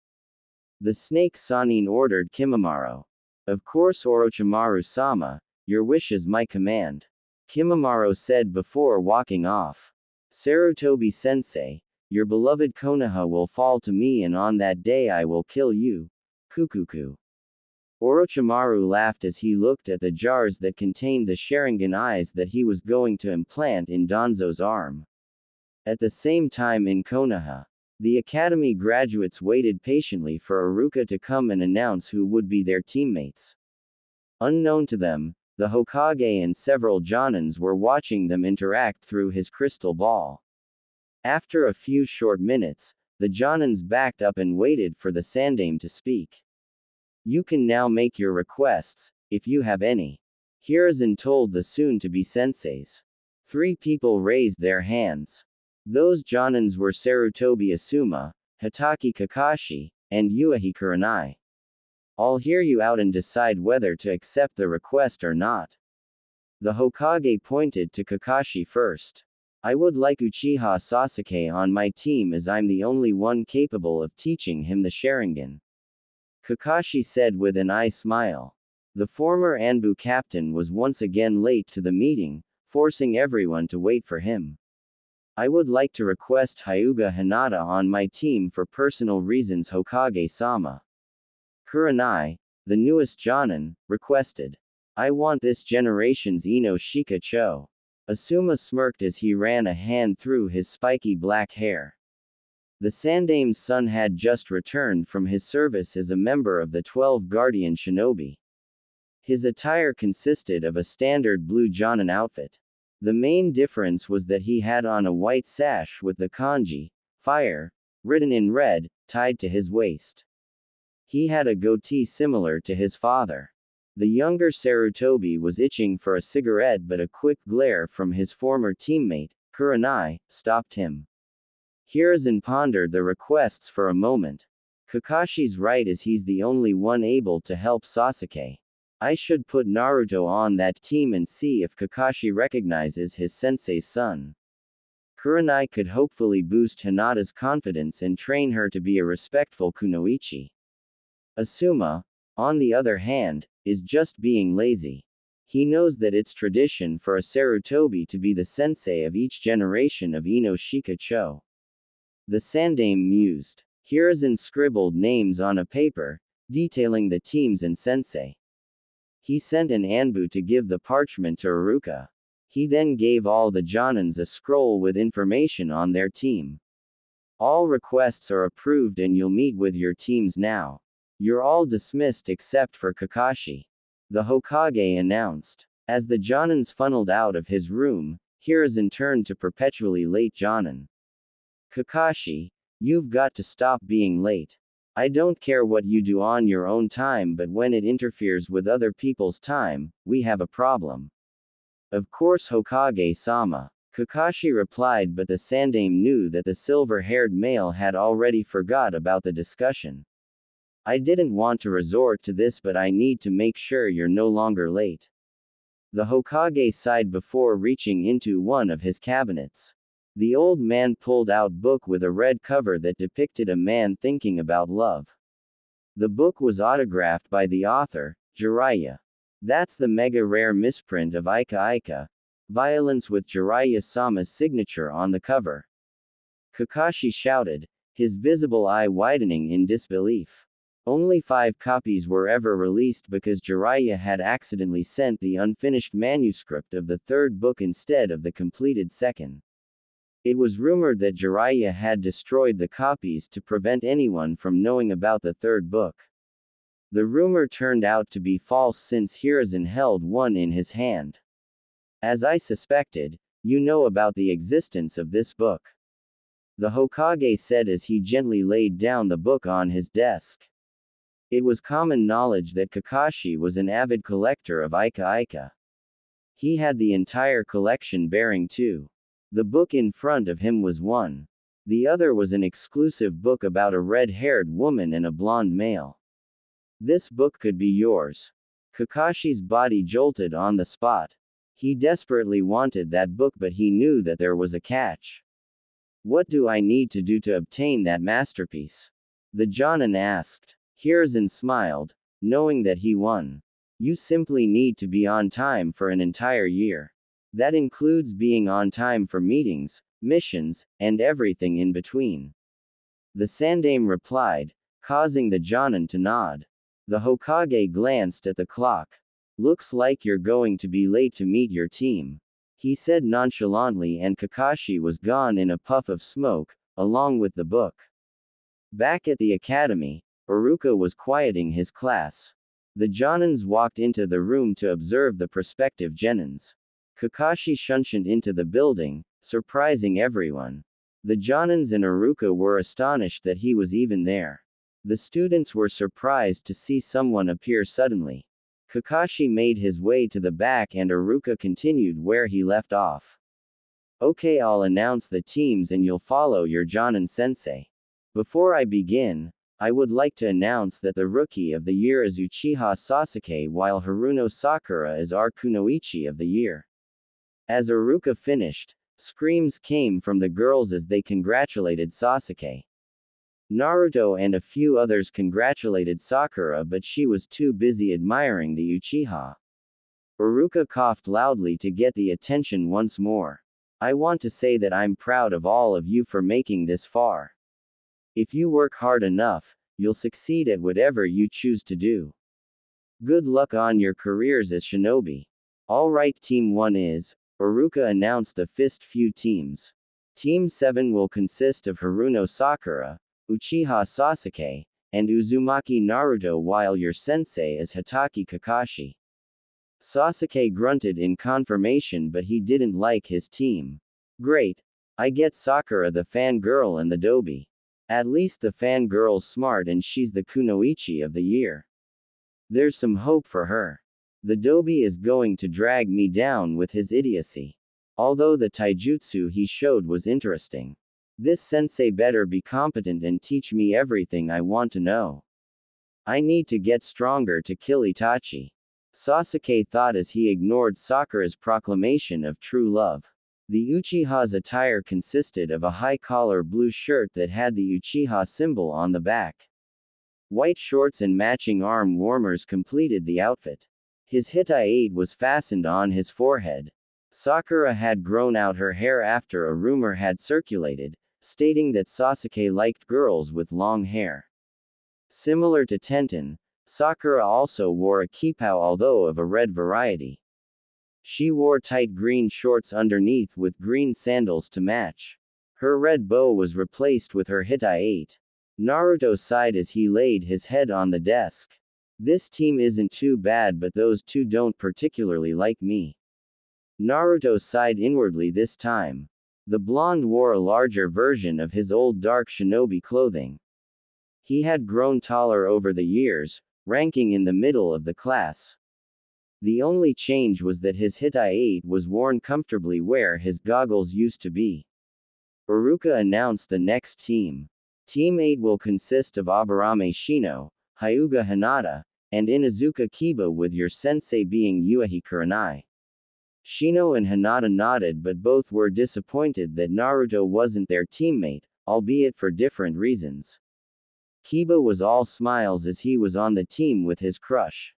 The snake Sanin ordered Kimimaro. Of course, Orochimaru-sama, your wish is my command. Kimimaro said before walking off. Sarutobi-sensei, your beloved Konoha will fall to me and on that day I will kill you. Kukuku. Orochimaru laughed as he looked at the jars that contained the Sharingan eyes that he was going to implant in Danzo's arm. At the same time in Konoha, the academy graduates waited patiently for Iruka to come and announce who would be their teammates. Unknown to them, the Hokage and several Jonins were watching them interact through his crystal ball. After a few short minutes, the Jonins backed up and waited for the Sandaime to speak. You can now make your requests, if you have any. Hiruzen told the soon-to-be senseis. 3 people raised their hands. Those Jonins were Sarutobi Asuma, Hitaki Kakashi, and Uchiha Kurenai. I'll hear you out and decide whether to accept the request or not. The Hokage pointed to Kakashi first. I would like Uchiha Sasuke on my team as I'm the only one capable of teaching him the Sharingan. Kakashi said with an eye smile. The former Anbu captain was once again late to the meeting, forcing everyone to wait for him. I would like to request Hyuga Hinata on my team for personal reasons, Hokage-sama. Kurenai, the newest Jonin, requested. I want this generation's Ino Shika Cho. Asuma smirked as he ran a hand through his spiky black hair. The Sandaime's son had just returned from his service as a member of the 12 Guardian Shinobi. His attire consisted of a standard blue Jonin outfit. The main difference was that he had on a white sash with the kanji, fire, written in red, tied to his waist. He had a goatee similar to his father. The younger Sarutobi was itching for a cigarette, but a quick glare from his former teammate, Kurenai, stopped him. Hiruzen pondered the requests for a moment. Kakashi's right as he's the only one able to help Sasuke. I should put Naruto on that team and see if Kakashi recognizes his sensei's son. Kurenai could hopefully boost Hinata's confidence and train her to be a respectful kunoichi. Asuma, on the other hand, is just being lazy. He knows that it's tradition for a Sarutobi to be the sensei of each generation of Ino Shika Cho. The Sandaime mused. Hiruzen scribbled names on a paper, detailing the teams and sensei. He sent an Anbu to give the parchment to Iruka. He then gave all the Jonins a scroll with information on their team. All requests are approved and you'll meet with your teams now. You're all dismissed except for Kakashi. The Hokage announced. As the Jonins funneled out of his room, Hiruzen turned to perpetually late Jonin. Kakashi, you've got to stop being late. I don't care what you do on your own time, but when it interferes with other people's time, we have a problem. Of course, Hokage-sama. Kakashi replied, but the Sandaime knew that the silver-haired male had already forgot about the discussion. I didn't want to resort to this, but I need to make sure you're no longer late. The Hokage sighed before reaching into one of his cabinets. The old man pulled out a book with a red cover that depicted a man thinking about love. The book was autographed by the author, Jiraiya. That's the mega rare misprint of Ika Ika. Violence with Jiraiya-sama's signature on the cover. Kakashi shouted, his visible eye widening in disbelief. Only 5 copies were ever released because Jiraiya had accidentally sent the unfinished manuscript of the 3rd book instead of the completed 2nd. It was rumored that Jiraiya had destroyed the copies to prevent anyone from knowing about the 3rd book. The rumor turned out to be false since Hiruzen held one in his hand. As I suspected, You know about the existence of this book. The Hokage said as he gently laid down the book on his desk. It was common knowledge that Kakashi was an avid collector of Ika. He had the entire collection bearing two. The book in front of him was one. The other was an exclusive book about a red-haired woman and a blonde male. This book could be yours. Kakashi's body jolted on the spot. He desperately wanted that book, but he knew that there was a catch. What do I need to do to obtain that masterpiece? The Jonin asked. Hiruzen smiled, knowing that he won. You simply need to be on time for an entire year. That includes being on time for meetings, missions, and everything in between. The Sandaime replied, causing the Jonin to nod. The Hokage glanced at the clock. Looks like you're going to be late to meet your team, he said nonchalantly, and Kakashi was gone in a puff of smoke, along with the book. Back at the academy, Iruka was quieting his class. The Jonins walked into the room to observe the prospective genins. Kakashi shunted into the building, surprising everyone. The Jonins and Iruka were astonished that he was even there. The students were surprised to see someone appear suddenly. Kakashi made his way to the back and Iruka continued where he left off. Okay, I'll announce the teams and you'll follow your Jonin sensei. Before I begin, I would like to announce that the Rookie of the Year is Uchiha Sasuke, while Haruno Sakura is our Kunoichi of the Year. As Iruka finished, screams came from the girls as they congratulated Sasuke. Naruto and a few others congratulated Sakura, but she was too busy admiring the Uchiha. Iruka coughed loudly to get the attention once more. I want to say that I'm proud of all of you for making this far. If you work hard enough, you'll succeed at whatever you choose to do. Good luck on your careers as shinobi. Alright, Team 1 is, Iruka announced the fist few teams. Team 7 will consist of Haruno Sakura, Uchiha Sasuke, and Uzumaki Naruto, while your sensei is Hatake Kakashi. Sasuke grunted in confirmation, but he didn't like his team. Great. I get Sakura the fangirl and the dobi. At least the fangirl's smart and she's the Kunoichi of the Year. There's some hope for her. The dobi is going to drag me down with his idiocy. Although the taijutsu he showed was interesting. This sensei better be competent and teach me everything I want to know. I need to get stronger to kill Itachi. Sasuke thought as he ignored Sakura's proclamation of true love. The Uchiha's attire consisted of a high-collar blue shirt that had the Uchiha symbol on the back. White shorts and matching arm warmers completed the outfit. His hitai was fastened on his forehead. Sakura had grown out her hair after a rumor had circulated, stating that Sasuke liked girls with long hair. Similar to Tenten, Sakura also wore a kippou, although of a red variety. She wore tight green shorts underneath with green sandals to match. Her red bow was replaced with her hitai. Naruto sighed as he laid his head on the desk. This team isn't too bad, but those two don't particularly like me. Naruto sighed inwardly this time. The blonde wore a larger version of his old dark shinobi clothing. He had grown taller over the years, ranking in the middle of the class. The only change was that his hitai was worn comfortably where his goggles used to be. Iruka announced the next team. Team 8 will consist of Aburame Shino, Hyuga Hinata, and Inuzuka Kiba, with your sensei being Yuichi Kurenai. Shino and Hinata nodded, but both were disappointed that Naruto wasn't their teammate, albeit for different reasons. Kiba was all smiles as he was on the team with his crush.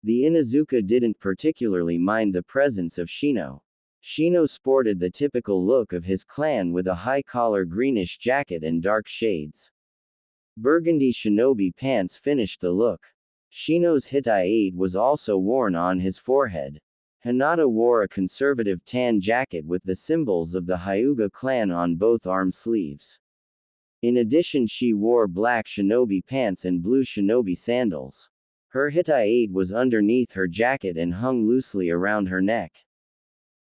The Inuzuka didn't particularly mind the presence of Shino. Shino sported the typical look of his clan with a high-collar greenish jacket and dark shades. Burgundy shinobi pants finished the look. Shino's hitai was also worn on his forehead. Hinata wore a conservative tan jacket with the symbols of the Hyuga clan on both arm sleeves. In addition, she wore black shinobi pants and blue shinobi sandals. Her hitai was underneath her jacket and hung loosely around her neck.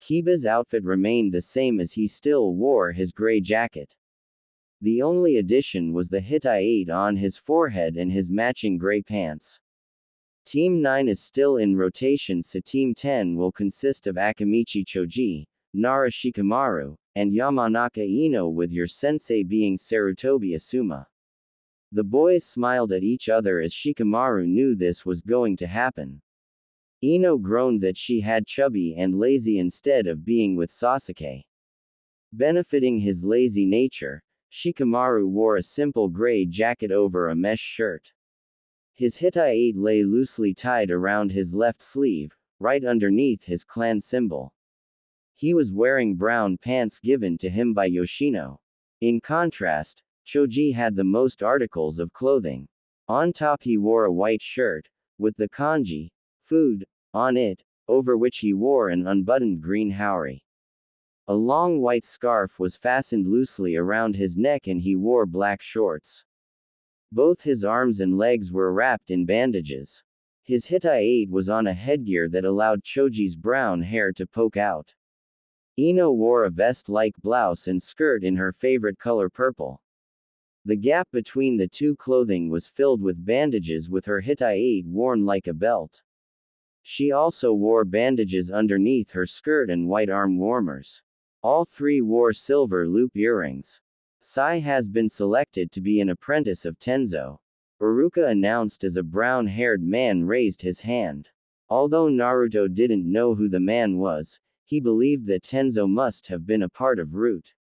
Kiba's outfit remained the same as he still wore his gray jacket. The only addition was the Hittite on his forehead and his matching gray pants. Team 9 is still in rotation, so Team 10 will consist of Akamichi Choji, Nara Shikamaru, and Yamanaka Ino, with your sensei being Sarutobi Asuma. The boys smiled at each other as Shikamaru knew this was going to happen. Ino groaned that she had chubby and lazy instead of being with Sasuke. Benefiting his lazy nature, Shikamaru wore a simple gray jacket over a mesh shirt. His Hittite lay loosely tied around his left sleeve, right underneath his clan symbol. He was wearing brown pants given to him by Yoshino. In contrast, Choji had the most articles of clothing. On top he wore a white shirt, with the kanji, food, on it, over which he wore an unbuttoned green haori. A long white scarf was fastened loosely around his neck and he wore black shorts. Both his arms and legs were wrapped in bandages. His Hittite was on a headgear that allowed Choji's brown hair to poke out. Ino wore a vest-like blouse and skirt in her favorite color purple. The gap between the two clothing was filled with bandages, with her Hittite worn like a belt. She also wore bandages underneath her skirt and white arm warmers. All three wore silver loop earrings. Sai has been selected to be an apprentice of Tenzo. Iruka announced as a brown-haired man raised his hand. Although Naruto didn't know who the man was, he believed that Tenzo must have been a part of Root.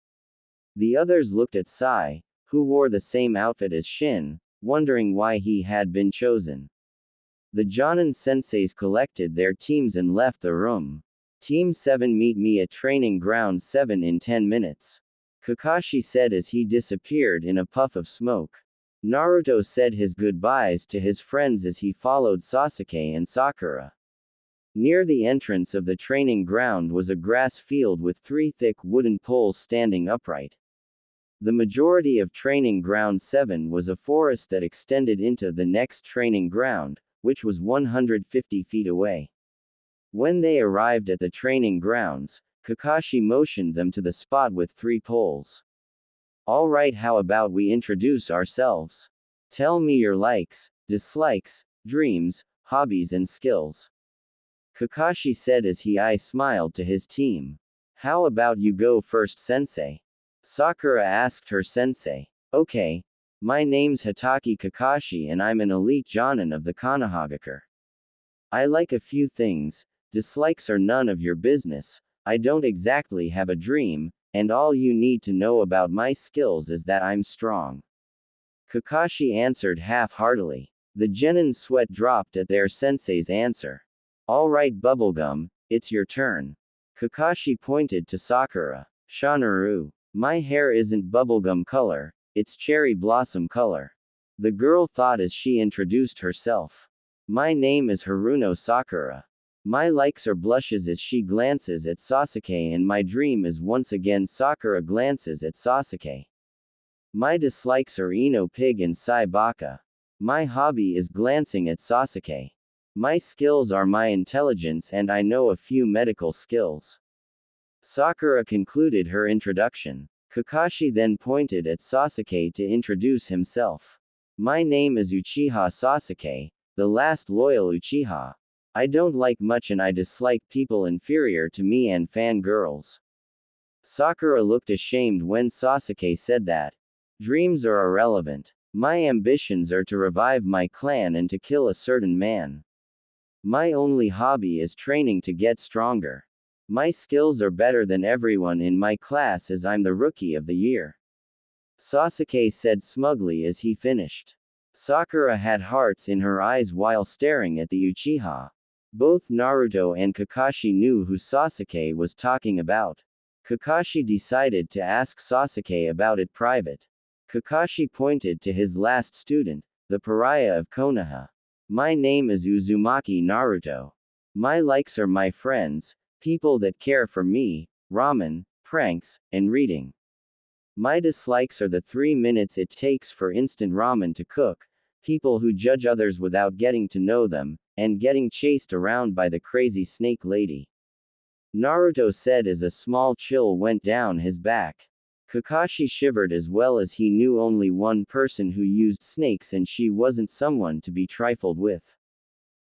The others looked at Sai, who wore the same outfit as Shin, wondering why he had been chosen. The Jonin senseis collected their teams and left the room. Team 7, meet me at training ground 7 in 10 minutes. Kakashi said as he disappeared in a puff of smoke. Naruto said his goodbyes to his friends as he followed Sasuke and Sakura. Near the entrance of the training ground was a grass field with 3 thick wooden poles standing upright. The majority of training ground 7 was a forest that extended into the next training ground, which was 150 feet away. When they arrived at the training grounds, Kakashi motioned them to the spot with 3 poles. Alright, how about we introduce ourselves? Tell me your likes, dislikes, dreams, hobbies and skills. Kakashi said as he smiled to his team. How about you go first, sensei? Sakura asked her sensei. Okay. My name's Hatake Kakashi and I'm an elite Jonin of the Konohagakure. I like a few things, dislikes are none of your business. I don't exactly have a dream, and all you need to know about my skills is that I'm strong. Kakashi answered half-heartedly. The genin's sweat dropped at their sensei's answer. Alright Bubblegum, it's your turn. Kakashi pointed to Sakura. Shanaru. My hair isn't bubblegum color, it's cherry blossom color. The girl thought as she introduced herself. My name is Haruno Sakura. My likes are blushes as she glances at Sasuke, and my dream is once again Sakura glances at Sasuke. My dislikes are Ino Pig and Sai Baka. My hobby is glancing at Sasuke. My skills are my intelligence and I know a few medical skills. Sakura concluded her introduction. Kakashi then pointed at Sasuke to introduce himself. My name is Uchiha Sasuke, the last loyal Uchiha. I don't like much and I dislike people inferior to me and fangirls. Sakura looked ashamed when Sasuke said that. Dreams are irrelevant. My ambitions are to revive my clan and to kill a certain man. My only hobby is training to get stronger. My skills are better than everyone in my class as I'm the rookie of the year. Sasuke said smugly as he finished. Sakura had hearts in her eyes while staring at the Uchiha. Both Naruto and Kakashi knew who Sasuke was talking about. Kakashi decided to ask Sasuke about it private. Kakashi pointed to his last student, the pariah of Konoha. My name is Uzumaki Naruto. My likes are my friends, people that care for me, ramen, pranks, and reading. My dislikes are the 3 minutes it takes for instant ramen to cook, people who judge others without getting to know them, and getting chased around by the crazy snake lady. Naruto said as a small chill went down his back. Kakashi shivered as well as he knew only one person who used snakes and she wasn't someone to be trifled with.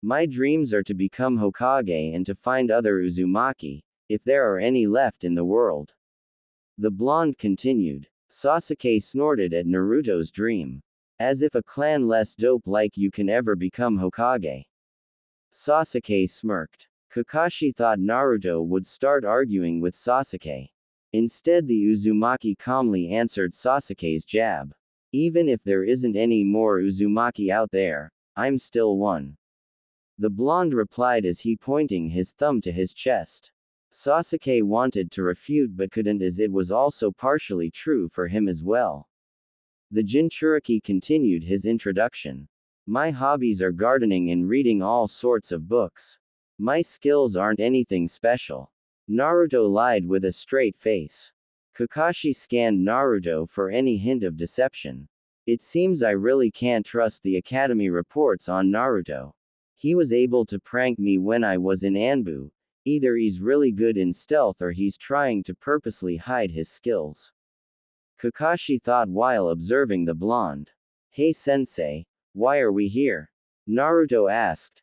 My dreams are to become Hokage and to find other Uzumaki, if there are any left in the world. The blonde continued. Sasuke snorted at Naruto's dream. As if a clan less dope like you can ever become Hokage. Sasuke smirked. Kakashi thought Naruto would start arguing with Sasuke. Instead, the Uzumaki calmly answered Sasuke's jab. Even if there isn't any more Uzumaki out there, I'm still one. The blonde replied as he pointing his thumb to his chest. Sasuke wanted to refute but couldn't as it was also partially true for him as well. The Jinchuriki continued his introduction. My hobbies are gardening and reading all sorts of books. My skills aren't anything special. Naruto lied with a straight face. Kakashi scanned Naruto for any hint of deception. It seems I really can't trust the academy reports on Naruto. He was able to prank me when I was in Anbu. Either he's really good in stealth or he's trying to purposely hide his skills. Kakashi thought while observing the blonde. Hey sensei, why are we here? Naruto asked,